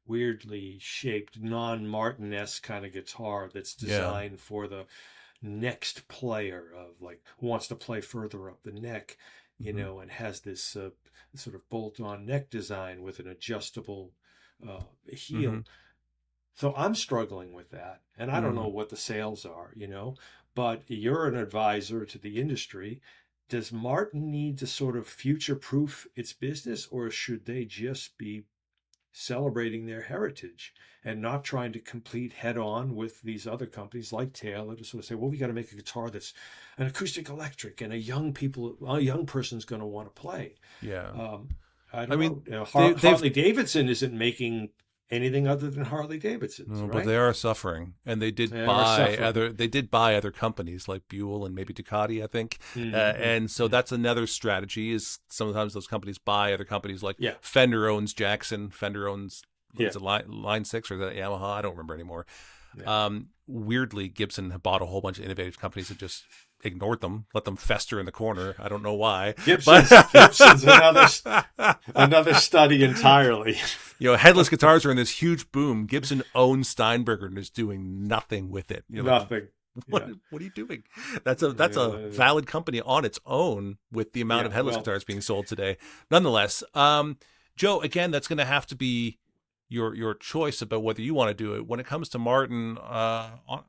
Speaker 2: weirdly shaped, non-Martin-esque kind of guitar that's
Speaker 1: Yeah.
Speaker 2: designed for the next player, of like, who wants to play further up the neck,
Speaker 1: Hmm.
Speaker 2: and has this sort of bolt-on neck design with an adjustable
Speaker 1: Hmm.
Speaker 2: heel. So I'm struggling with that. And I don't know what the sales are, but you're an advisor to the industry. Does Martin need to sort of future proof its business, or should they just be celebrating their heritage and not trying to compete head on with these other companies like Taylor to sort of say, well, we got to make a guitar that's an acoustic electric and a young person's going to want to play.
Speaker 1: Yeah.
Speaker 2: I
Speaker 1: I
Speaker 2: don't
Speaker 1: mean,
Speaker 2: know.
Speaker 1: they've
Speaker 2: Harley Davidson isn't making anything other than Harley Davidsons,
Speaker 1: no,
Speaker 2: right?
Speaker 1: but they are suffering, and they did
Speaker 2: They are
Speaker 1: buy
Speaker 2: suffering.
Speaker 1: other companies like Buell and maybe Ducati, I think.
Speaker 2: Mm-hmm.
Speaker 1: And so that's another strategy. Is sometimes those companies buy other companies. Like
Speaker 2: Yeah,
Speaker 1: Fender owns Jackson. Fender owns
Speaker 2: yeah,
Speaker 1: is it Line 6 or is that Yamaha? I don't remember anymore.
Speaker 2: yeah.
Speaker 1: Weirdly, Gibson had bought a whole bunch of innovative companies and just ignored them, let them fester in the corner. I don't know why.
Speaker 2: Gibson's another study entirely.
Speaker 1: Headless guitars are in this huge boom. Gibson owns Steinberger and is doing nothing with it.
Speaker 2: Nothing.
Speaker 1: What are you doing? That's a valid company on its own with the amount of headless guitars being sold today. Nonetheless, Joe, again, that's going to have to be your choice about whether you want to do it. When it comes to Martin, I'll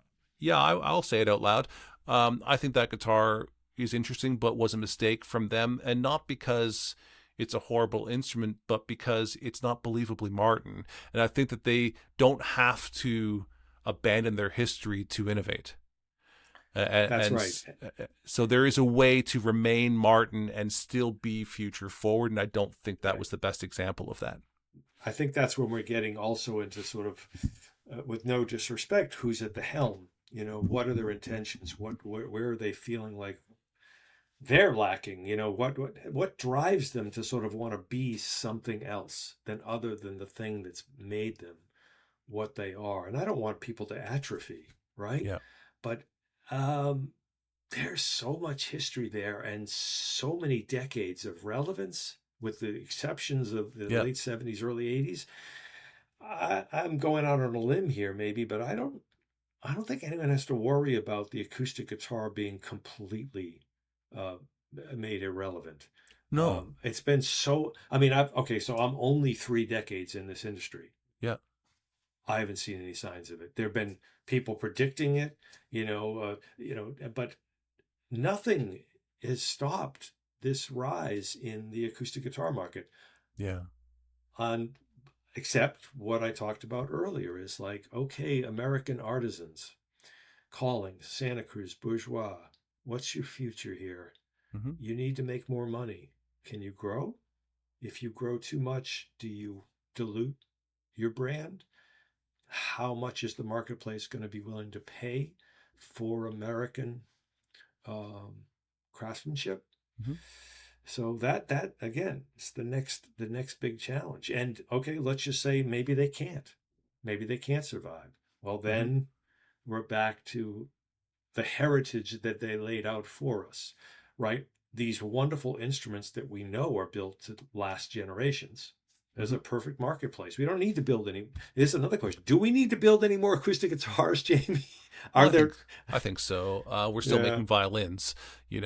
Speaker 1: say it out loud. I think that guitar is interesting, but was a mistake from them, and not because it's a horrible instrument, but because it's not believably Martin. And I think that they don't have to abandon their history to innovate.
Speaker 2: That's right.
Speaker 1: So there is a way to remain Martin and still be future forward, and I don't think that was the best example of that.
Speaker 2: I think that's when we're getting also into sort of, with no disrespect, who's at the helm. What are their intentions? Where are they feeling like they're lacking? What drives them to sort of want to be something else than other than the thing that's made them what they are? And I don't want people to atrophy, right?
Speaker 1: Yeah.
Speaker 2: But there's so much history there and so many decades of relevance, with the exceptions of the late 70s, early 80s. I'm going out on a limb here, maybe, but I don't think anyone has to worry about the acoustic guitar being completely made irrelevant.
Speaker 1: No.
Speaker 2: It's been so. I mean, so I'm only 3 decades in this industry.
Speaker 1: Yeah.
Speaker 2: I haven't seen any signs of it. There have been people predicting it, but nothing has stopped this rise in the acoustic guitar market.
Speaker 1: Yeah.
Speaker 2: Except what I talked about earlier is like, okay, American artisans, Collings, Santa Cruz, Bourgeois, what's your future here?
Speaker 1: Mm-hmm.
Speaker 2: You need to make more money. Can you grow? If you grow too much, do you dilute your brand? How much is the marketplace going to be willing to pay for American craftsmanship?
Speaker 1: Mm-hmm.
Speaker 2: So that again, it's the next big challenge. And okay, let's just say maybe they can't survive. Well, then we're back to the heritage that they laid out for us, right? These wonderful instruments that we know are built to last generations. There's a perfect marketplace. We don't need to build any. This is another question. Do we need to build any more acoustic guitars, Jamie? I
Speaker 1: think so. We're still making violins, even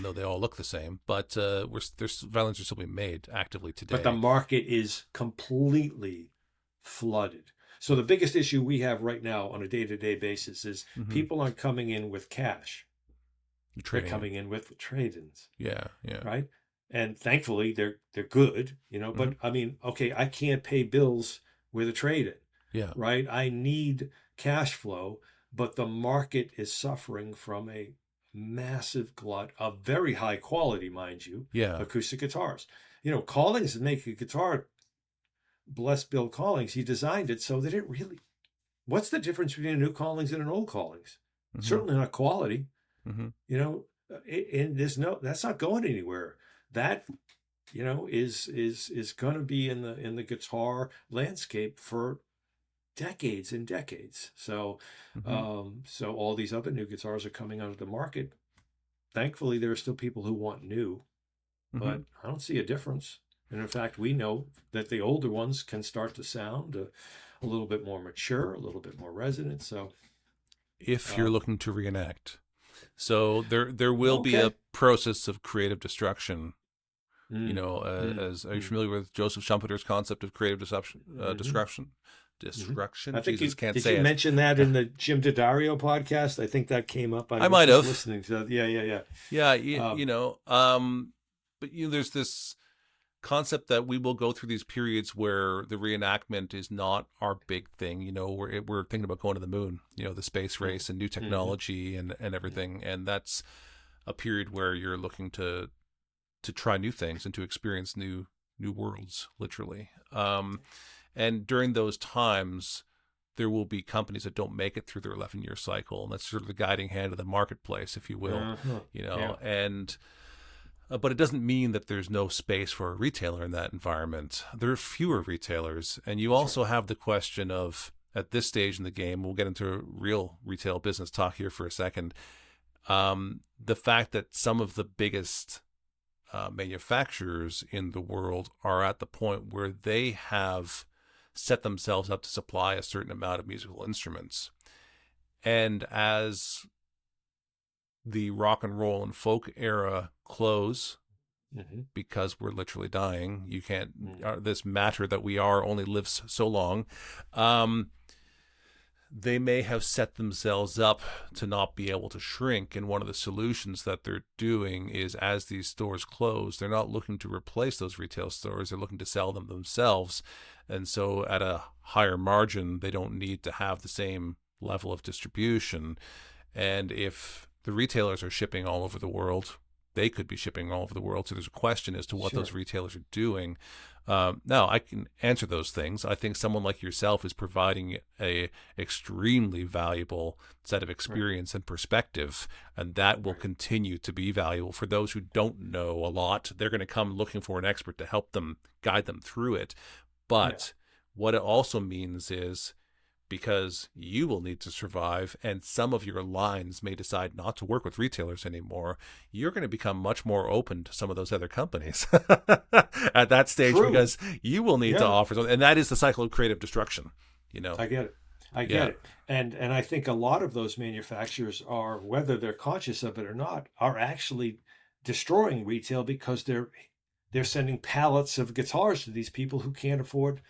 Speaker 1: though they all look the same. But violins are still being made actively today.
Speaker 2: But the market is completely flooded. So the biggest issue we have right now on a day-to-day basis is people aren't coming in with cash. They're coming in with trade-ins.
Speaker 1: Yeah.
Speaker 2: Right? And thankfully they're good, but I mean, okay, I can't pay bills with a trade-in.
Speaker 1: Yeah.
Speaker 2: Right? I need cash flow, but the market is suffering from a massive glut of very high quality, mind you, acoustic guitars. Collings is making a guitar, bless Bill Collings, he designed it so that it really, what's the difference between a new Collings and an old Collings? Certainly not quality. And that's not going anywhere. That is going to be in the guitar landscape for decades and decades. So so all these other new guitars are coming out of the market. Thankfully, there are still people who want new, but I don't see a difference. And in fact, we know that the older ones can start to sound a little bit more mature, a little bit more resonant. So
Speaker 1: if you're looking to reenact, so there will be a process of creative destruction. As are you familiar with Joseph Schumpeter's concept of creative destruction? destruction.
Speaker 2: I think
Speaker 1: Jesus, can't
Speaker 2: did
Speaker 1: say
Speaker 2: you
Speaker 1: it.
Speaker 2: mention that in the Jim DiDario podcast? I think that came up.
Speaker 1: I
Speaker 2: was
Speaker 1: might
Speaker 2: just
Speaker 1: have.
Speaker 2: listening to that. Yeah.
Speaker 1: Yeah, but there's this concept that we will go through these periods where the reenactment is not our big thing. We're thinking about going to the moon, the space race and new technology and everything. And that's a period where you're looking to try new things and to experience new worlds, literally. And during those times, there will be companies that don't make it through their 11-year cycle, and that's sort of the guiding hand of the marketplace, if you will. And but it doesn't mean that there's no space for a retailer in that environment. There are fewer retailers, and you also have the question of, at this stage in the game, we'll get into real retail business talk here for a second, the fact that some of the biggest manufacturers in the world are at the point where they have set themselves up to supply a certain amount of musical instruments. And as the rock and roll and folk era close, because we're literally dying, you can't, this matter that we are only lives so long, they may have set themselves up to not be able to shrink. And one of the solutions that they're doing is, as these stores close, they're not looking to replace those retail stores. They're looking to sell them themselves. And so at a higher margin, they don't need to have the same level of distribution. And if the retailers are shipping all over the world, they could be shipping all over the world. So there's a question as to what those retailers are doing. Now, I can answer those things. I think someone like yourself is providing a extremely valuable set of experience and perspective, and that will continue to be valuable for those who don't know a lot. They're going to come looking for an expert to help them, guide them through it. But what it also means is, because you will need to survive, and some of your lines may decide not to work with retailers anymore, you're going to become much more open to some of those other companies at that stage, because you will need to offer something. And that is the cycle of creative destruction. I
Speaker 2: get it. I get it. And I think a lot of those manufacturers are, whether they're conscious of it or not, are actually destroying retail, because they're sending pallets of guitars to these people who can't afford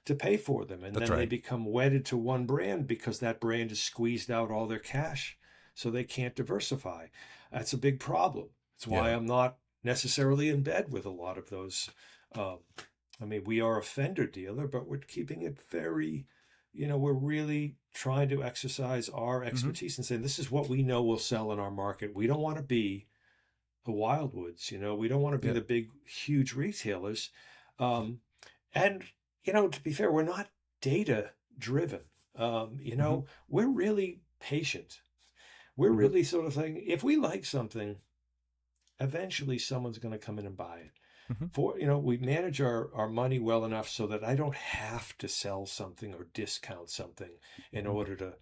Speaker 2: to pay for them. And they become wedded to one brand because that brand has squeezed out all their cash, so they can't diversify. That's a big problem. That's why I'm not necessarily in bed with a lot of those. We are a Fender dealer, but we're keeping it very, we're really trying to exercise our expertise and saying, this is what we know will sell in our market. We don't want to be the Wildwoods, we don't want to be the big, huge retailers. And to be fair, we're not data driven. We're really patient. We're really sort of saying, if we like something, eventually someone's going to come in and buy it. We manage our money well enough so that I don't have to sell something or discount something in order to,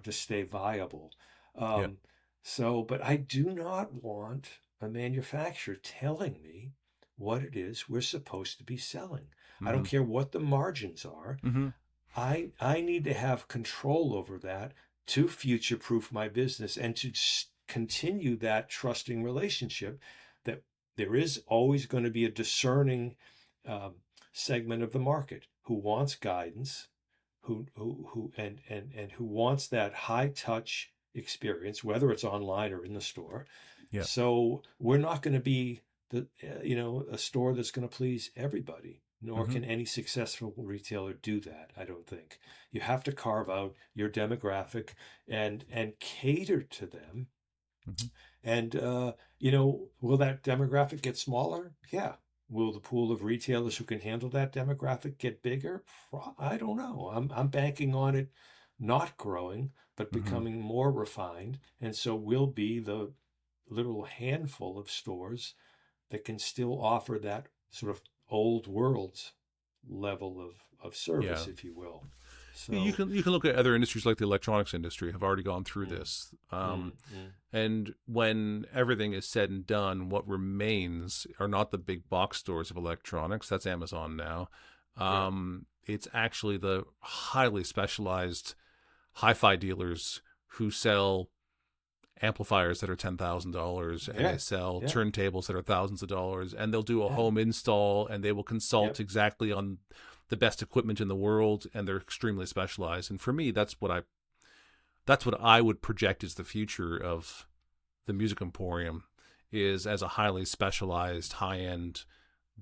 Speaker 2: to stay viable. But I do not want a manufacturer telling me what it is we're supposed to be selling. I don't care what the margins are. I need to have control over that to future-proof my business and to continue that trusting relationship, that there is always going to be a discerning segment of the market who wants guidance, who wants that high-touch experience, whether it's online or in the store. So we're not going to be a store that's going to please everybody. Nor can any successful retailer do that, I don't think. You have to carve out your demographic and cater to them. And, will that demographic get smaller? Yeah. Will the pool of retailers who can handle that demographic get bigger? I don't know. I'm banking on it not growing, but becoming more refined. And so we'll be the little handful of stores that can still offer that sort of old world's level of service, if you will. So
Speaker 1: you can look at other industries like the electronics industry have already gone through this. And when everything is said and done, what remains are not the big box stores of electronics. That's Amazon now. It's actually the highly specialized hi-fi dealers who sell amplifiers that are $10,000 and they sell turntables that are thousands of dollars, and they'll do a home install, and they will consult exactly on the best equipment in the world, and they're extremely specialized. And for me, that's what I would project as the future of the Music Emporium, is as a highly specialized, high-end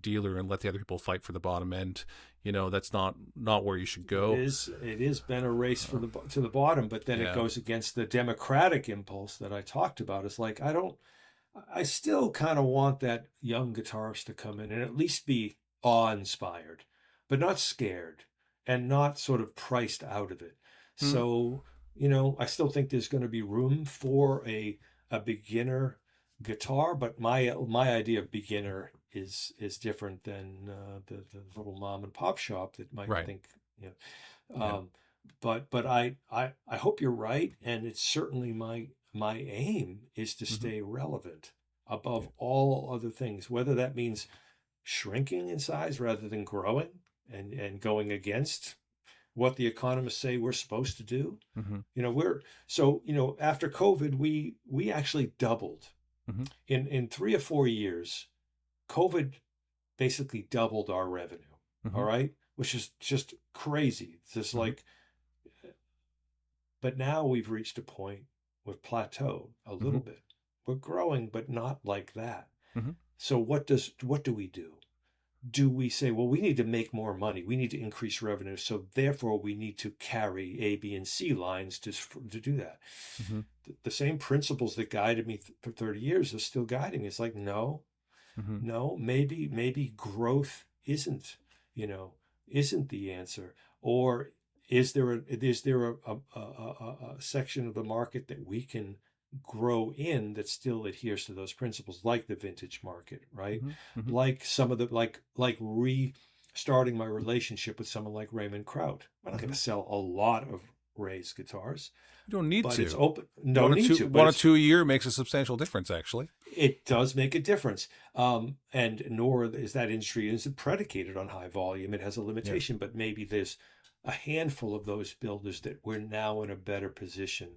Speaker 1: dealer, and let the other people fight for the bottom end. That's not where you should go.
Speaker 2: It is been a race to the bottom, but then it goes against the democratic impulse that I talked about. It's like, I still kind of want that young guitarist to come in and at least be awe-inspired, but not scared and not sort of priced out of it. So, I still think there's going to be room for a beginner guitar, but my idea of beginner is different than the little mom and pop shop that might think, but I hope you're right, and it's certainly my aim is to stay relevant above all other things, whether that means shrinking in size rather than growing and going against what the economists say we're supposed to do. After COVID, we actually doubled. In 3 or 4 years, COVID basically doubled our revenue. All right, which is just crazy. It's just like, but now we've reached a point, we've plateaued a little bit. We're growing, but not like that. So what do we do? Do we say, well, we need to make more money, we need to increase revenue, so therefore we need to carry A, B, and C lines to do that? The same principles that guided me for 30 years are still guiding me. It's like, no, maybe growth isn't the answer. Or is there a section of the market that we can grow in that still adheres to those principles, like the vintage market, right? Like some of the like restarting my relationship with someone like Raymond Kraut. I'm not going to sell a lot of Ray's guitars.
Speaker 1: You don't need
Speaker 2: but
Speaker 1: to.
Speaker 2: It's open. No need to.
Speaker 1: One or two a year makes a substantial difference, actually.
Speaker 2: It does make a difference. And nor is that industry isn't predicated on high volume. It has a limitation, but maybe there's a handful of those builders that we're now in a better position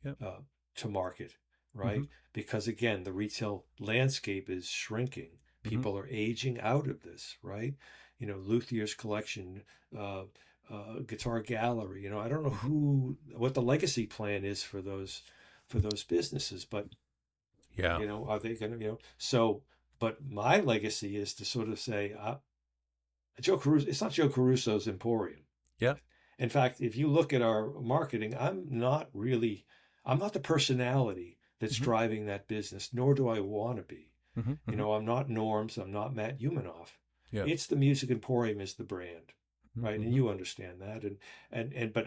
Speaker 2: to market, right? Because again, the retail landscape is shrinking. People are aging out of this, right? Luthier's collection, Guitar Gallery. I don't know what the legacy plan is for those businesses, but are they going to, so? But my legacy is to sort of say, Joe Caruso. It's not Joe Caruso's Emporium.
Speaker 1: Yeah.
Speaker 2: In fact, if you look at our marketing, I'm not the personality that's driving that business, nor do I want to be. I'm not Norms. I'm not Matt Humanoff. It's the Music Emporium is the brand, right? And you understand that.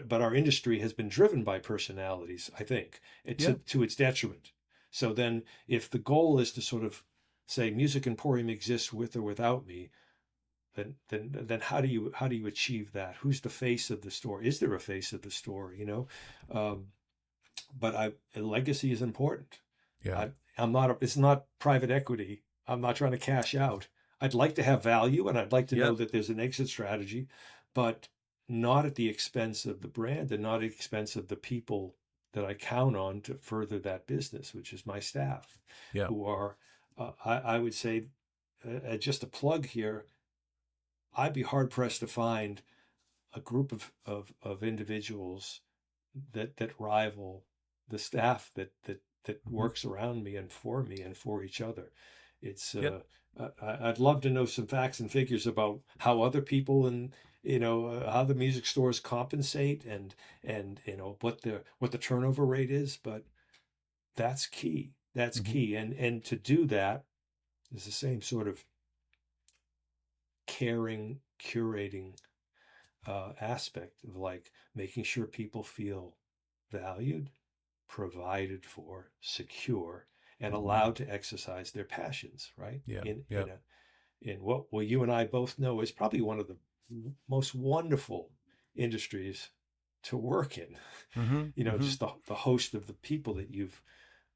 Speaker 2: But our industry has been driven by personalities, I think, to its detriment. So then, if the goal is to sort of say Music Emporium exists with or without me, then how do you achieve that? Who's the face of the store? Is there a face of the store? But legacy is important. It's not private equity. I'm not trying to cash out. I'd like to have value, and I'd like to know that there's an exit strategy, but not at the expense of the brand and not at the expense of the people that I count on to further that business, which is my staff, who are, I would say, just a plug here, I'd be hard pressed to find a group of individuals that rival the staff that works around me and for each other. It's I'd love to know some facts and figures about how other people and how the music stores compensate and what the turnover rate is, but that's key. That's key. And to do that is the same sort of caring, curating aspect of like making sure people feel valued, provided for, secure, and allowed to exercise their passions, right? In what you and I both know is probably one of the most wonderful industries to work in. Just the host of the people that you've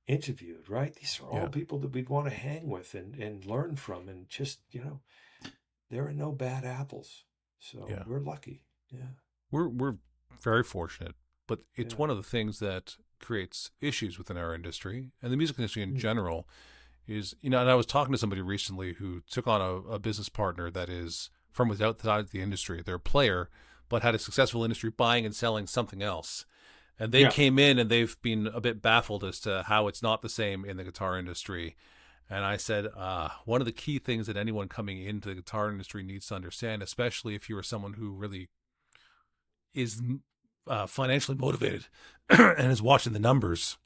Speaker 2: interviewed, right? These are all people that we'd want to hang with and learn from, and just, there are no bad apples. So we're lucky.
Speaker 1: We're very fortunate, but it's one of the things that creates issues within our industry and the music industry in general is, and I was talking to somebody recently who took on a business partner that is from outside the industry. They're a player, but had a successful industry buying and selling something else. And they came in and they've been a bit baffled as to how it's not the same in the guitar industry. And I said, one of the key things that anyone coming into the guitar industry needs to understand, especially if you are someone who really is financially motivated and is watching the numbers,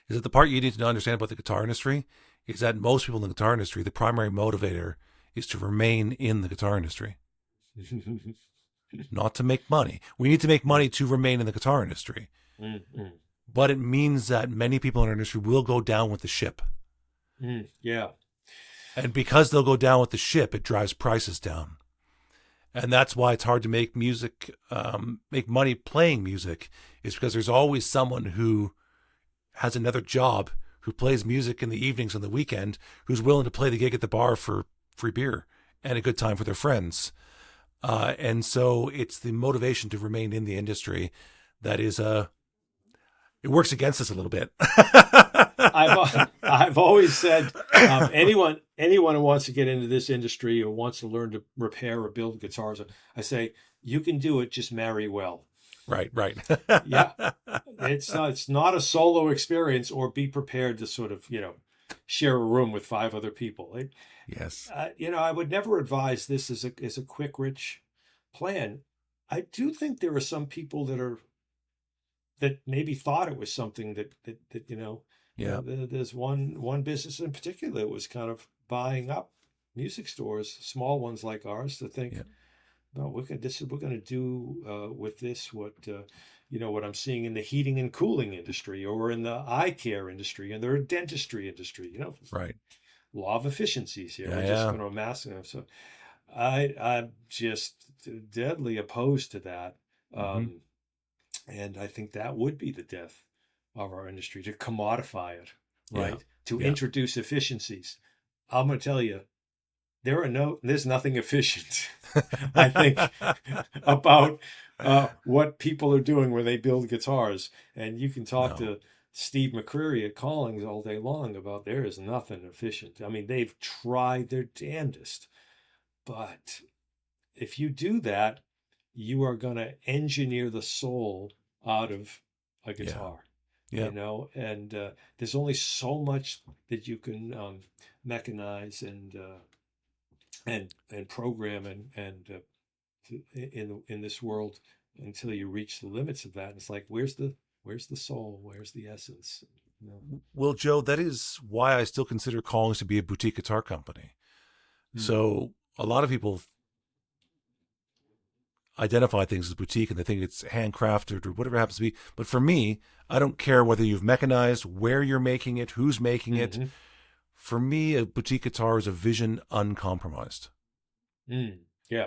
Speaker 1: is that the part you need to understand about the guitar industry is that most people in the guitar industry, the primary motivator is to remain in the guitar industry. Not to make money. We need to make money to remain in the guitar industry.
Speaker 2: Mm-hmm.
Speaker 1: But it means that many people in our industry will go down with the ship.
Speaker 2: Yeah.
Speaker 1: And because they'll go down with the ship, it drives prices down. And that's why it's hard to make music, make money playing music, is because there's always someone who has another job, who plays music in the evenings on the weekend, who's willing to play the gig at the bar for free beer and a good time for their friends. And so it's the motivation to remain in the industry that is, it works against us a little bit.
Speaker 2: I've always said, anyone who wants to get into this industry or wants to learn to repair or build guitars, I say, you can do it, just marry well.
Speaker 1: Right.
Speaker 2: Yeah. It's not a solo experience, or be prepared to sort of, share a room with 5 other people.
Speaker 1: Yes.
Speaker 2: I would never advise this as a quick, rich plan. I do think there are some people that maybe thought it was something that there's one business in particular that was kind of buying up music stores, small ones like ours, to think, no, we're going to do with this what I'm seeing in the heating and cooling industry, or in the eye care industry, and the dentistry industry.
Speaker 1: Right.
Speaker 2: Law of efficiencies here.
Speaker 1: Yeah,
Speaker 2: We're just going to amass them. So I'm just deadly opposed to that. And I think that would be the death of our industry, to commodify it, right? To introduce efficiencies. I'm going to tell you, there's nothing efficient, I think, about what people are doing when they build guitars. And you can talk to Steve McCreary at Collings all day long about there is nothing efficient. I mean, they've tried their damnedest. But if you do that, you are going to engineer the soul out of a guitar. And there's only so much that you can mechanize and program and in this world, until you reach the limits of that. And it's like, where's the soul? Where's the essence?
Speaker 1: Well, Joe, that is why I still consider Collings to be a boutique guitar company. So a lot of people identify things as boutique and they think it's handcrafted or whatever it happens to be. But for me, I don't care whether you've mechanized, where you're making it, who's making it. For me, a boutique guitar is a vision uncompromised.
Speaker 2: Yeah.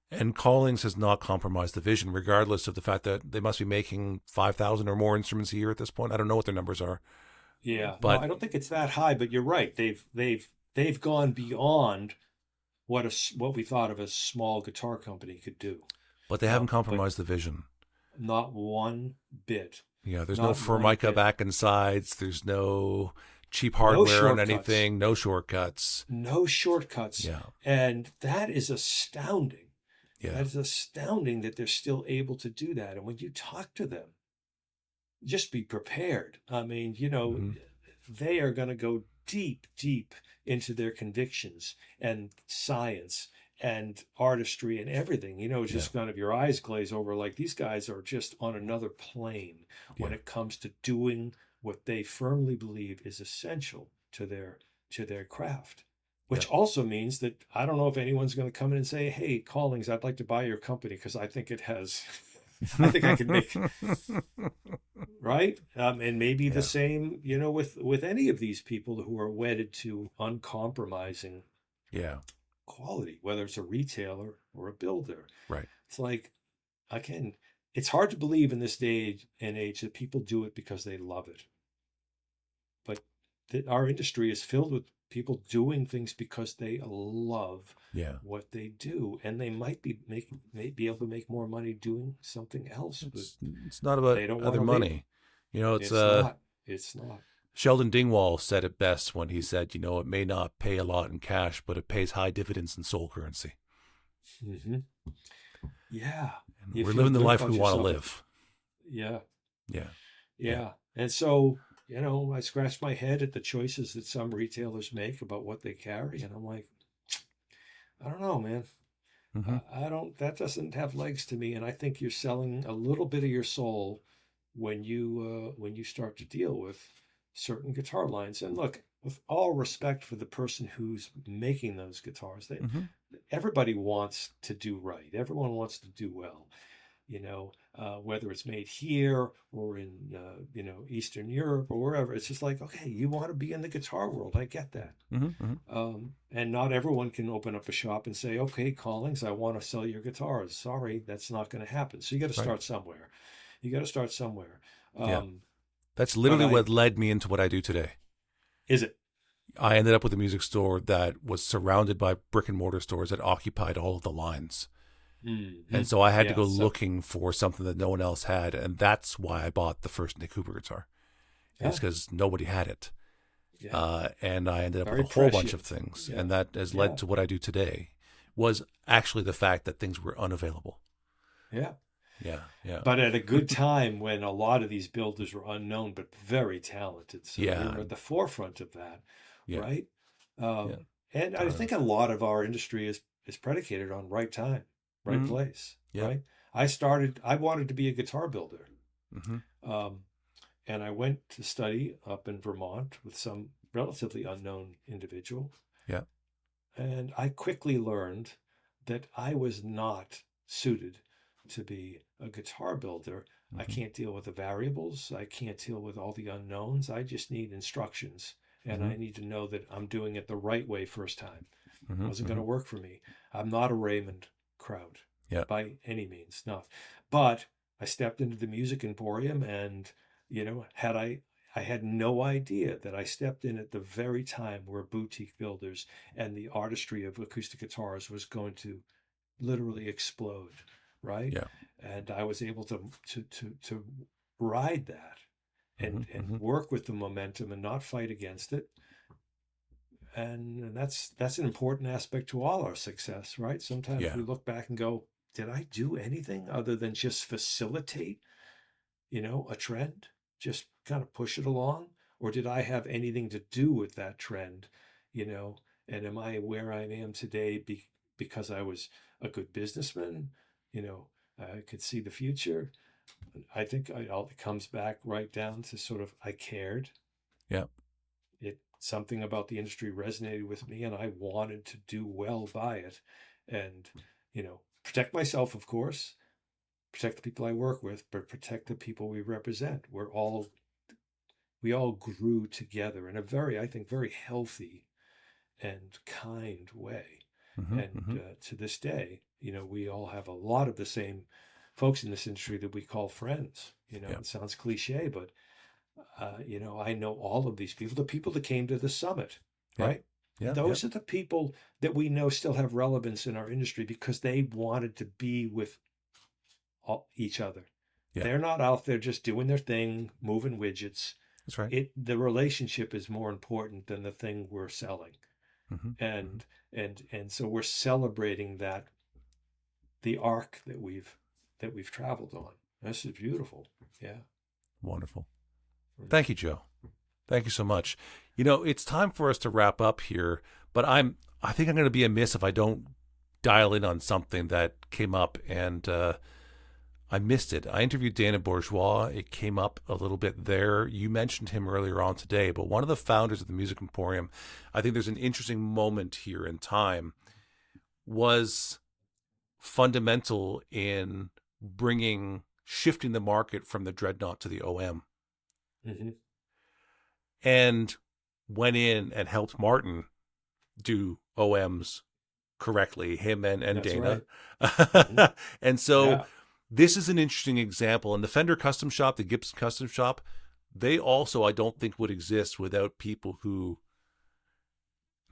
Speaker 1: And Collings has not compromised the vision, regardless of the fact that they must be making 5,000 or more instruments a year at this point. I don't know what their numbers are.
Speaker 2: Yeah,
Speaker 1: but
Speaker 2: no, I don't think it's that high. But you're right. They've gone beyond what we thought of a small guitar company could do.
Speaker 1: But they haven't compromised the vision.
Speaker 2: Not one bit.
Speaker 1: Yeah, there's no Formica back and sides. There's no cheap hardware on anything. No shortcuts.
Speaker 2: No shortcuts.
Speaker 1: Yeah.
Speaker 2: And that is astounding.
Speaker 1: Yeah.
Speaker 2: That is astounding that they're still able to do that. And when you talk to them, just be prepared. I mean, they are going to go deep, deep into their convictions and science and artistry and everything. Just kind of your eyes glaze over, like, these guys are just on another plane when it comes to doing what they firmly believe is essential to their craft. Which also means that I don't know if anyone's going to come in and say, hey, Collings, I'd like to buy your company because I think it has, I think I can make, right? And maybe the same, with any of these people who are wedded to uncompromising quality, whether it's a retailer or a builder.
Speaker 1: Right.
Speaker 2: It's like, it's hard to believe in this day and age that people do it because they love it. But our industry is filled with people doing things because they love what they do, and they might be able to make more money doing something else.
Speaker 1: It's not about other money. It's not. Sheldon Dingwall said it best when he said, it may not pay a lot in cash, but it pays high dividends in soul currency.
Speaker 2: Hmm. Yeah.
Speaker 1: And
Speaker 2: You
Speaker 1: we're
Speaker 2: feel
Speaker 1: living the
Speaker 2: good
Speaker 1: life we
Speaker 2: about
Speaker 1: want to
Speaker 2: yourself.
Speaker 1: live.
Speaker 2: Yeah.
Speaker 1: Yeah. Yeah.
Speaker 2: Yeah. And so, I scratch my head at the choices that some retailers make about what they carry. And I'm like, I don't know, man.
Speaker 1: Mm-hmm.
Speaker 2: I don't, that doesn't have legs to me. And I think you're selling a little bit of your soul when you start to deal with certain guitar lines. And look, with all respect for the person who's making those guitars,
Speaker 1: Mm-hmm.
Speaker 2: everybody wants to do right. Everyone wants to do well. Whether it's made here or in Eastern Europe or wherever. It's just like, okay, you want to be in the guitar world. I get that.
Speaker 1: Mm-hmm. Mm-hmm.
Speaker 2: And not everyone can open up a shop and say, okay, Collings, I want to sell your guitars. Sorry, that's not going to happen. So you got to
Speaker 1: Right.
Speaker 2: start somewhere. You got to start somewhere.
Speaker 1: Yeah.
Speaker 2: Um,
Speaker 1: That's
Speaker 2: but
Speaker 1: literally what led me into what I do today.
Speaker 2: is it?
Speaker 1: I ended up with a music store that was surrounded by brick and mortar stores that occupied all of the lines.
Speaker 2: Mm-hmm.
Speaker 1: And so I had to
Speaker 2: Yeah.
Speaker 1: go
Speaker 2: So,
Speaker 1: looking for something that no one else had. And that's why I bought the first Nick Cooper guitar, is
Speaker 2: yeah,
Speaker 1: because nobody had it.
Speaker 2: yeah,
Speaker 1: And I ended up with
Speaker 2: very
Speaker 1: a whole bunch
Speaker 2: prescient.
Speaker 1: of things.
Speaker 2: Yeah,
Speaker 1: And that has led
Speaker 2: yeah,
Speaker 1: to what I do today, was actually the fact that things were unavailable.
Speaker 2: yeah.
Speaker 1: Yeah. Yeah.
Speaker 2: But at a good time when a lot of these builders were unknown but very talented. So
Speaker 1: Yeah.
Speaker 2: you're at the forefront of that,
Speaker 1: Yeah.
Speaker 2: right?
Speaker 1: Yeah.
Speaker 2: And I think
Speaker 1: Tons.
Speaker 2: a lot of our industry is predicated on right time, right
Speaker 1: Mm-hmm.
Speaker 2: place,
Speaker 1: Yeah.
Speaker 2: right? I wanted to be a guitar builder.
Speaker 1: Mm-hmm.
Speaker 2: Um, and I went to study up in Vermont with some relatively unknown individual.
Speaker 1: Yeah.
Speaker 2: And I quickly learned that I was not suited to be a guitar builder. I
Speaker 1: Mm-hmm.
Speaker 2: can't deal with the variables. I can't deal with all the unknowns. I just need instructions. And
Speaker 1: Mm-hmm.
Speaker 2: I need to know that I'm doing it the right way first time. It
Speaker 1: Mm-hmm.
Speaker 2: wasn't going
Speaker 1: Mm-hmm.
Speaker 2: to work for me. I'm not a Raymond crowd
Speaker 1: Yeah.
Speaker 2: by any means, not. But I stepped into the music emporium and, I had no idea that I stepped in at the very time where boutique builders and the artistry of acoustic guitars was going to literally explode, right?
Speaker 1: Yeah.
Speaker 2: And I was able to ride that
Speaker 1: Mm-hmm.
Speaker 2: and
Speaker 1: Mm-hmm.
Speaker 2: work with the momentum and not fight against it. And that's an important aspect to all our success, right? Sometimes
Speaker 1: Yeah.
Speaker 2: we look back and go, did I do anything other than just facilitate, a trend, just kind of push it along? Or did I have anything to do with that trend, you know? And am I where I am today because I was a good businessman? You know, I could see the future. I think it comes back right down to sort of I cared.
Speaker 1: Yeah.
Speaker 2: Something about the industry resonated with me, and I wanted to do well by it, and protect myself, of course, protect the people I work with, but protect the people we represent. We all grew together in a very, I think, very healthy and kind way.
Speaker 1: Mm-hmm.
Speaker 2: And
Speaker 1: Mm-hmm.
Speaker 2: to this day, we all have a lot of the same folks in this industry that we call friends.
Speaker 1: Yeah.
Speaker 2: It sounds cliche, but I know all of these people, the people that came to the summit,
Speaker 1: Yeah.
Speaker 2: right?
Speaker 1: Yeah. Yeah.
Speaker 2: Those are the people that we know still have relevance in our industry because they wanted to be with each other.
Speaker 1: Yeah.
Speaker 2: They're not out there just doing their thing, moving widgets.
Speaker 1: That's right.
Speaker 2: The relationship is more important than the thing we're selling.
Speaker 1: Mm-hmm. Mm-hmm.
Speaker 2: And so we're celebrating the arc that we've traveled on. This is beautiful. Yeah.
Speaker 1: Wonderful. Thank you, Joe. Thank you so much. It's time for us to wrap up here, but I think I'm going to be amiss if I don't dial in on something that came up, and I missed it. I interviewed Dana Bourgeois. It came up a little bit there. You mentioned him earlier on today, but one of the founders of the Music Emporium, I think there's an interesting moment here in time, was fundamental in shifting the market from the Dreadnought to the OM.
Speaker 2: Mm-hmm.
Speaker 1: And went in and helped Martin do OMs correctly, him and
Speaker 2: That's
Speaker 1: Dana.
Speaker 2: right. Mm-hmm.
Speaker 1: And so
Speaker 2: Yeah.
Speaker 1: this is an interesting example. And the Fender Custom Shop, the Gibson Custom Shop, they also, I don't think, would exist without people who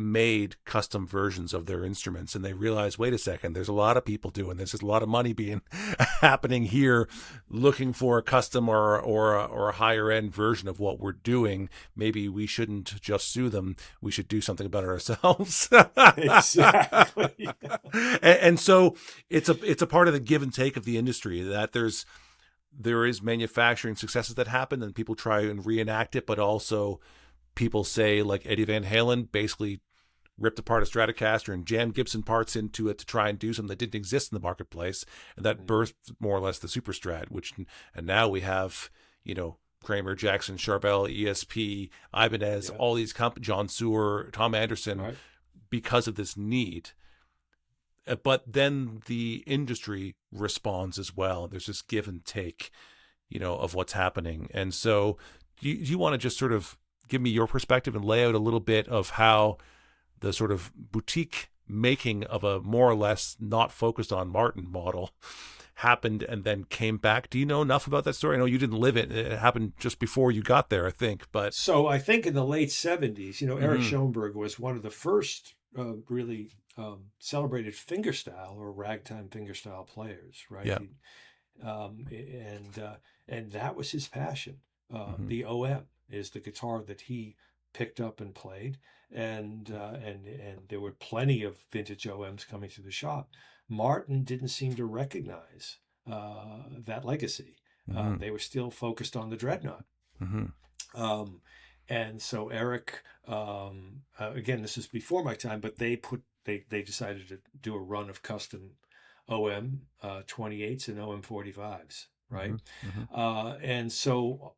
Speaker 1: made custom versions of their instruments, and they realized, wait a second, there's a lot of people doing this. There's a lot of money being happening here, looking for a custom or a higher end version of what we're doing. Maybe we shouldn't just sue them. We should do something about it ourselves.
Speaker 2: Exactly.
Speaker 1: and so it's a part of the give and take of the industry, that there is manufacturing successes that happen and people try and reenact it, but also people say, like Eddie Van Halen basically ripped apart a Stratocaster and jammed Gibson parts into it to try and do something that didn't exist in the marketplace, and that birthed more or less the Super Strat, and now we have, Kramer, Jackson, Charbel, ESP, Ibanez, all these John Sewer, Tom Anderson,
Speaker 2: Right.
Speaker 1: because of this need. But then the industry responds as well. There's this give and take, of what's happening. And so you want to just sort of give me your perspective and lay out a little bit of how the sort of boutique making of a more or less not focused on Martin model happened and then came back. Do you know enough about that story? I know you didn't live it. It happened just before you got there, I think. But
Speaker 2: so I think in the late 70s, Eric Schoenberg was one of the first really celebrated fingerstyle or ragtime fingerstyle players, right?
Speaker 1: Yeah.
Speaker 2: And that was his passion. The OM is the guitar that he picked up and played, and there were plenty of vintage OMs coming through the shop. Martin didn't seem to recognize that legacy. They were still focused on the Dreadnought. And so Eric, again, this is before my time, but they decided to do a run of custom OM 28s and OM 45s, right? And so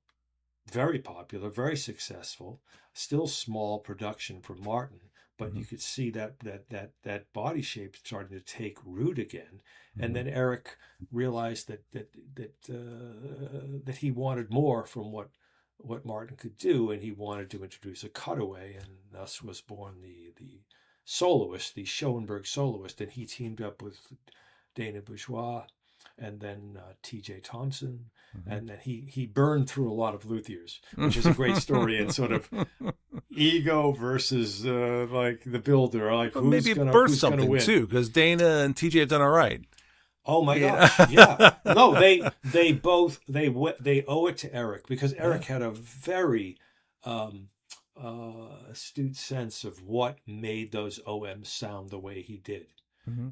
Speaker 2: very popular, very successful, still small production for Martin, but you could see that body shape starting to take root again. And then Eric realized that he wanted more from what Martin could do, and he wanted to introduce a cutaway, and thus was born the soloist, the Schoenberg soloist, and he teamed up with Dana Bourgeois and then T.J. Thompson, and then he burned through a lot of luthiers, which is a great story, and sort of ego versus like the builder, like
Speaker 1: but
Speaker 2: who's
Speaker 1: maybe
Speaker 2: gonna
Speaker 1: birth
Speaker 2: who's gonna
Speaker 1: something
Speaker 2: win.
Speaker 1: too, because Dana and TJ have done all right.
Speaker 2: Oh my gosh, yeah. No, they both they owe it to Eric, because Eric had a very astute sense of what made those OMs sound the way he did.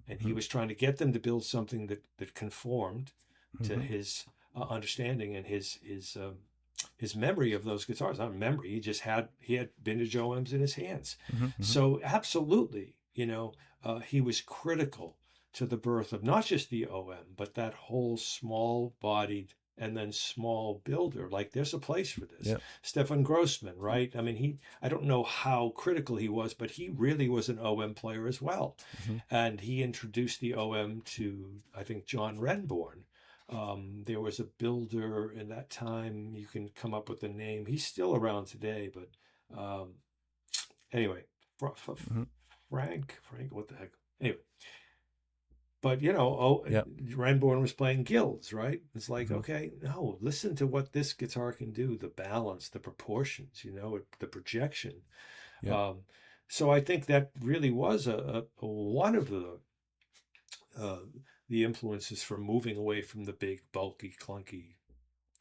Speaker 2: And he was trying to get them to build something that conformed to his understanding and his memory of those guitars. Not memory, he had vintage OMs in his hands. So absolutely, he was critical to the birth of not just the OM, but that whole small-bodied and then small builder. Like, there's a place for this. Stefan Grossman, right? I mean, I don't know how critical he was, but he really was an OM player as well. And he introduced the OM to, I think, John Renborn. There was a builder in that time, you can come up with the name. He's still around today, but anyway, Frank, what the heck? Anyway. But, Renborn was playing guilds, right? It's like, okay, no, listen to what this guitar can do, the balance, the proportions, the projection. So I think that really was a one of the influences for moving away from the big, bulky, clunky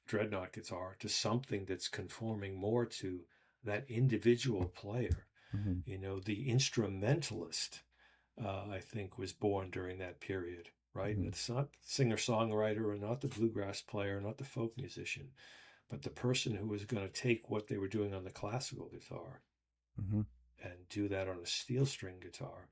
Speaker 2: Dreadnought guitar to something that's conforming more to that individual player. The instrumentalist, I think, was born during that period, right? And it's not singer-songwriter or not the bluegrass player, not the folk musician, but the person who was going to take what they were doing on the classical guitar and do that on a steel string guitar.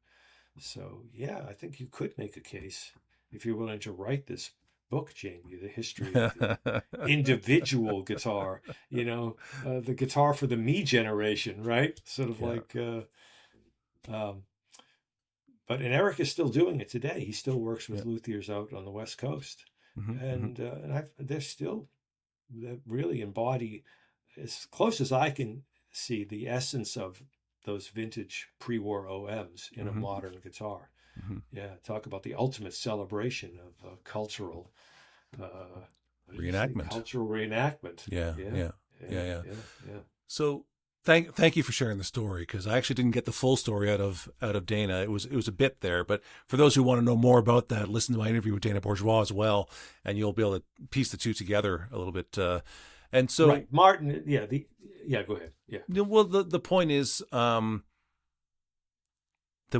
Speaker 2: So, yeah, I think you could make a case, if you're willing to write this book, Jamie, the history of the individual guitar, the guitar for the me generation, right? Sort of like... But Eric is still doing it today. He still works with luthiers out on the West Coast, and they're still that really embody, as close as I can see, the essence of those vintage pre-war OMs in a modern guitar. Yeah, talk about the ultimate celebration of cultural
Speaker 1: reenactment.
Speaker 2: Cultural reenactment.
Speaker 1: Yeah. So Thank you for sharing the story, because I actually didn't get the full story out of Dana. It was a bit there, but for those who want to know more about that, listen to my interview with Dana Bourgeois as well, and you'll be able to piece the two together a little bit. And so,
Speaker 2: Right, Martin. Yeah. Go ahead. Yeah.
Speaker 1: well, the point is that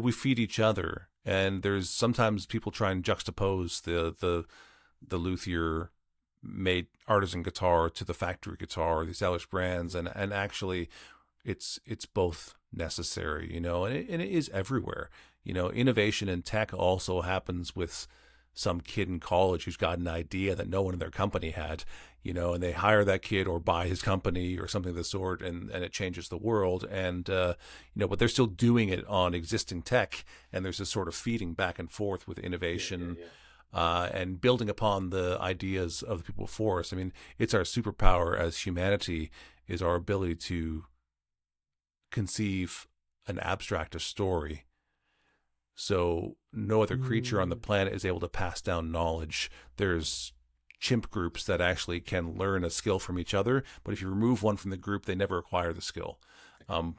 Speaker 1: we feed each other, and there's sometimes people try and juxtapose the luthier made artisan guitar to the factory guitar, the established brands, and actually it's both necessary, and it is everywhere. Innovation in tech also happens with some kid in college who's got an idea that no one in their company had, and they hire that kid or buy his company or something of the sort, and it changes the world. And, but they're still doing it on existing tech, and there's this sort of feeding back and forth with innovation. And building upon the ideas of the people before us. I mean, it's our superpower as humanity, is our ability to conceive an abstract story. So no other creature on the planet is able to pass down knowledge. There's chimp groups that actually can learn a skill from each other, but if you remove one from the group, they never acquire the skill.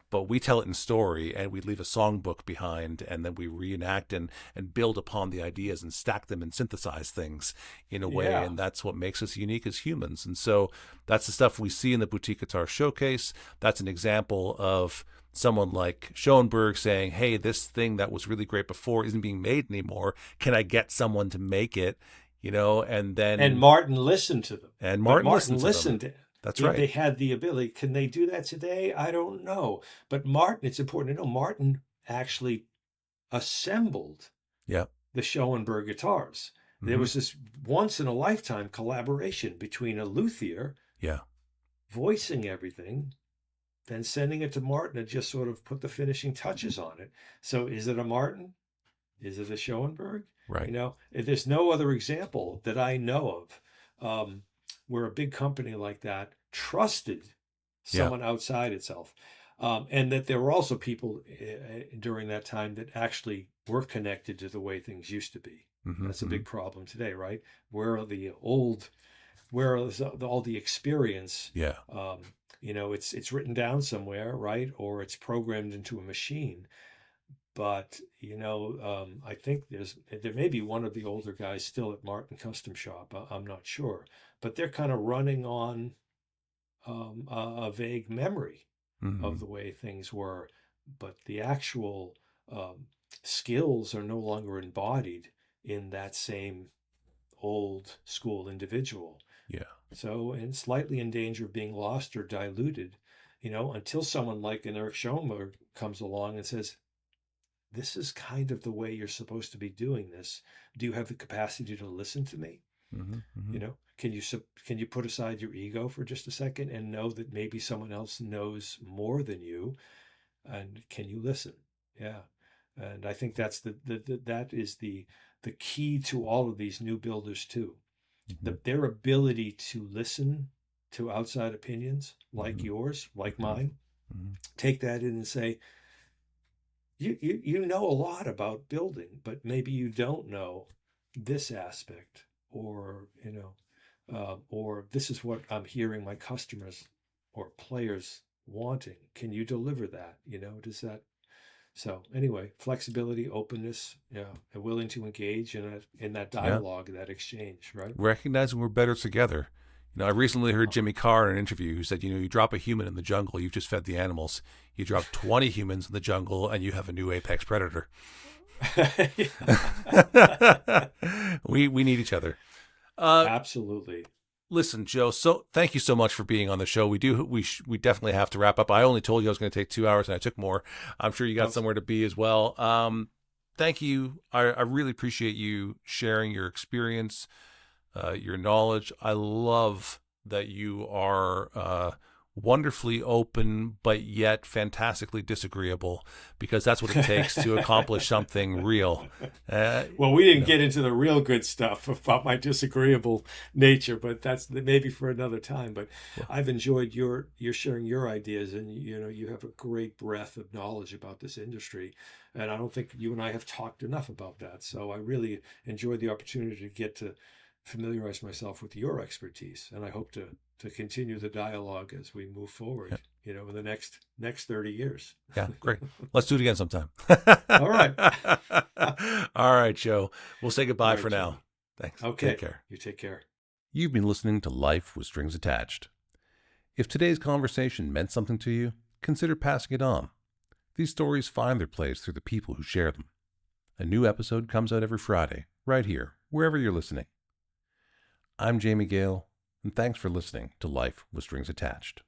Speaker 1: But we tell it in story, and we leave a songbook behind, and then we reenact and build upon the ideas and stack them and synthesize things in a way. And that's what makes us unique as humans. And so that's the stuff we see in the Boutique Guitar Showcase. That's an example of someone like Schoenberg saying, hey, this thing that was really great before isn't being made anymore. Can I get someone to make it? And
Speaker 2: Martin listened to them.
Speaker 1: And Martin
Speaker 2: listened
Speaker 1: to them. That's right.
Speaker 2: They had the ability. Can they do that today? I don't know. But Martin, it's important to know, Martin actually assembled the Schoenberg guitars. Mm-hmm. There was this once in a lifetime collaboration between a luthier voicing everything, then sending it to Martin to just sort of put the finishing touches on it. So is it a Martin? Is it a Schoenberg?
Speaker 1: Right.
Speaker 2: There's no other example that I know of where a big company like that trusted someone outside itself. And that there were also people during that time that actually were connected to the way things used to be. Mm-hmm, That's a big problem today, right? Where are all the experience?
Speaker 1: Yeah.
Speaker 2: It's written down somewhere, right? Or it's programmed into a machine. But, I think there may be one of the older guys still at Martin Custom Shop. I'm not sure. But they're kind of running on a vague memory of the way things were. But the actual skills are no longer embodied in that same old school individual.
Speaker 1: Yeah.
Speaker 2: So, and slightly in danger of being lost or diluted, until someone like an Eric Schoenberg comes along and says, this is kind of the way you're supposed to be doing this. Do you have the capacity to listen to me? Mm-hmm. Can you put aside your ego for just a second and know that maybe someone else knows more than you? And can you listen? Yeah. And I think that's that is the key to all of these new builders too. Mm-hmm. Their ability to listen to outside opinions like yours, like mine, take that in and say, you know a lot about building, but maybe you don't know this aspect, or or this is what I'm hearing my customers or players wanting. Can you deliver that? Does that? So anyway, flexibility, openness, and willing to engage in that dialogue, that exchange, right?
Speaker 1: Recognizing we're better together. I recently heard Jimmy Carr in an interview who said, you drop a human in the jungle, you've just fed the animals. You drop 20 humans in the jungle, and you have a new apex predator. We need each other.
Speaker 2: Absolutely.
Speaker 1: Listen, Joe. So thank you so much for being on the show. We definitely have to wrap up. I only told you I was going to take 2 hours, and I took more. I'm sure you got somewhere to be as well. Thank you. I really appreciate you sharing your experience. Your knowledge. I love that you are wonderfully open, but yet fantastically disagreeable, because that's what it takes to accomplish something real.
Speaker 2: Well, we didn't get into the real good stuff about my disagreeable nature, but that's maybe for another time. But I've enjoyed your sharing your ideas, and you have a great breadth of knowledge about this industry, and I don't think you and I have talked enough about that. So I really enjoyed the opportunity to get to familiarize myself with your expertise, and I hope to continue the dialogue as we move forward. in the next 30 years.
Speaker 1: Yeah, great. Let's do it again sometime.
Speaker 2: All right.
Speaker 1: All right, Joe. We'll say goodbye for now.
Speaker 2: Jimmy.
Speaker 1: Thanks.
Speaker 2: Okay.
Speaker 1: Take care.
Speaker 2: You take care.
Speaker 1: You've been listening to Life with Strings Attached. If today's conversation meant something to you, consider passing it on. These stories find their place through the people who share them. A new episode comes out every Friday, right here, wherever you're listening. I'm Jamie Gale, and thanks for listening to Life with Strings Attached.